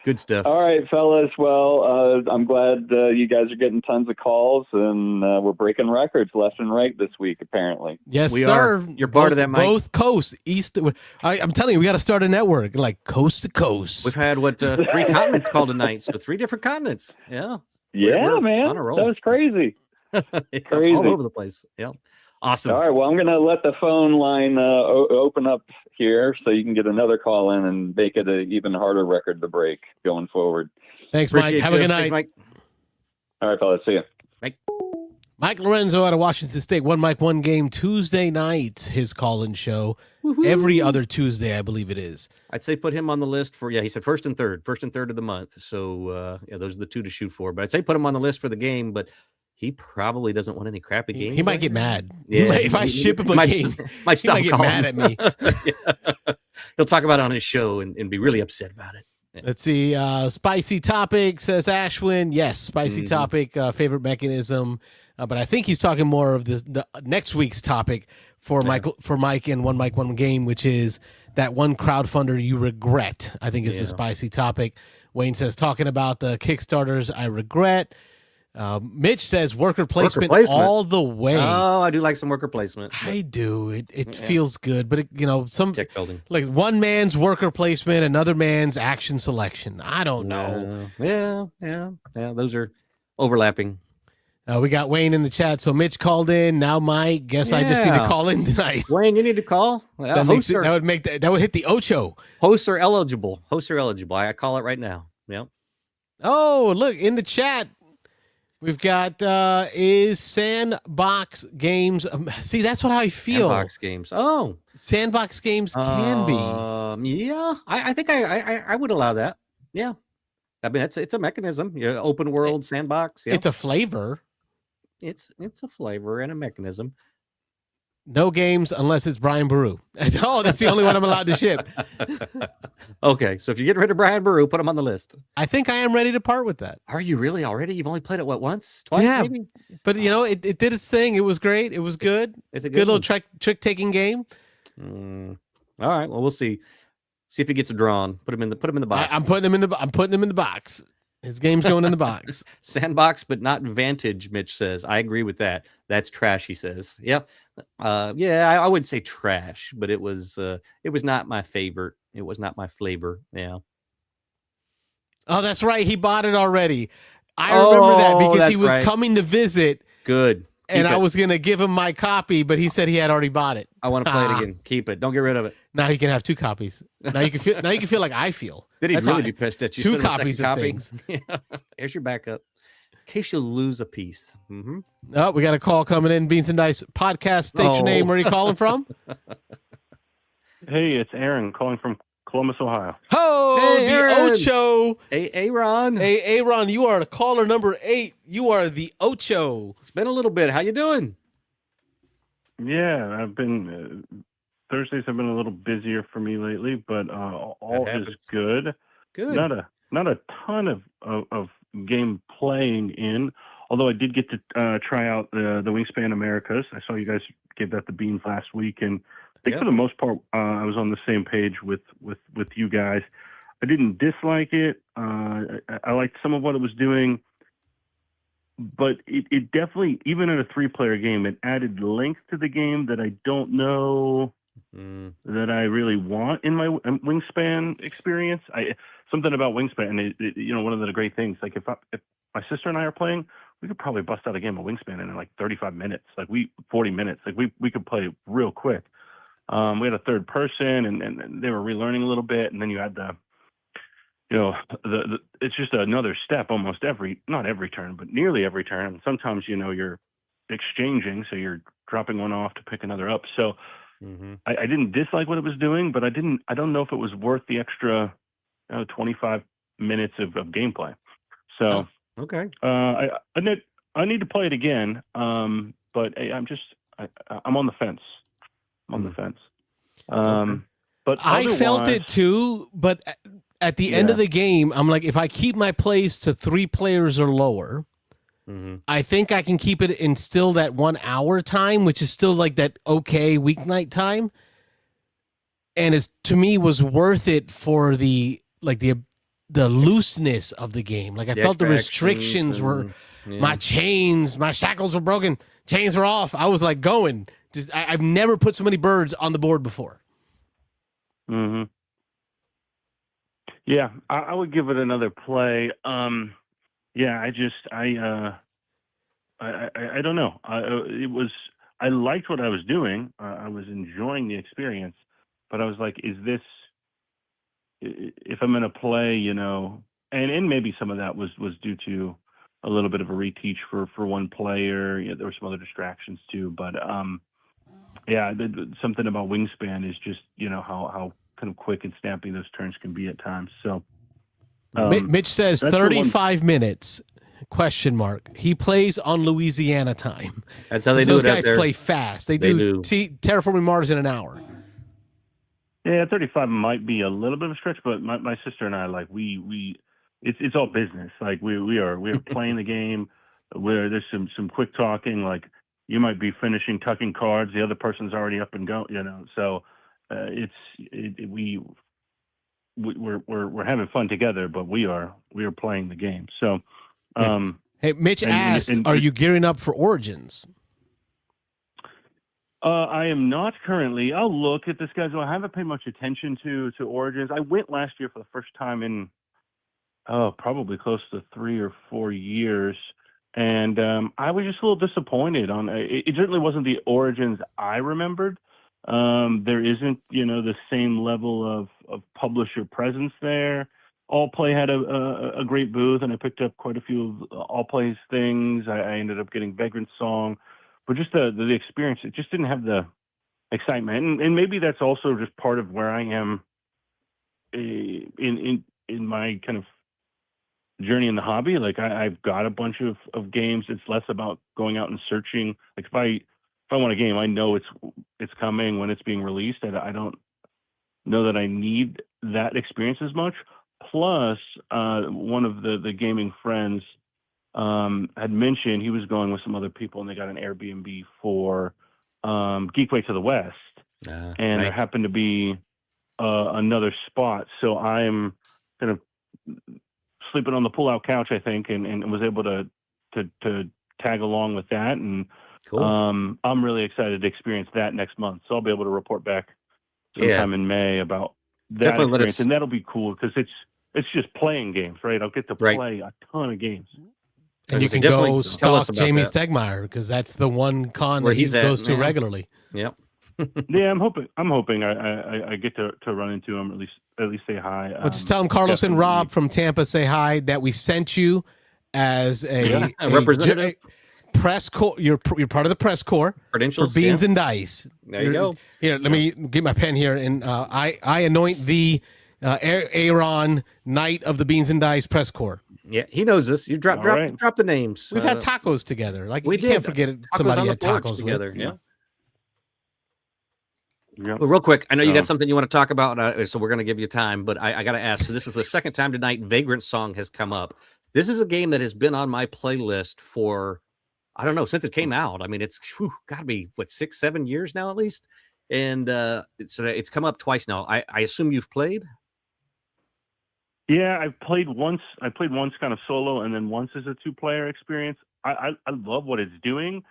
[SPEAKER 3] Good stuff.
[SPEAKER 11] All right, fellas. Well, I'm glad you guys are getting tons of calls, and we're breaking records left and right this week, apparently.
[SPEAKER 2] Yes,
[SPEAKER 3] We
[SPEAKER 2] sir.
[SPEAKER 3] are. You're part of that, Mike.
[SPEAKER 2] Both coasts, east. I'm telling you, we got to start a network like coast to coast.
[SPEAKER 3] We've had 3 continents called tonight, so 3 different continents. Yeah.
[SPEAKER 9] Yeah,
[SPEAKER 3] we're
[SPEAKER 9] man,
[SPEAKER 3] on a roll.
[SPEAKER 9] that was crazy. Crazy.
[SPEAKER 3] All over the place. Yep. Awesome.
[SPEAKER 9] All right, well, I'm going to let the phone line open up here so you can get another call in and make it an even harder record to break going forward.
[SPEAKER 2] Thanks,
[SPEAKER 3] Appreciate
[SPEAKER 2] Mike. Have
[SPEAKER 3] you.
[SPEAKER 2] a good
[SPEAKER 3] Thanks,
[SPEAKER 2] night.
[SPEAKER 3] Mike.
[SPEAKER 9] All right, fellas. See you.
[SPEAKER 2] Mike Lorenzo out of Washington State. One Mike, one game. Tuesday night, his call-in show.
[SPEAKER 3] Woo-hoo.
[SPEAKER 2] Every other Tuesday, I believe it is.
[SPEAKER 3] I'd say put him on the list for, he said first and third of the month. So, those are the two to shoot for. But I'd say put him on the list for the game, but he probably doesn't want any crappy games.
[SPEAKER 2] He might get mad.
[SPEAKER 3] Yeah,
[SPEAKER 2] if I ship him a game,
[SPEAKER 3] might stop
[SPEAKER 2] he might get
[SPEAKER 3] calling.
[SPEAKER 2] mad at me.
[SPEAKER 3] Yeah. He'll talk about it on his show and be really upset about it. Yeah.
[SPEAKER 2] Let's see. Spicy topic, says Ashwin. Yes, spicy topic, favorite mechanism. But I think he's talking more of the next week's topic for Mike and One Mike, One Game, which is that one crowdfunder you regret. I think is the spicy topic. Wayne says, talking about the Kickstarters I regret. Mitch says worker placement all the way.
[SPEAKER 3] Oh, I do like some worker placement.
[SPEAKER 2] I do. It feels good, but some
[SPEAKER 3] deck building,
[SPEAKER 2] like one man's worker placement, another man's action selection. I don't know.
[SPEAKER 3] Yeah. Those are overlapping.
[SPEAKER 2] We got Wayne in the chat. So Mitch called in. Now Mike. Guess I just need to call in tonight.
[SPEAKER 3] Wayne, you need to call.
[SPEAKER 2] That would hit the Ocho.
[SPEAKER 3] Hosts are eligible. I call it right now. Yep.
[SPEAKER 2] Oh, look in the chat. We've got is Sandbox Games. See, that's what I feel.
[SPEAKER 3] Sandbox Games. Oh,
[SPEAKER 2] Sandbox Games can be.
[SPEAKER 3] Yeah, I think I would allow that. Yeah, I mean it's a mechanism. Yeah, open world sandbox. Yeah.
[SPEAKER 2] It's a flavor.
[SPEAKER 3] It's a flavor and a mechanism.
[SPEAKER 2] No games unless it's Brian Baru. Oh, that's the only one I'm allowed to ship.
[SPEAKER 3] Okay, so if you're getting rid of Brian Baru, put him on the list.
[SPEAKER 2] I think I am ready to part with that.
[SPEAKER 3] Are you really already? You've only played it once, twice, maybe?
[SPEAKER 2] But it did its thing. It was great. It was good.
[SPEAKER 3] It's a
[SPEAKER 2] good little
[SPEAKER 3] one.
[SPEAKER 2] trick taking game.
[SPEAKER 3] All right. Well, we'll see. See if he gets drawn. Put him in the box.
[SPEAKER 2] I'm putting him in the box. His game's going in the box.
[SPEAKER 3] Sandbox, but not Vantage, Mitch says. I agree with that. That's trash, he says. Yeah. I would say trash, but it was not my favorite. It was not my flavor. Yeah.
[SPEAKER 2] Oh, that's right. He bought it already. I remember that because he was coming to visit.
[SPEAKER 3] Good.
[SPEAKER 2] And I was going to give him my copy, but he said he had already bought it.
[SPEAKER 3] I want to play it again. Keep it. Don't get rid of it.
[SPEAKER 2] Now he can have two copies. Now you can feel like I feel.
[SPEAKER 3] Then he'd really be pissed at you.
[SPEAKER 2] Two copies of things.
[SPEAKER 3] Yeah. Here's your backup. In case you lose a piece. Mm-hmm.
[SPEAKER 2] Oh, we got a call coming in. Beansanddice podcast. State your name. Where are you calling from?
[SPEAKER 12] Hey, it's Aaron calling from Columbus, Ohio.
[SPEAKER 2] Oh,
[SPEAKER 3] hey,
[SPEAKER 2] the
[SPEAKER 3] Aaron.
[SPEAKER 2] Ocho.
[SPEAKER 3] Hey, Aaron.
[SPEAKER 2] Hey, Aaron, you are caller number 8. You are the Ocho.
[SPEAKER 3] It's been a little bit. How you doing?
[SPEAKER 12] Yeah, I've been Thursdays have been a little busier for me lately, but all is good.
[SPEAKER 3] Good.
[SPEAKER 12] Not a ton of game playing in, although I did get to try out the Wingspan Americas. I saw you guys gave that the beans last week, and I think for the most part I was on the same page with you guys. I didn't dislike it. I liked some of what it was doing. But it definitely, even in a 3-player game, it added length to the game that I don't know that I really want in my Wingspan experience. Something about Wingspan, one of the great things, like if my sister and I are playing, we could probably bust out a game of Wingspan in like 35 minutes, 40 minutes. Like we could play real quick. We had a third person, and they were relearning a little bit, and then you had it's just another step almost not every turn, but nearly every turn. And sometimes, you're exchanging, so you're dropping one off to pick another up. So I didn't dislike what it was doing, but I don't know if it was worth the extra 25 minutes of gameplay. So,
[SPEAKER 3] okay.
[SPEAKER 12] I need to play it again. But I'm on the fence. I'm on the fence. But
[SPEAKER 2] I felt it too, but at the end of the game, I'm like, if I keep my plays to 3 players or lower, I think I can keep it in still that 1 hour time, which is still like that okay weeknight time. And it's, to me, was worth it for the looseness of the game. Like I felt the restrictions were my shackles were broken, chains were off. I was like going. I've never put so many birds on the board before.
[SPEAKER 12] Yeah, I would give it another play. yeah, I don't know. I liked what I was doing. I was enjoying the experience, but I was like, is this, if I'm going to play, and maybe some of that was due to a little bit of a reteach for one player. There were some other distractions too, but yeah, something about Wingspan is just, how kind of quick and snappy those turns can be at times. So
[SPEAKER 2] Mitch says 35 minutes. Question mark. He plays on Louisiana time.
[SPEAKER 3] That's how they do
[SPEAKER 2] those
[SPEAKER 3] it out
[SPEAKER 2] guys
[SPEAKER 3] there.
[SPEAKER 2] play fast. They do. Terraforming Mars in an hour.
[SPEAKER 12] Yeah, 35 might be a little bit of a stretch, but my sister and I, like, it's all business. Like we're playing the game where there's some quick talking. Like you might be finishing tucking cards, the other person's already up and going. So we're having fun together, but we are playing the game. So,
[SPEAKER 2] hey, Mitch asked, are you gearing up for Origins?
[SPEAKER 12] I am not currently. I'll look at the schedule. I haven't paid much attention to Origins. I went last year for the first time in probably close to 3 or 4 years, and I was just a little disappointed. It certainly wasn't the Origins I remembered. There isn't, the same level of publisher presence there. All Play had a great booth, and I picked up quite a few of All Play's things. I ended up getting Vagrant Song, but just the experience, it just didn't have the excitement. And maybe that's also just part of where I am in my kind of journey in the hobby. Like I've got a bunch of games. It's less about going out and searching. Like if I want a game, I know it's coming when it's being released. I don't know that I need that experience as much. Plus, one of the gaming friends had mentioned he was going with some other people, and they got an Airbnb for Geekway to the West, and
[SPEAKER 3] nice.
[SPEAKER 12] there happened to be another spot. So I'm kind of sleeping on the pull-out couch, I think, and was able to tag along with that. And
[SPEAKER 3] cool.
[SPEAKER 12] I'm really excited to experience that next month. So I'll be able to report back sometime in May about that experience, and that'll be cool because it's just playing games, right? I'll get to play a ton of games.
[SPEAKER 2] And you can go stalk Jamie Stegmeyer because that's the one con that he goes to regularly.
[SPEAKER 3] Yep.
[SPEAKER 12] Yeah, I'm hoping I get to run into him, at least say hi.
[SPEAKER 2] Well, just tell him Carlos and Rob from Tampa say hi, that we sent you as a representative. Press corps. You're part of the press corps for Beans and Dice.
[SPEAKER 3] There you go.
[SPEAKER 2] Here, let me get my pen here, and I anoint the Aaron Knight of the Beans and Dice press corps.
[SPEAKER 3] Yeah, he knows this. You drop the names.
[SPEAKER 2] We've had tacos together. Like
[SPEAKER 3] we
[SPEAKER 2] can't forget it. Somebody had tacos
[SPEAKER 3] together.
[SPEAKER 2] With.
[SPEAKER 3] Yeah.
[SPEAKER 12] Yeah.
[SPEAKER 3] Well, real quick, I know you got something you want to talk about, so we're going to give you time. But I got to ask. So this is the second time tonight Vagrant Song has come up. This is a game that has been on my playlist for, I don't know, since it came out. I mean, it's got to be 6-7 years now at least, and it's come up twice now. I assume you've played.
[SPEAKER 12] Yeah, I've played once. I played once kind of solo, and then once as a 2-player experience. I love what it's doing.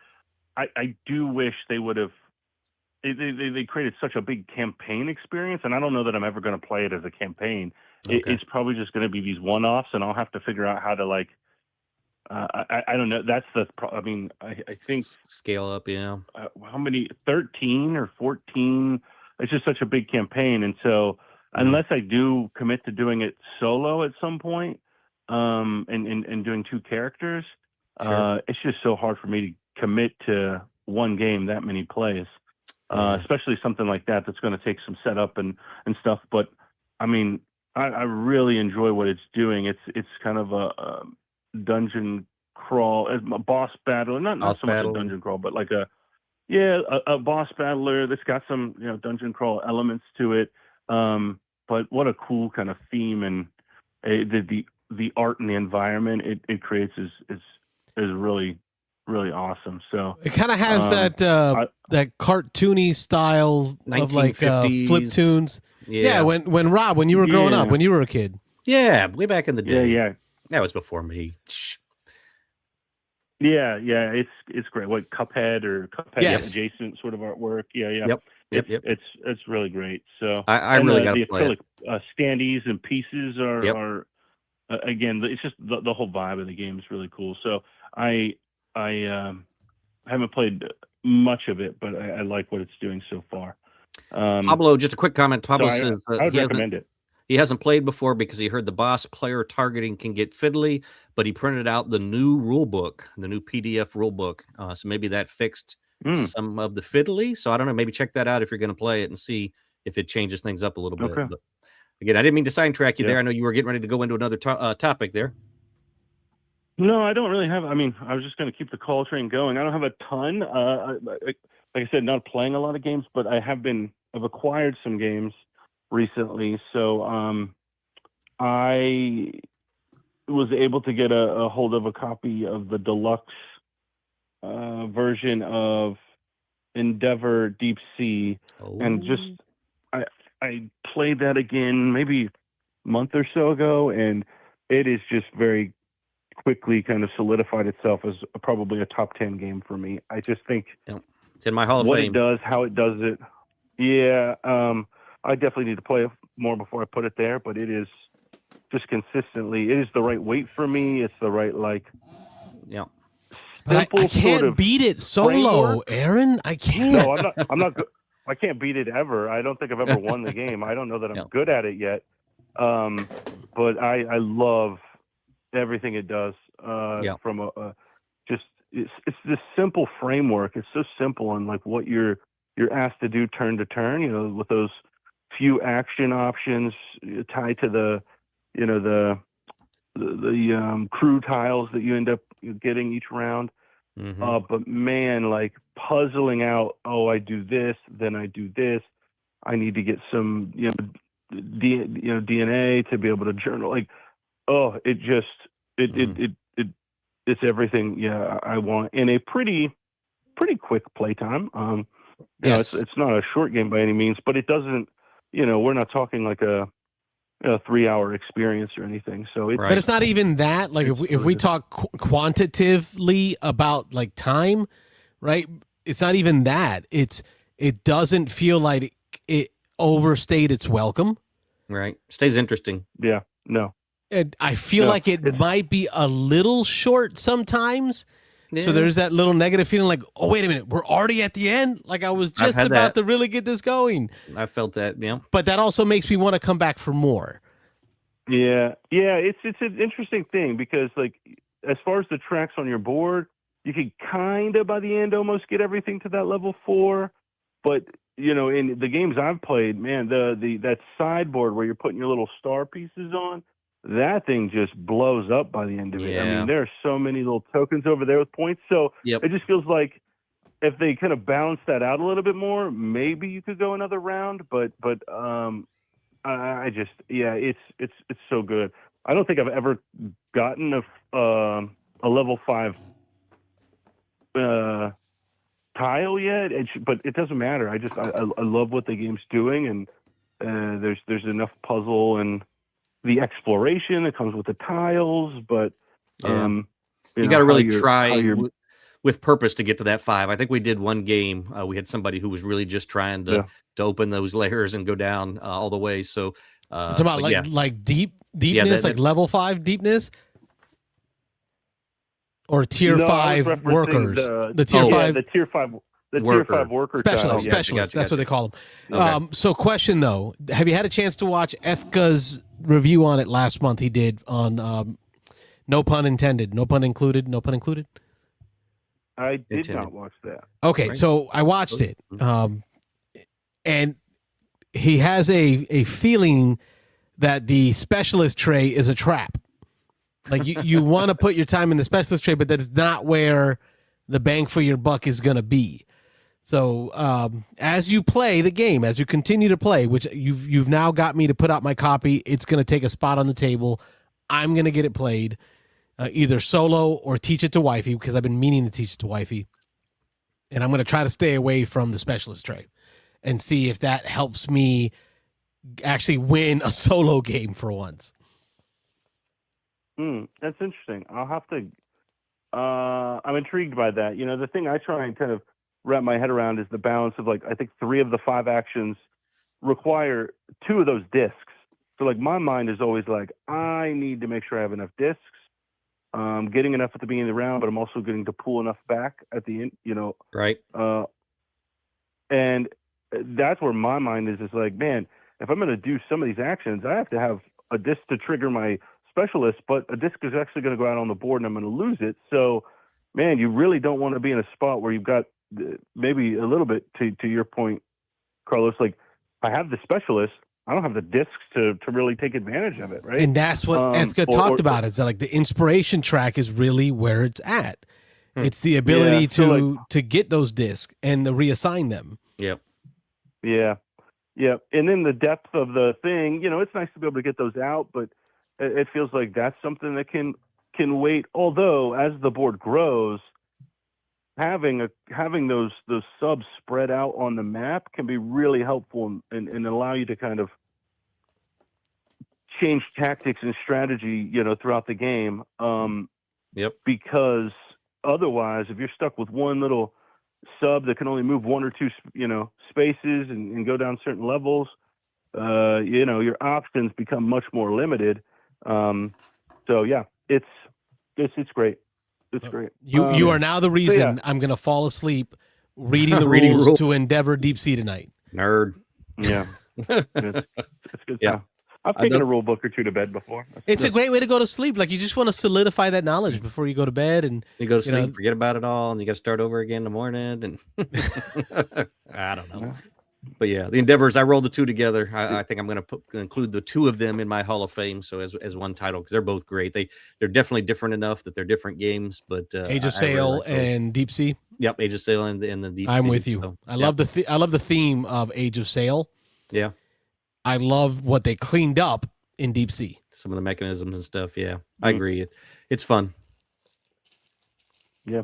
[SPEAKER 12] I do wish they would have. They created such a big campaign experience, and I don't know that I'm ever going to play it as a campaign. Okay. It's probably just going to be these one-offs, and I'll have to figure out how to I don't know. That's the. I mean, I think
[SPEAKER 3] scale up. Yeah.
[SPEAKER 12] How many? 13 or 14? It's just such a big campaign, and so unless I do commit to doing it solo at some point, and doing 2 characters, it's just so hard for me to commit to one game that many plays. Especially something like that that's going to take some setup and stuff. But I mean, I really enjoy what it's doing. It's kind of a dungeon crawl, a boss battle, not so much a dungeon crawl, but like a boss battler that's got some dungeon crawl elements to it. But what a cool kind of theme, and the art and the environment it creates is really, really awesome. So
[SPEAKER 2] it kind of has that cartoony style of like flip tunes. Yeah, when Rob, when you were growing up, when you were a kid.
[SPEAKER 3] Yeah, way back in the day.
[SPEAKER 12] Yeah.
[SPEAKER 3] That was before me.
[SPEAKER 12] Yeah, it's great. What, Cuphead or Cuphead adjacent sort of artwork? Yeah.
[SPEAKER 3] Yep.
[SPEAKER 12] It's really great. So
[SPEAKER 3] I really got
[SPEAKER 12] the
[SPEAKER 3] to play
[SPEAKER 12] acrylic standees and pieces are again, it's just the whole vibe of the game is really cool. So I haven't played much of it, but I like what it's doing so far.
[SPEAKER 3] Pablo, just a quick comment. Pablo says
[SPEAKER 12] I would recommend it.
[SPEAKER 3] He hasn't played before because he heard the boss player targeting can get fiddly, but he printed out the new rule book, the new PDF rule book. So maybe that fixed some of the fiddly. So I don't know. Maybe check that out if you're going to play it and see if it changes things up a little bit.
[SPEAKER 12] Okay.
[SPEAKER 3] But again, I didn't mean to sidetrack you there. I know you were getting ready to go into another topic there.
[SPEAKER 12] No, I don't really have. I mean, I was just going to keep the call train going. I don't have a ton. Like I said, not playing a lot of games, but I've acquired some games recently. So I was able to get a hold of a copy of the deluxe version of Endeavor Deep Sea, and just I played that again maybe a month or so ago, and it is just very quickly kind of solidified itself as probably a top 10 game for me. I just think
[SPEAKER 3] it's in my Hall of
[SPEAKER 12] what
[SPEAKER 3] Fame.
[SPEAKER 12] It does, how it does it. Yeah, I definitely need to play more before I put it there, but it is just consistently, it is the right weight for me. It's the right,
[SPEAKER 2] But I can't beat it solo,
[SPEAKER 12] framework.
[SPEAKER 2] Aaron. I can't.
[SPEAKER 12] No, I'm not good. I can't beat it ever. I don't think I've ever won the game. I don't know that I'm good at it yet. But I love everything it does. From it's this simple framework. It's so simple and like what you're asked to do turn to turn. You know, with those few action options tied to the crew tiles that you end up getting each round. But man, like puzzling out, I do this, then I do this. I need to get some, DNA to be able to journal. Like, it's everything. Yeah, I want in a pretty quick playtime.
[SPEAKER 2] Yes.
[SPEAKER 12] It's not a short game by any means, but it doesn't. We're not talking like a 3-hour experience or anything. So
[SPEAKER 2] but it's not even that. Like if we talk quantitatively about like time, right? It's not even that. It doesn't feel like it overstayed its welcome.
[SPEAKER 3] Right. Stays interesting.
[SPEAKER 12] Yeah. No.
[SPEAKER 2] And I feel like it might be a little short sometimes. Yeah. So there's that little negative feeling like, oh, wait a minute, we're already at the end? Like I was just about to really get this going.
[SPEAKER 3] I felt that, yeah.
[SPEAKER 2] But that also makes me want to come back for more.
[SPEAKER 12] Yeah. Yeah, it's an interesting thing because like as far as the tracks on your board, you can kind of by the end almost get everything to that level 4. But, in the games I've played, man, that sideboard where you're putting your little star pieces on, that thing just blows up by the end of it. I mean, there are so many little tokens over there with points. So it just feels like if they kind of balance that out a little bit more, maybe you could go another round. But I just, it's so good. I don't think I've ever gotten a level 5 tile yet. But it doesn't matter. I love what the game's doing, and there's enough puzzle and the exploration that comes with the tiles, but
[SPEAKER 3] you got to really try with purpose to get to that 5. I think we did one game. We had somebody who was really just trying to open those layers and go down all the way. So
[SPEAKER 2] it's about like deepness, like level 5 deepness, or tier 5 workers. The tier 5,
[SPEAKER 12] the tier 5. The tier 5 worker
[SPEAKER 2] specialist. Gotcha. That's what they call them. Okay. So question though, have you had a chance to watch Ethka's review on it last month? He did on no pun intended, no pun included, no pun included.
[SPEAKER 12] I did not watch that.
[SPEAKER 2] Okay, so I watched it, and he has a feeling that the specialist tray is a trap. Like you want to put your time in the specialist tray, but that is not where the bang for your buck is going to be. So as you play the game, as you continue to play, which you've now got me to put out my copy, it's going to take a spot on the table. I'm going to get it played, either solo or teach it to wifey, because I've been meaning to teach it to wifey. And I'm going to try to stay away from the specialist tray and see if that helps me actually win a solo game for once.
[SPEAKER 12] That's interesting. I'll have to. I'm intrigued by that. The thing I try and kind of wrap my head around is the balance of, like, I think 3 of the 5 actions require 2 of those discs. So like my mind is always like, I need to make sure I have enough discs, getting enough at the beginning of the round, but I'm also getting to pull enough back at the end,
[SPEAKER 3] Right.
[SPEAKER 12] And that's where my mind is like, man, if I'm going to do some of these actions, I have to have a disc to trigger my specialist, but a disc is actually going to go out on the board and I'm going to lose it. So, man, you really don't want to be in a spot where you've got maybe a little bit to your point, Carlos, like I have the specialist, I don't have the discs to really take advantage of it, right?
[SPEAKER 2] And that's what Eska talked about. Is that like the inspiration track is really where it's at. It's the ability to get those discs and to reassign them.
[SPEAKER 3] Yep.
[SPEAKER 12] Yeah. Yeah. And then the depth of the thing, it's nice to be able to get those out, but it feels like that's something that can wait. Although as the board grows, having those subs spread out on the map can be really helpful and allow you to kind of change tactics and strategy, throughout the game.
[SPEAKER 3] Yep.
[SPEAKER 12] Because otherwise, if you're stuck with one little sub that can only move one or two, spaces and go down certain levels, your options become much more limited. So yeah, it's great. It's great.
[SPEAKER 2] You are now the reason I'm going to fall asleep reading the rules to Endeavor Deep Sea tonight.
[SPEAKER 3] Nerd.
[SPEAKER 12] Yeah. It's good stuff. I've taken a rule book or two to bed before.
[SPEAKER 2] It's a great way to go to sleep. Like you just want to solidify that knowledge before you go to bed, and
[SPEAKER 3] you go to sleep, forget about it all, and you got to start over again in the morning. And I don't know, but yeah, the Endeavors. I rolled the two together. I think I'm going to include the two of them in my Hall of Fame, so as one title because they're both great. They're definitely different enough that they're different games. But
[SPEAKER 2] Age of Sail and Deep Sea.
[SPEAKER 3] Yep, Age of Sail and the Deep Sea.
[SPEAKER 2] I'm with you.
[SPEAKER 3] So,
[SPEAKER 2] I love the theme of Age of Sail.
[SPEAKER 3] Yeah.
[SPEAKER 2] I love what they cleaned up in Deep Sea.
[SPEAKER 3] Some of the mechanisms and stuff. Yeah, I agree. It's fun.
[SPEAKER 12] Yeah.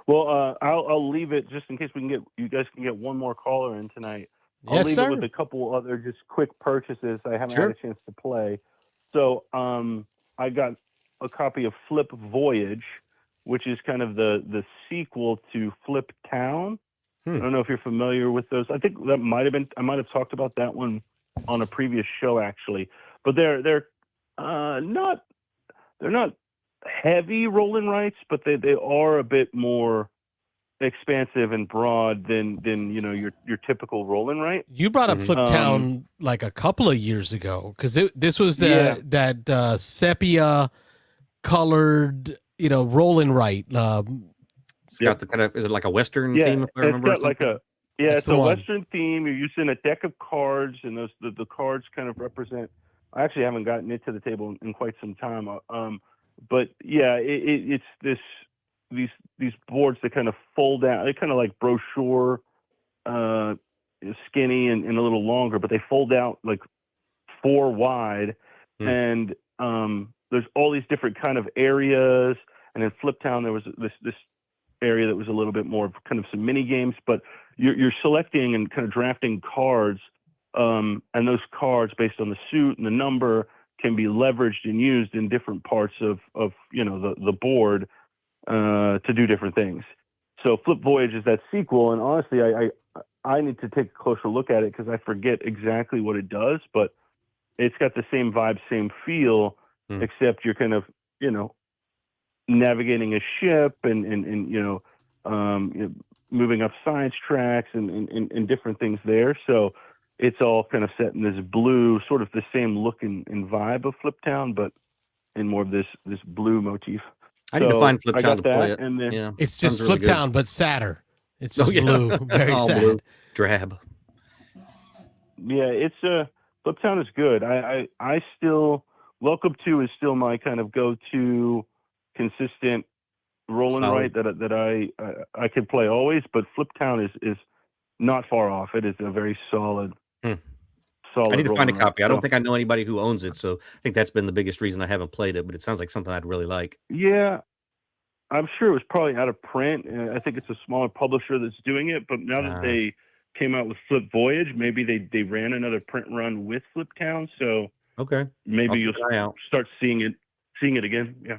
[SPEAKER 12] Well, I'll leave it just in case you guys can get one more caller in tonight. I'll leave it with a couple other just quick purchases I haven't had a chance to play. So I got a copy of Flip Voyage, which is kind of the sequel to Flip Town. I don't know if you're familiar with those. I think that I might have talked about that one on a previous show actually, but they're not heavy roll and writes, but they are a bit more expansive and broad than your typical roll and write.
[SPEAKER 2] You brought up Flip Town like a couple of years ago because this was that sepia colored roll and write.
[SPEAKER 3] It's got the kind of, is it like a Western theme? If I remember,
[SPEAKER 12] it's got it's a Western theme. You're using a deck of cards, and the cards kind of represent. I actually haven't gotten it to the table in quite some time. But yeah, it's these boards that kind of fold out. They're kind of like brochure, skinny and a little longer, but they fold out like 4 wide. And there's all these different kind of areas. And in Flip Town, there was this area that was a little bit more kind of some mini games, but you're selecting and kind of drafting cards, and those cards based on the suit and the number can be leveraged and used in different parts of the board to do different things. So Flip Voyage is that sequel, and honestly, I need to take a closer look at it because I forget exactly what it does, but it's got the same vibe, same feel, except you're kind of navigating a ship and moving up science tracks and different things there. So it's all kind of set in this blue, sort of the same look and vibe of Flip Town, but in more of this blue motif.
[SPEAKER 3] I need to find Flip Town to play it.
[SPEAKER 12] And then,
[SPEAKER 2] it's just Flip Town, but sadder. It's just blue, very sad.
[SPEAKER 3] Blue. Drab.
[SPEAKER 12] Yeah, it's Flip Town is good. I still Welcome to is still my kind of go-to consistent roll and write that I can play always, but Flip Town is not far off. It is a very solid. Solid.
[SPEAKER 3] I need to find a copy. I don't think I know anybody who owns it, so I think that's been the biggest reason I haven't played it. But it sounds like something I'd really like.
[SPEAKER 12] Yeah, I'm sure it was probably out of print. I think it's a smaller publisher that's doing it. But now that they came out with Flip Voyage, maybe they ran another print run with Flip Town. So maybe you'll start seeing it again. Yeah,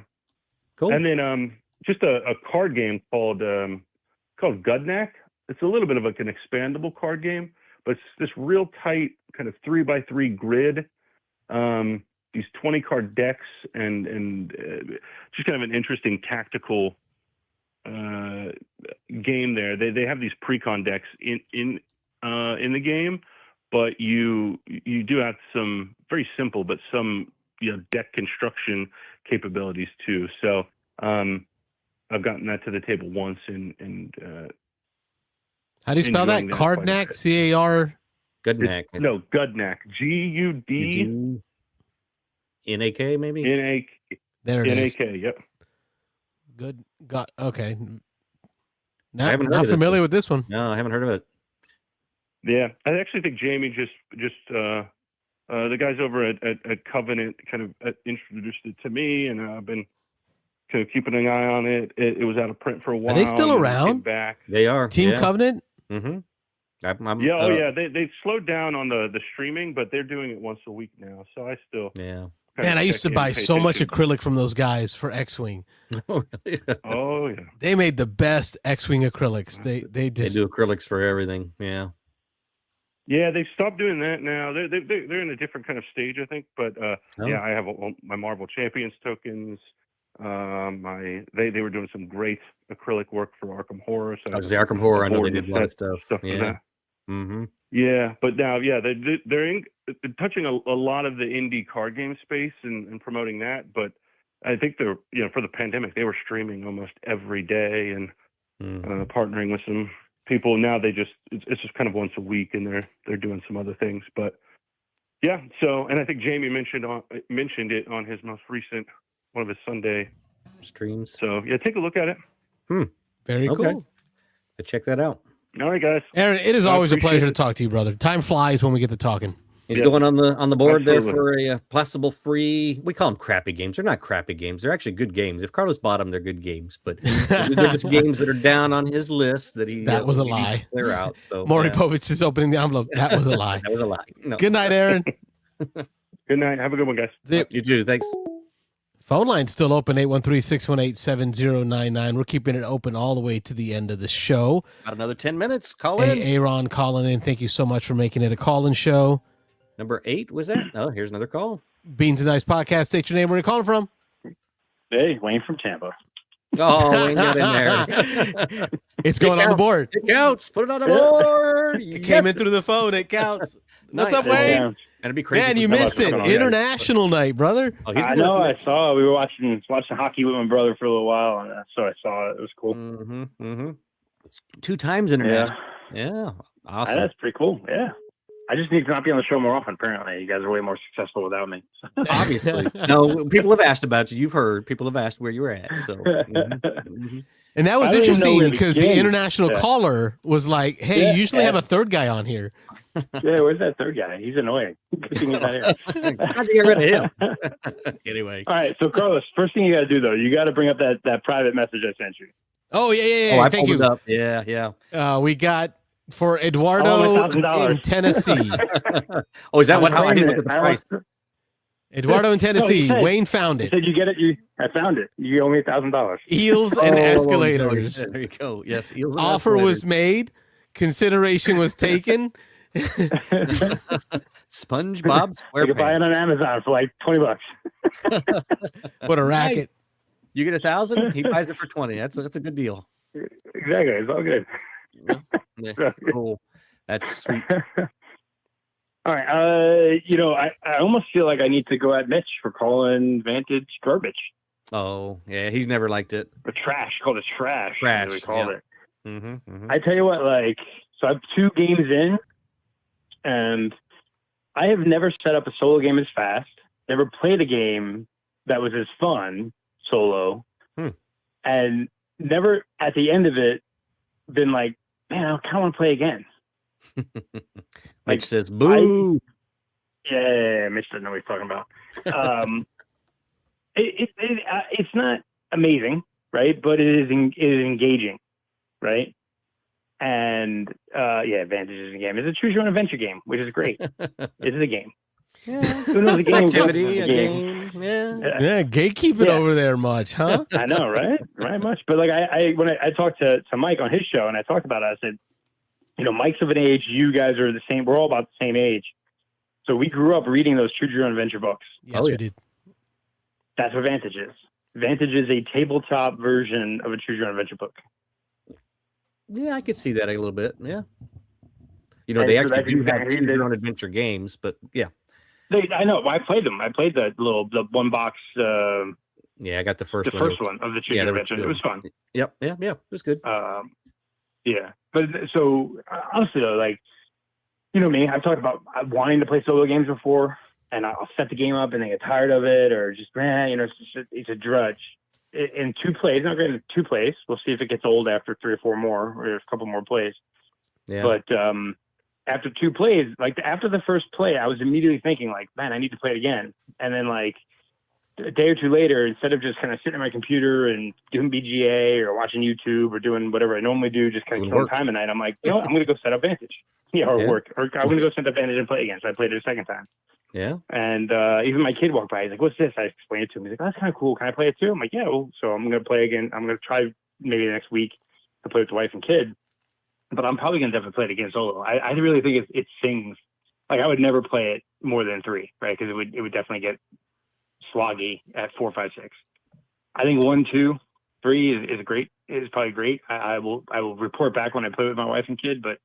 [SPEAKER 3] cool.
[SPEAKER 12] And then just a card game called Gudnak. It's a little bit of like an expandable card game, but it's this real tight kind of 3x3 grid these 20 card decks and just kind of an interesting tactical game there. They have these pre-con decks in the game, but you do have some very simple but some deck construction capabilities too. So I've gotten that to the table once and
[SPEAKER 2] how do you spell that? Cardnack, C-A-R.
[SPEAKER 3] Gudnak.
[SPEAKER 12] No, Gudnak.
[SPEAKER 3] G-U-D-N-A-K, maybe?
[SPEAKER 2] There it is.
[SPEAKER 12] N-A-K, yep.
[SPEAKER 2] Good. Okay.
[SPEAKER 3] I haven't heard
[SPEAKER 2] Not
[SPEAKER 3] of this
[SPEAKER 2] familiar
[SPEAKER 3] one.
[SPEAKER 2] with this one.
[SPEAKER 3] No, I haven't heard of it.
[SPEAKER 12] Yeah, I actually think Jamie just the guys over at Covenant kind of introduced it to me, and I've been kind of keeping an eye on it. It was out of print for a while.
[SPEAKER 2] Are they still
[SPEAKER 12] and then it
[SPEAKER 2] around?
[SPEAKER 12] came back.
[SPEAKER 3] They are.
[SPEAKER 2] Team Covenant?
[SPEAKER 3] Mm-hmm.
[SPEAKER 12] They slowed down on the streaming, but they're doing it once a week now. So I still
[SPEAKER 2] Man, I used to buy so much acrylic from those guys for X-Wing.
[SPEAKER 3] Oh, really?
[SPEAKER 12] Oh, yeah.
[SPEAKER 2] They made the best X-Wing acrylics. They
[SPEAKER 3] do acrylics for everything. Yeah.
[SPEAKER 12] Yeah, they've stopped doing that now. They're in a different kind of stage, I think. But yeah, I have my Marvel Champions tokens. They were doing some great acrylic work for Arkham Horror. So
[SPEAKER 3] the Arkham Horror. I know they did a lot of stuff.
[SPEAKER 12] Yeah.
[SPEAKER 3] Mm-hmm.
[SPEAKER 12] Yeah, but now, they're touching a lot of the indie card game space and promoting that. But I think they're, for the pandemic, they were streaming almost every day and partnering with some people. Now it's just kind of once a week, and they're doing some other things. But yeah, so, and I think Jamie mentioned it on his most recent one of his Sunday
[SPEAKER 3] streams.
[SPEAKER 12] So yeah, take a look at it.
[SPEAKER 2] Very cool.
[SPEAKER 3] Check that out.
[SPEAKER 12] All right, guys.
[SPEAKER 2] Aaron, it is always a pleasure to talk to you, brother. Time flies when we get to talking.
[SPEAKER 3] He's going on the board there for a possible free. We call them crappy games. They're not crappy games. They're actually good games. If Carlos bought them, they're good games. But they're just games that are down on his list that he
[SPEAKER 2] that was a lie.
[SPEAKER 3] Clear out. So,
[SPEAKER 2] Maury Povich is opening the envelope. That was a lie.
[SPEAKER 3] That was a lie. No.
[SPEAKER 2] Good night, Aaron.
[SPEAKER 12] Good night. Have a good one, guys.
[SPEAKER 3] You too. Thanks.
[SPEAKER 2] Phone line's still open, 813-618-7099. We're keeping it open all the way to the end of the show.
[SPEAKER 3] About another 10 minutes. Call in.
[SPEAKER 2] Aaron calling in. Thank you so much for making it a call-in show.
[SPEAKER 3] Number 8 was that? Oh, here's another call.
[SPEAKER 2] Beansanddice Podcast. State your name. Where are you calling from?
[SPEAKER 13] Hey, Wayne from Tampa.
[SPEAKER 3] Oh, Wayne got in there.
[SPEAKER 2] It's going on the board.
[SPEAKER 3] It counts. Put it on the board.
[SPEAKER 2] It came in through the phone. It counts. What's up, Wayne?
[SPEAKER 3] And it'd be crazy.
[SPEAKER 2] Man, you missed it. International night, brother.
[SPEAKER 13] Oh, I know. I saw. We were watching hockey with my brother for a little while, and so I saw it. It was cool.
[SPEAKER 3] Mm-hmm. Mm-hmm. 2 times international. Yeah. Awesome.
[SPEAKER 13] That's pretty cool. Yeah. I just need to not be on the show more often. Apparently, you guys are way more successful without me.
[SPEAKER 3] Obviously, no. People have asked about you. You've heard. People have asked where you were at. So,
[SPEAKER 2] and that was interesting because the international caller was like, "Hey, you usually have a third guy on here."
[SPEAKER 13] Yeah, where's that third guy? He's annoying. Good thing he's not here.
[SPEAKER 3] How'd you get rid of him? Anyway.
[SPEAKER 13] All right. So, Carlos, first thing you got to do though, you got to bring up that private message I sent you.
[SPEAKER 2] Oh yeah.
[SPEAKER 3] I
[SPEAKER 2] Thank
[SPEAKER 3] pulled
[SPEAKER 2] you.
[SPEAKER 3] it up. Yeah.
[SPEAKER 2] We got. For Eduardo in Tennessee.
[SPEAKER 3] Oh, is that what? How I didn't look at the price.
[SPEAKER 2] Eduardo in Tennessee. Wayne found it.
[SPEAKER 13] Said you get it. I found it. You owe me $1,000.
[SPEAKER 2] Eels and escalators.
[SPEAKER 3] There you go. Yes. Eels and
[SPEAKER 2] Offer was made. Consideration was taken.
[SPEAKER 3] SpongeBob SquarePants.
[SPEAKER 13] You can buy it on Amazon for like $20.
[SPEAKER 2] What a racket!
[SPEAKER 3] You get 1,000. He buys it for 20. That's a good deal.
[SPEAKER 13] Exactly. It's all good.
[SPEAKER 3] Yeah, cool. That's sweet.
[SPEAKER 13] All right. I almost feel like I need to go at Mitch for calling Vantage garbage.
[SPEAKER 3] Oh, yeah. He's never liked it.
[SPEAKER 13] Or trash. Called it trash.
[SPEAKER 3] Trash.
[SPEAKER 13] We called it.
[SPEAKER 3] Mm-hmm.
[SPEAKER 13] I tell you what, so I have 2 games in, and I have never set up a solo game as fast. Never played a game that was as fun solo, and never at the end of it been like, man, I kind of want to play again.
[SPEAKER 3] Mitch says, boo.
[SPEAKER 13] Yeah, Mitch doesn't know what he's talking about. It's not amazing, right? But it is engaging, right? And Vantage is a game. It's a choose your own adventure game, which is great. It is a game.
[SPEAKER 3] Yeah.
[SPEAKER 13] A game,
[SPEAKER 3] activity, a game.
[SPEAKER 2] Yeah, gatekeeping over there much, huh?
[SPEAKER 13] I know, right? Right, much. But like when I talked to Mike on his show and I talked about it, I said, Mike's of an age, you guys are the same. We're all about the same age. So we grew up reading those Choose Your Own Adventure books.
[SPEAKER 2] Yes, we did.
[SPEAKER 13] That's what Vantage is. Vantage is a tabletop version of a Choose Your Own Adventure book.
[SPEAKER 3] Yeah, I could see that a little bit. Yeah. You know, they actually do have Choose Your Own Adventure games, but yeah.
[SPEAKER 13] I know. I played them. I played the one box.
[SPEAKER 3] Yeah, I got the first one.
[SPEAKER 13] The first one of the Choose Your Own Adventure. It was fun.
[SPEAKER 3] Yep. Yeah. It was good.
[SPEAKER 13] Yeah. But so honestly though, like, you know me, I've talked about wanting to play solo games before, and I'll set the game up and then get tired of it, or just, man, you know, it's a drudge. In 2 plays, not great in 2 plays. We'll see if it gets old after 3 or 4 more, or a couple more plays.
[SPEAKER 3] Yeah.
[SPEAKER 13] But after 2 plays, like after the first play, I was immediately thinking, like, man, I need to play it again. And then, like, a day or 2 later, instead of just kind of sitting at my computer and doing BGA or watching YouTube or doing whatever I normally do, just kind of killing time at night, I'm like, you know what, I'm going to go set up Vantage. Work. Or I'm going to go set up Vantage and play again. So I played it a second time.
[SPEAKER 3] Yeah.
[SPEAKER 13] And even my kid walked by. He's like, what's this? I explained it to him. He's like, oh, that's kind of cool. Can I play it too? I'm like, yeah. Well, so I'm going to play again. I'm going to try maybe next week to play with the wife and kid. But I'm probably going to definitely play it again solo. I really think it sings. Like, I would never play it more than 3, right? Because it would definitely get sloggy at 4, 5, 6. I think 1, 2, 3 is great. Is probably great. I will report back when I play with my wife and kid. But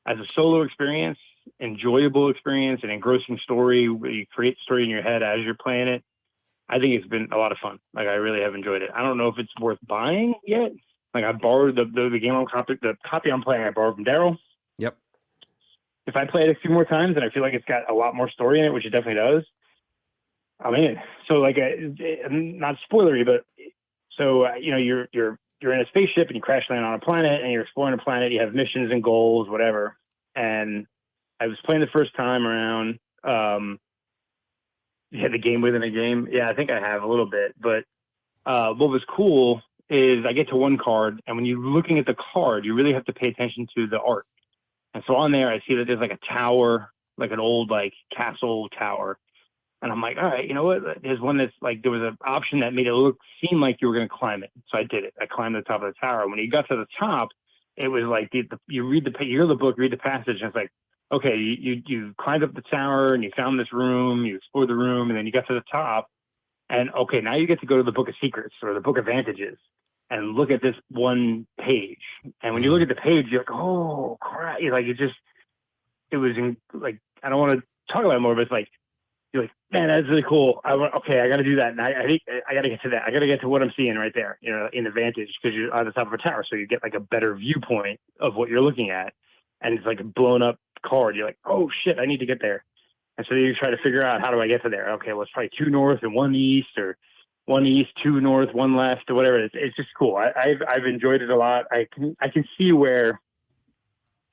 [SPEAKER 13] as a solo experience, enjoyable experience, an engrossing story where you create the story in your head as you're playing it, I think it's been a lot of fun. Like, I really have enjoyed it. I don't know if it's worth buying yet. Like, I borrowed the game the copy I'm playing. I borrowed from Daryl.
[SPEAKER 3] Yep.
[SPEAKER 13] If I play it a few more times and I feel like it's got a lot more story in it, which it definitely does, I'm in. So, like, not spoilery, but so you know, you're in a spaceship and you crash land on a planet and you're exploring a planet. You have missions and goals, whatever. And I was playing the first time around. The game within a game. Yeah, I think I have a little bit. But what was cool is I get to one card, and when you're looking at the card, you really have to pay attention to the art. And so on there, I see that there's like a tower, like an old like castle tower. And I'm like, all right, you know what? There's one that's like, there was an option that made it seem like you were going to climb it. So I did it. I climbed the top of the tower. When you got to the top, it was like you hear the book, read the passage, and it's like, okay, you climbed up the tower and you found this room, you explored the room, and then you got to the top, and okay, now you get to go to the Book of Secrets or the Book of Vantages and look at this one page. And when you look at the page, you're like, oh crap! Like it was like, I don't want to talk about it more, but it's like, you're like, man, that's really cool. I got to do that. And I think I got to get to that. I got to get to what I'm seeing right there, you know, in the Vantage, because you're on the top of a tower, so you get like a better viewpoint of what you're looking at. And it's like a blown up card. You're like, oh shit, I need to get there. And so you try to figure out, how do I get to there? Okay, well, it's probably 2 north and 1 east, or 1 east, 2 north, 1 left, or whatever. It's just cool. I've enjoyed it a lot. I can see where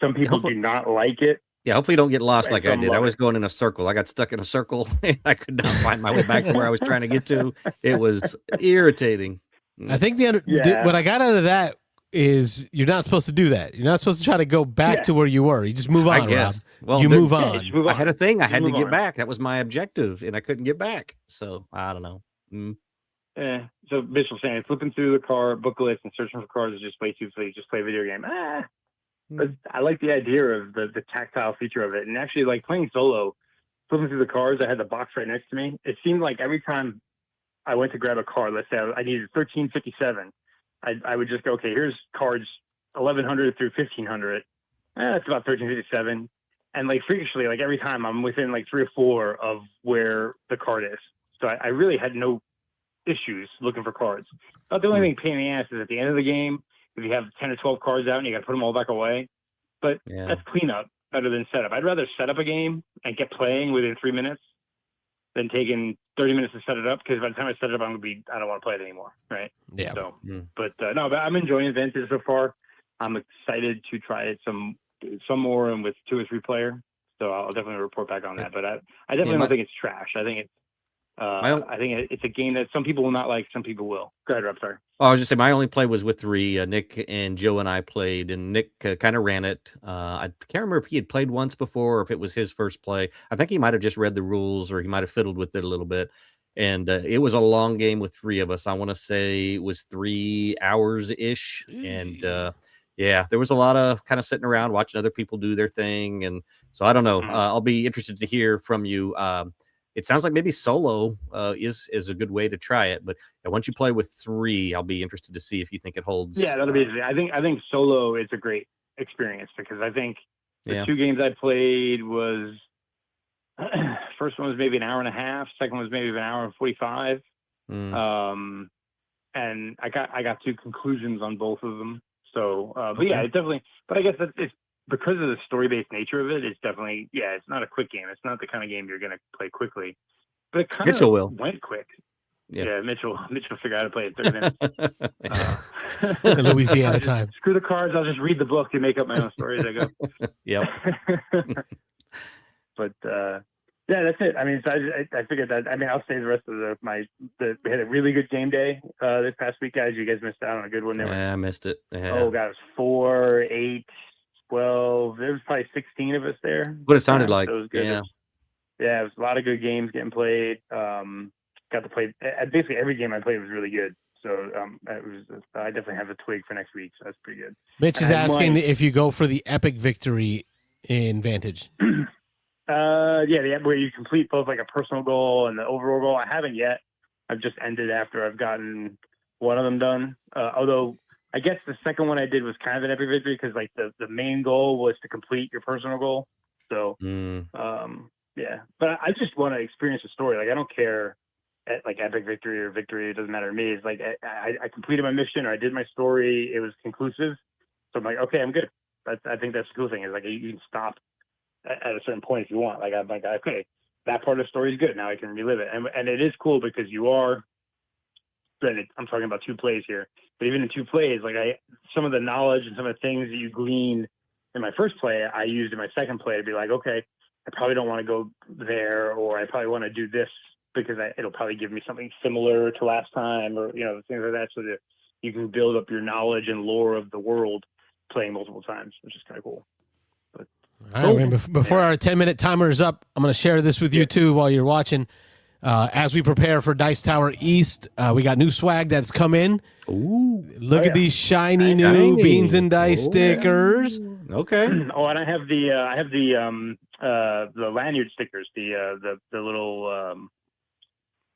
[SPEAKER 13] some people do not like it.
[SPEAKER 3] Yeah, hopefully you don't get lost like I did. I was going in a circle. I got stuck in a circle. I could not find my way back to where I was trying to get to. It was irritating.
[SPEAKER 2] I think what I got out of that is you're not supposed to do that. You're not supposed to try to go back to where you were. You just move on,
[SPEAKER 3] I guess.
[SPEAKER 2] Rob.
[SPEAKER 3] Well,
[SPEAKER 2] you move on.
[SPEAKER 3] I had a thing. I had to get back. That was my objective, and I couldn't get back. So, I don't know.
[SPEAKER 13] So Mitch was saying, flipping through the car booklets and searching for cards is just way too free. Just play a video game. But I like the idea of the tactile feature of it. And actually, like, playing solo, flipping through the cards, I had the box right next to me. It seemed like every time I went to grab a card, let's say I needed 1357, I would just go, okay, here's cards 1100 through 1500. That's about 1357. And like freakishly, like every time I'm within like 3 or 4 of where the card is. So I really had no issues looking for cards. But the only thing pain in the ass is at the end of the game, if you have 10 or 12 cards out and you got to put them all back away. But that's cleanup better than setup. I'd rather set up a game and get playing within 3 minutes than taking 30 minutes to set it up, because by the time I set it up, I don't want to play it anymore, right?
[SPEAKER 2] Yeah.
[SPEAKER 13] So, but I'm enjoying Vantage so far. I'm excited to try it some more and with 2 or 3 player. So I'll definitely report back on that. But I definitely don't think it's trash. I think it's a game that some people will not like, some people will. Go ahead, Rob. Sorry.
[SPEAKER 3] Oh, I was just saying, my only play was with 3. Nick and Joe and I played, and Nick kind of ran it. I can't remember if he had played once before or if it was his first play. I think he might have just read the rules, or he might have fiddled with it a little bit. And it was a long game with 3 of us. I want to say it was 3 hours ish. And Yeah, there was a lot of kind of sitting around watching other people do their thing, and so I don't know. I'll be interested to hear from you. It sounds like maybe solo is a good way to try it, but once you play with 3, I'll be interested to see if you think it holds.
[SPEAKER 13] Yeah, that'll be interesting. I think solo is a great experience because I think the 2 games I played was first one was maybe an hour and a half, second one was maybe an hour and 45. And I got 2 conclusions on both of them. So, but yeah, it definitely. But I guess it's because of the story-based nature of it. It's definitely it's not a quick game. It's not the kind of game you're going to play quickly. But it kind of went quick. Yeah, Mitchell figured out how to play it in 30 minutes.
[SPEAKER 2] Louisiana time.
[SPEAKER 13] Screw the cards. I'll just read the book and make up my own story as I go.
[SPEAKER 3] Yep.
[SPEAKER 13] But yeah, that's it. I mean, so I figured that. I mean, I'll say the rest of we had a really good game day this past week, guys. You guys missed out on a good one.
[SPEAKER 3] Yeah, I missed it. Yeah.
[SPEAKER 13] Oh, God, it was 4, 8, 12. There was probably 16 of us there.
[SPEAKER 3] What it sounded like.
[SPEAKER 13] So it was good. Yeah, it was a lot of good games getting played. Got to play basically every game I played was really good. So I definitely have a twig for next week. So that's pretty good.
[SPEAKER 2] Mitch is asking if you go for the epic victory in Vantage.
[SPEAKER 13] Where you complete both like a personal goal and the overall goal. I haven't yet. I've just ended after I've gotten one of them done. Although I guess the second one I did was kind of an epic victory because like the main goal was to complete your personal goal. So but I just want to experience the story. Like I don't care at like epic victory or victory. It doesn't matter to me. It's like I completed my mission or I did my story. It was conclusive. So I'm like, okay, I'm good. I think that's the cool thing is like you can stop at a certain point if you want. Like I'm like, okay, that part of the story is good. Now I can relive it. And it is cool because you are, I'm talking about 2 plays here, but even in 2 plays, like some of the knowledge and some of the things that you gleaned in my first play, I used in my second play to be like, okay, I probably don't want to go there, or I probably want to do this because it'll probably give me something similar to last time, or, things like that. So that you can build up your knowledge and lore of the world playing multiple times, which is kind of cool.
[SPEAKER 2] All right, before our 10-minute timer is up, I'm going to share this with you too while you're watching. As we prepare for Dice Tower East, we got new swag that's come in.
[SPEAKER 3] Ooh!
[SPEAKER 2] Look at these shiny new Beans and Dice stickers.
[SPEAKER 3] Okay.
[SPEAKER 13] Oh, and I have the lanyard stickers, the little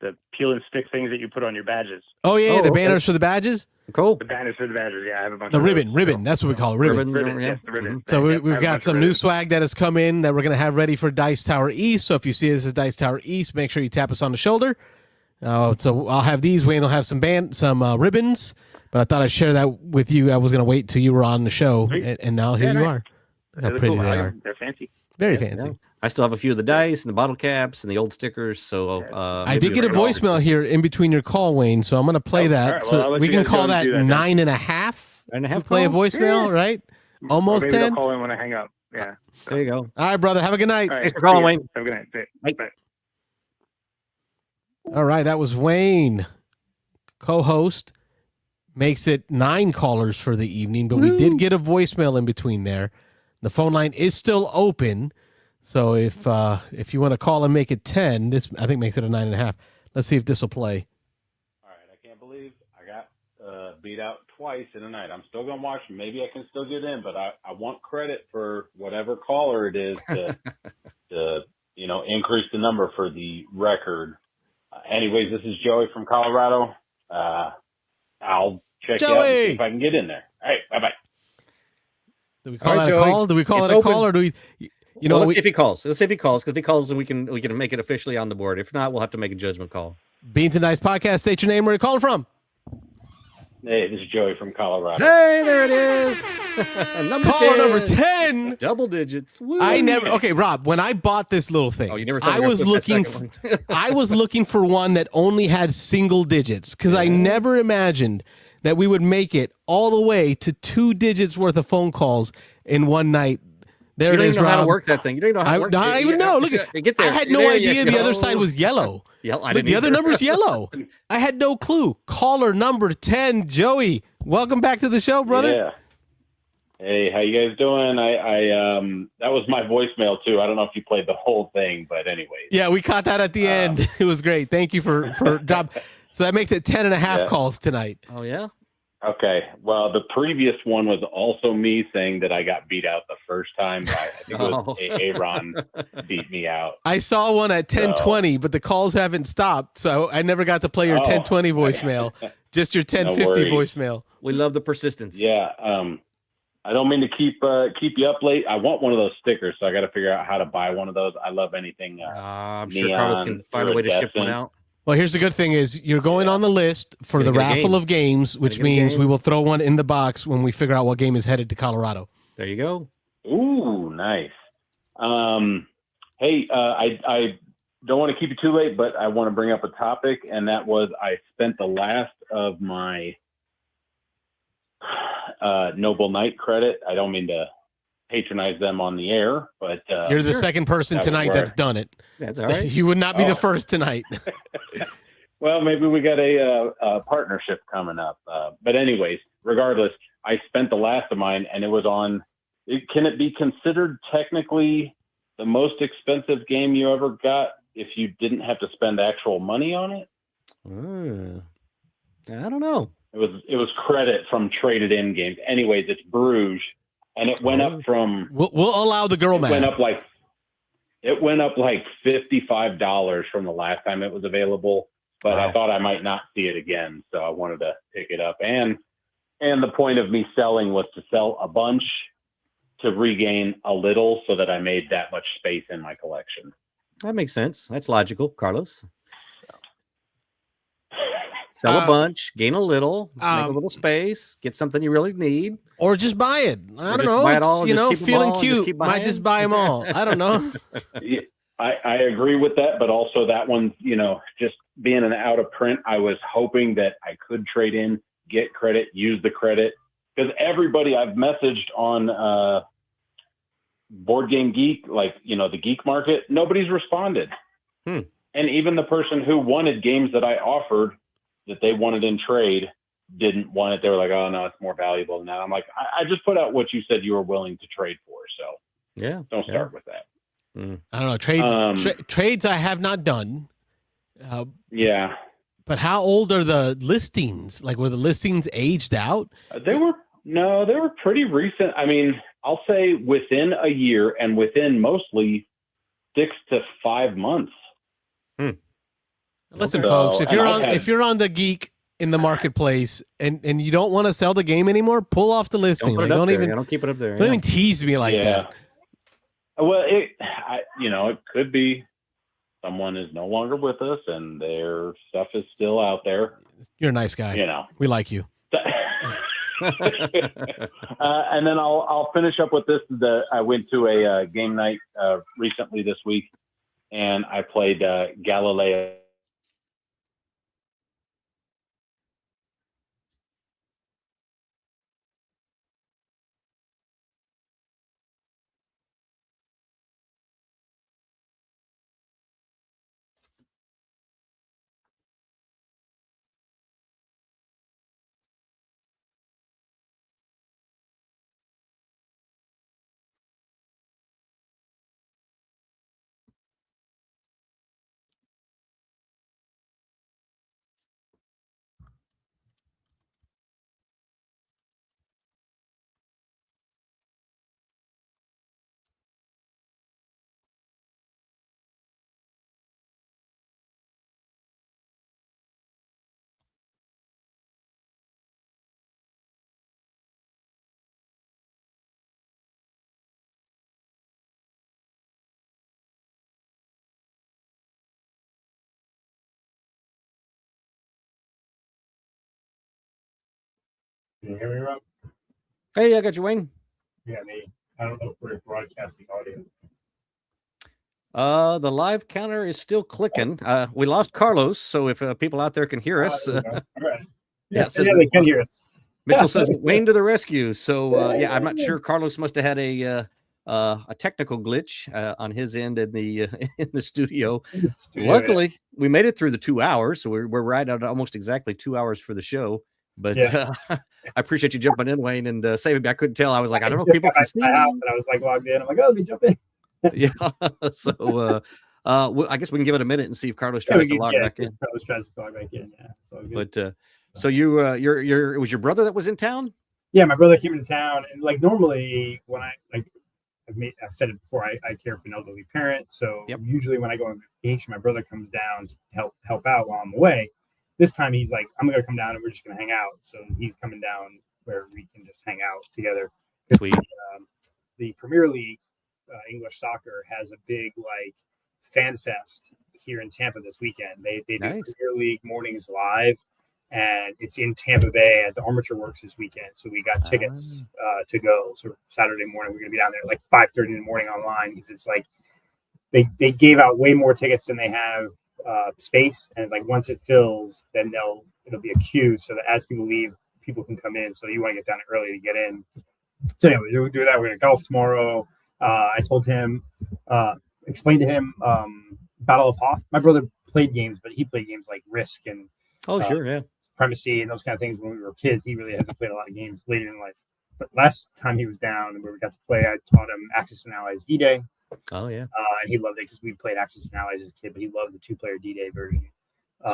[SPEAKER 13] the peel and stick things that you put on your badges.
[SPEAKER 2] Oh yeah, the banners for the badges.
[SPEAKER 3] Cool.
[SPEAKER 13] The banners for the badges. Yeah, I have a bunch.
[SPEAKER 2] The ribbon. That's what we call it. Ribbon.
[SPEAKER 13] Yes, the ribbon.
[SPEAKER 2] So we've got some new swag that has come in that we're going to have ready for Dice Tower East. So if you see this as Dice Tower East, make sure you tap us on the shoulder. So I'll have these. Wayne will have some ribbons. But I thought I'd share that with you. I was going to wait till you were on the show, and now here you are. How pretty they are.
[SPEAKER 13] They're fancy.
[SPEAKER 2] Very fancy.
[SPEAKER 3] Yeah. I still have a few of the dice and the bottle caps and the old stickers. So
[SPEAKER 2] I did get a voicemail here in between your call, Wayne. So I'm going to play that.
[SPEAKER 13] Right, well,
[SPEAKER 2] so we can call that 9.5.
[SPEAKER 3] 9.5.
[SPEAKER 2] Play a voicemail, right? Almost 10.
[SPEAKER 13] I'll call in when I hang up. Yeah.
[SPEAKER 3] There you go.
[SPEAKER 2] All right, brother. Have a good night.
[SPEAKER 13] Right,
[SPEAKER 3] thanks for calling, Wayne.
[SPEAKER 13] Have a good night. Bye.
[SPEAKER 2] All right, that was Wayne, co-host. Makes it 9 callers for the evening, but we did get a voicemail in between there. The phone line is still open, so if you want to call and make it 10, this I think makes it a 9.5. Let's see if this will play.
[SPEAKER 14] All right, I can't believe I got beat out twice in a night. I'm still gonna watch. Maybe I can still get in, but I want credit for whatever caller it is to increase the number for the record. Anyways, this is Joey from Colorado. I'll check you out and see if I can get in there. All right, bye-bye.
[SPEAKER 2] Do we call that a call? Do we call it a call, or do we?
[SPEAKER 3] Let's see if he calls. Let's see if he calls. Because if he calls, then we can make it officially on the board. If not, we'll have to make a judgment call.
[SPEAKER 2] Beans and Dice Podcast. State your name. Where you calling from?
[SPEAKER 14] Hey, this is Joey from Colorado.
[SPEAKER 3] Hey, there it is.
[SPEAKER 2] Caller number 10.
[SPEAKER 3] Double digits. Woo.
[SPEAKER 2] Okay, Rob, when I bought this little thing,
[SPEAKER 3] you never thought
[SPEAKER 2] I was looking for one that only had single digits because I never imagined that we would make it all the way to 2 digits worth of phone calls in one night. There it is, Rob. You don't even know how
[SPEAKER 3] to work that thing. You don't even know how to work it.
[SPEAKER 2] I don't even know. Look,
[SPEAKER 3] get there.
[SPEAKER 2] I had no idea the other side was yellow.
[SPEAKER 3] Yeah,
[SPEAKER 2] the other number's yellow. I had no clue. Caller number 10, Joey. Welcome back to the show, brother.
[SPEAKER 14] Yeah. Hey, how you guys doing? I that was my voicemail too. I don't know if you played the whole thing, but anyway.
[SPEAKER 2] Yeah, we caught that at the end. It was great. Thank you for drop. So that makes it 10.5 calls tonight.
[SPEAKER 3] Oh yeah.
[SPEAKER 6] Okay. Well, the previous one was also me saying that I got beat out the first time. I think it was Aaron beat me out.
[SPEAKER 2] I saw one at 10:20, but the calls haven't stopped, so I never got to play your 10:20 voicemail. Just your 10:50 voicemail.
[SPEAKER 3] We love the persistence.
[SPEAKER 6] Yeah. I don't mean to keep you up late. I want one of those stickers, so I got to figure out how to buy one of those. I love anything.
[SPEAKER 3] I'm sure Carlos can find a way to ship one out.
[SPEAKER 2] Well, here's the good thing is you're going on the list for the raffle of games, which means we will throw one in the box when we figure out what game is headed to Colorado.
[SPEAKER 3] There you go.
[SPEAKER 6] Ooh, nice. Hey, I don't want to keep you too late, but I want to bring up a topic, and that was I spent the last of my Noble Knight credit. I don't mean to patronize them on the air, but
[SPEAKER 2] you're the second person tonight that's done it.
[SPEAKER 3] That's all right.
[SPEAKER 2] You would not be the first tonight.
[SPEAKER 6] Well, maybe we got a partnership coming up. But anyways, regardless, I spent the last of mine, and it was on. Can it be considered technically the most expensive game you ever got if you didn't have to spend actual money on it?
[SPEAKER 3] I don't know.
[SPEAKER 6] It was credit from traded in games. Anyways, it's Bruges, and it went up from.
[SPEAKER 2] We'll allow the girl math.
[SPEAKER 6] It went up like $55 from the last time it was available, but I thought I might not see it again, so I wanted to pick it up. And the point of me selling was to sell a bunch to regain a little, so that I made that much space in my collection.
[SPEAKER 3] That makes sense. That's logical, Carlos. Sell a bunch, gain a little, make a little space, get something you really need.
[SPEAKER 2] Or just buy it. I don't know.
[SPEAKER 3] Buy it all,
[SPEAKER 2] feeling cute. Might just buy them all. I don't know.
[SPEAKER 6] Yeah, I agree with that, but also that one, just being an out of print, I was hoping that I could trade in, get credit, use the credit. Because everybody I've messaged on Board Game Geek, the geek market, nobody's responded. And even the person who wanted games that I offered that they wanted in trade didn't want it. They were like, oh no, it's more valuable than that. I'm like, I just put out what you said you were willing to trade for. So don't start with that.
[SPEAKER 2] I don't know. Trades I have not done.
[SPEAKER 6] Yeah.
[SPEAKER 2] But how old are the listings? Like, were the listings aged out?
[SPEAKER 6] They were pretty recent. I mean, I'll say within a year and within mostly 6 to 5 months.
[SPEAKER 2] Listen, folks, if you're on the geek in the marketplace and you don't want to sell the game anymore, pull off the listing.
[SPEAKER 3] Don't keep it up there.
[SPEAKER 2] Don't even tease me like that.
[SPEAKER 6] Well, it could be someone is no longer with us and their stuff is still out there.
[SPEAKER 2] You're a nice guy. We like you.
[SPEAKER 6] And then I'll finish up with this. I went to a game night recently this week, and I played Galileo.
[SPEAKER 15] Can you hear me, Rob?
[SPEAKER 3] Hey, I got you, Wayne.
[SPEAKER 15] Yeah, me. I don't know if we're broadcasting audio.
[SPEAKER 3] The live counter is still clicking. We lost Carlos, so if people out there can hear us.
[SPEAKER 15] All right. Yeah, they can hear us.
[SPEAKER 3] Mitchell says Wayne to the rescue. So I'm not sure. Carlos must have had a technical glitch on his end in the studio. Luckily, we made it through the 2 hours, so we're right at almost exactly 2 hours for the show. But I appreciate you jumping in, Wayne, and saving me. I couldn't tell. I was like, I don't know if people can see
[SPEAKER 15] my house, and I was like logged in. I'm like, oh, let me jump in.
[SPEAKER 3] Yeah. So I guess we can give it a minute and see if Carlos tries to log back in.
[SPEAKER 15] Carlos tries to log back in. Yeah.
[SPEAKER 3] But So it was your brother that was in town?
[SPEAKER 15] Yeah, my brother came into town, and like normally when I've said it before, I care for an elderly parent. So usually when I go on vacation, my brother comes down to help out while I'm away. This time he's like, I'm gonna come down and we're just gonna hang out. So he's coming down where we can just hang out together.
[SPEAKER 3] Sweet.
[SPEAKER 15] The Premier League, English soccer, has a big like fan fest here in Tampa this weekend. They do Premier League mornings live, and it's in Tampa Bay at the Armature Works this weekend. So we got tickets to go. So Saturday morning we're gonna be down there at like 5:30 in the morning online, because it's like they gave out way more tickets than they have space, and like once it fills, then it'll be a queue, so that as people leave, people can come in. So you want to get down early to get in. So anyway, we'll do that. We're gonna golf tomorrow. I told him, explained to him Battle of Hoth. My brother played games, but he played games like Risk and Supremacy and those kind of things when we were kids. He really hasn't played a lot of games later in life. But last time he was down and where we got to play, I taught him Axis and Allies D-Day.
[SPEAKER 3] Oh yeah.
[SPEAKER 15] And he loved it because we played Axis and Allies as a kid, but he loved the 2-player D-Day version.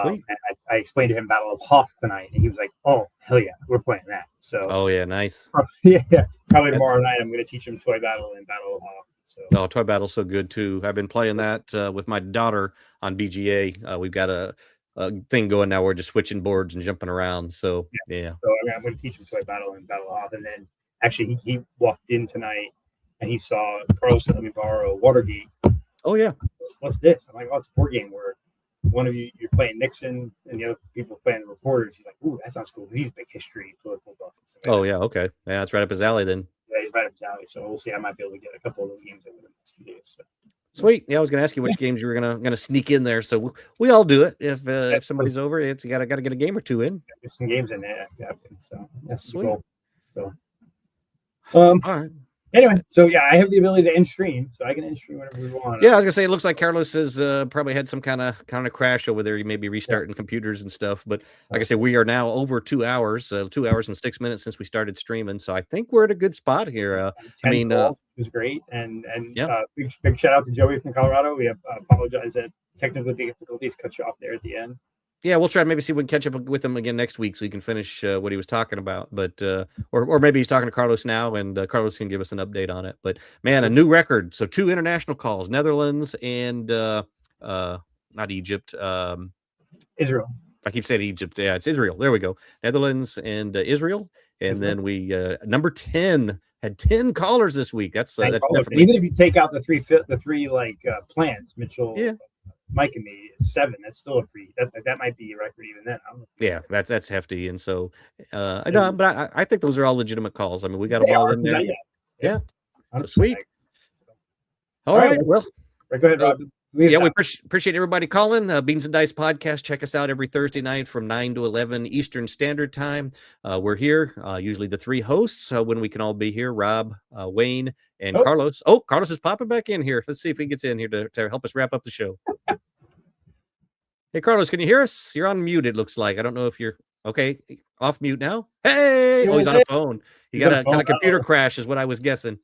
[SPEAKER 3] Sweet.
[SPEAKER 15] And I explained to him Battle of Hoth tonight, and he was like, "Oh hell yeah, we're playing that." So
[SPEAKER 3] oh yeah, nice.
[SPEAKER 15] Yeah, probably tomorrow night I'm going to teach him Toy Battle and Battle of Hoth. So
[SPEAKER 3] Toy Battle's so good too. I've been playing that with my daughter on BGA. We've got a thing going now. We're just switching boards and jumping around. So yeah.
[SPEAKER 15] So I'm going to teach him Toy Battle and Battle of Hoth, and then actually he walked in tonight and he saw Carlos let me borrow Watergate.
[SPEAKER 3] Oh yeah.
[SPEAKER 15] What's this? I'm like, oh, it's a board game where one of you're playing Nixon and the other people playing the reporters. He's like, ooh, that sounds cool. He's big history, political buff.
[SPEAKER 3] Oh yeah, okay. Yeah, that's right up his alley then.
[SPEAKER 15] Yeah, he's right up his alley. So we'll see. I might be able to get a couple of those games in the next few days. So.
[SPEAKER 3] Sweet. Yeah, I was going to ask you which games you were gonna sneak in there. So we all do it. If somebody's over, you gotta get a game or two in.
[SPEAKER 15] Get some games in there. So that's
[SPEAKER 3] sweet.
[SPEAKER 15] Cool. So
[SPEAKER 3] all right.
[SPEAKER 15] Anyway, so yeah, I have the ability to end stream, so I can end stream whenever we want.
[SPEAKER 3] Yeah, I was gonna say it looks like Carlos has probably had some kind of crash over there. You may be restarting computers and stuff, but like I said, we are now over 2 hours, 2 hours and 6 minutes since we started streaming. So I think we're at a good spot here. I mean,
[SPEAKER 15] it was great, and big shout out to Joey from Colorado. We have apologize that technical difficulties cut you off there at the end.
[SPEAKER 3] Yeah, we'll try and maybe see if we can catch up with him again next week so he can finish what he was talking about. But or maybe he's talking to Carlos now, and Carlos can give us an update on it. But man, a new record. So 2 international calls, Netherlands and not Egypt.
[SPEAKER 15] Israel.
[SPEAKER 3] I keep saying Egypt. Yeah, it's Israel. There we go. Netherlands and Israel. And then we number 10 had 10 callers this week. That's definitely,
[SPEAKER 15] even if you take out the three like plans, Mitchell.
[SPEAKER 3] Yeah.
[SPEAKER 15] Mike and me, it's 7. That's still that might be a record even then.
[SPEAKER 3] Yeah, that's hefty. And so I know, but I think those are all legitimate calls. I mean, we got them all in there. Yeah. So sweet. All right. Well,
[SPEAKER 15] go ahead, Rob.
[SPEAKER 3] Yeah, we appreciate everybody calling. Beans and Dice podcast. Check us out every Thursday night from 9 to 11 Eastern Standard Time. We're here, usually the 3 hosts when we can all be here. Rob, Wayne, and Carlos. Oh, Carlos is popping back in here. Let's see if he gets in here to help us wrap up the show. Hey, Carlos, can you hear us? You're on mute, it looks like. I don't know if you're okay. Off mute now. Hey! Oh, he's on a phone. He got a computer crash is what I was guessing.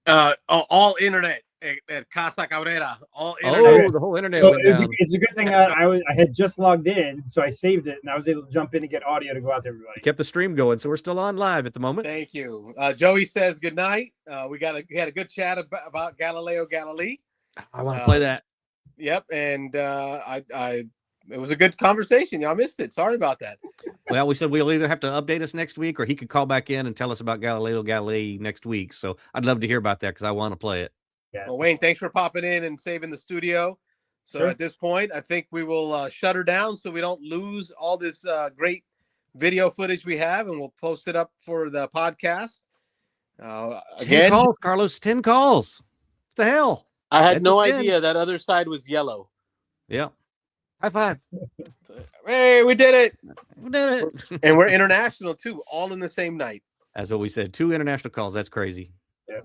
[SPEAKER 2] All internet. At Casa Cabrera, all internet.
[SPEAKER 3] Oh, the whole internet.
[SPEAKER 15] So it's a good thing I had just logged in, so I saved it and I was able to jump in and get audio to go out to everybody.
[SPEAKER 3] Kept the stream going, so we're still on live at the moment.
[SPEAKER 2] Thank you. Joey says good night. We had a good chat about Galileo Galilei.
[SPEAKER 3] I want to play that.
[SPEAKER 2] Yep, and it was a good conversation. Y'all missed it. Sorry about that.
[SPEAKER 3] Well, we said we'll either have to update us next week or he could call back in and tell us about Galileo Galilei next week. So I'd love to hear about that because I want to play it.
[SPEAKER 15] Yeah.
[SPEAKER 2] Well, Wayne, thanks for popping in and saving the studio. So at this point, I think we will shut her down so we don't lose all this great video footage we have, and we'll post it up for the podcast.
[SPEAKER 3] 10 calls, Carlos. 10 calls. What the hell?
[SPEAKER 2] I had no idea that other side was yellow.
[SPEAKER 3] Yeah. High five.
[SPEAKER 2] Hey, we did it.
[SPEAKER 3] We did it.
[SPEAKER 2] And we're international, too, all in the same night.
[SPEAKER 3] That's what we said. 2 international calls. That's crazy.
[SPEAKER 15] Yeah.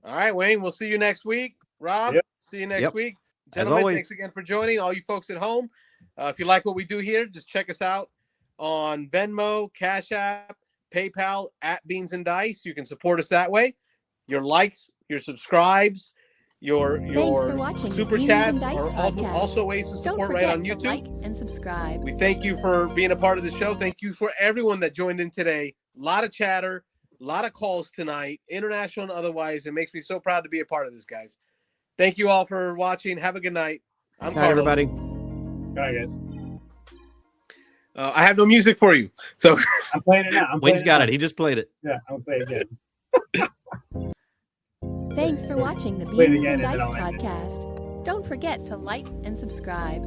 [SPEAKER 2] All right, Wayne, we'll see you next week. Rob, see you next week. Gentlemen, thanks again for joining. All you folks at home, if you like what we do here, just check us out on Venmo, Cash App, PayPal, @Beans and Dice. You can support us that way. Your likes, your subscribes, Your
[SPEAKER 1] Thanks for watching
[SPEAKER 2] super
[SPEAKER 1] the Beans
[SPEAKER 2] chats
[SPEAKER 1] and Dice
[SPEAKER 2] are
[SPEAKER 1] podcast.
[SPEAKER 2] also ways to
[SPEAKER 1] Don't
[SPEAKER 2] support
[SPEAKER 1] forget
[SPEAKER 2] right on
[SPEAKER 1] to
[SPEAKER 2] YouTube.
[SPEAKER 1] like and subscribe.
[SPEAKER 2] We thank you for being a part of the show. Thank you for everyone that joined in today. A lot of chatter, a lot of calls tonight, international and otherwise. It makes me so proud to be a part of this, guys. Thank you all for watching. Have a good night. I'm
[SPEAKER 3] Night,
[SPEAKER 2] Carlos.
[SPEAKER 3] everybody.
[SPEAKER 15] Bye, guys.
[SPEAKER 2] I have no music for you, so
[SPEAKER 15] I'm playing it now.
[SPEAKER 3] Wayne's got it. He just played it.
[SPEAKER 15] Yeah, I'm gonna play it again.
[SPEAKER 1] Thanks for watching the
[SPEAKER 15] Play it
[SPEAKER 1] Beans
[SPEAKER 15] again,
[SPEAKER 1] and
[SPEAKER 15] and then
[SPEAKER 1] Dice
[SPEAKER 15] I'll end it.
[SPEAKER 1] podcast. Don't forget to like and subscribe.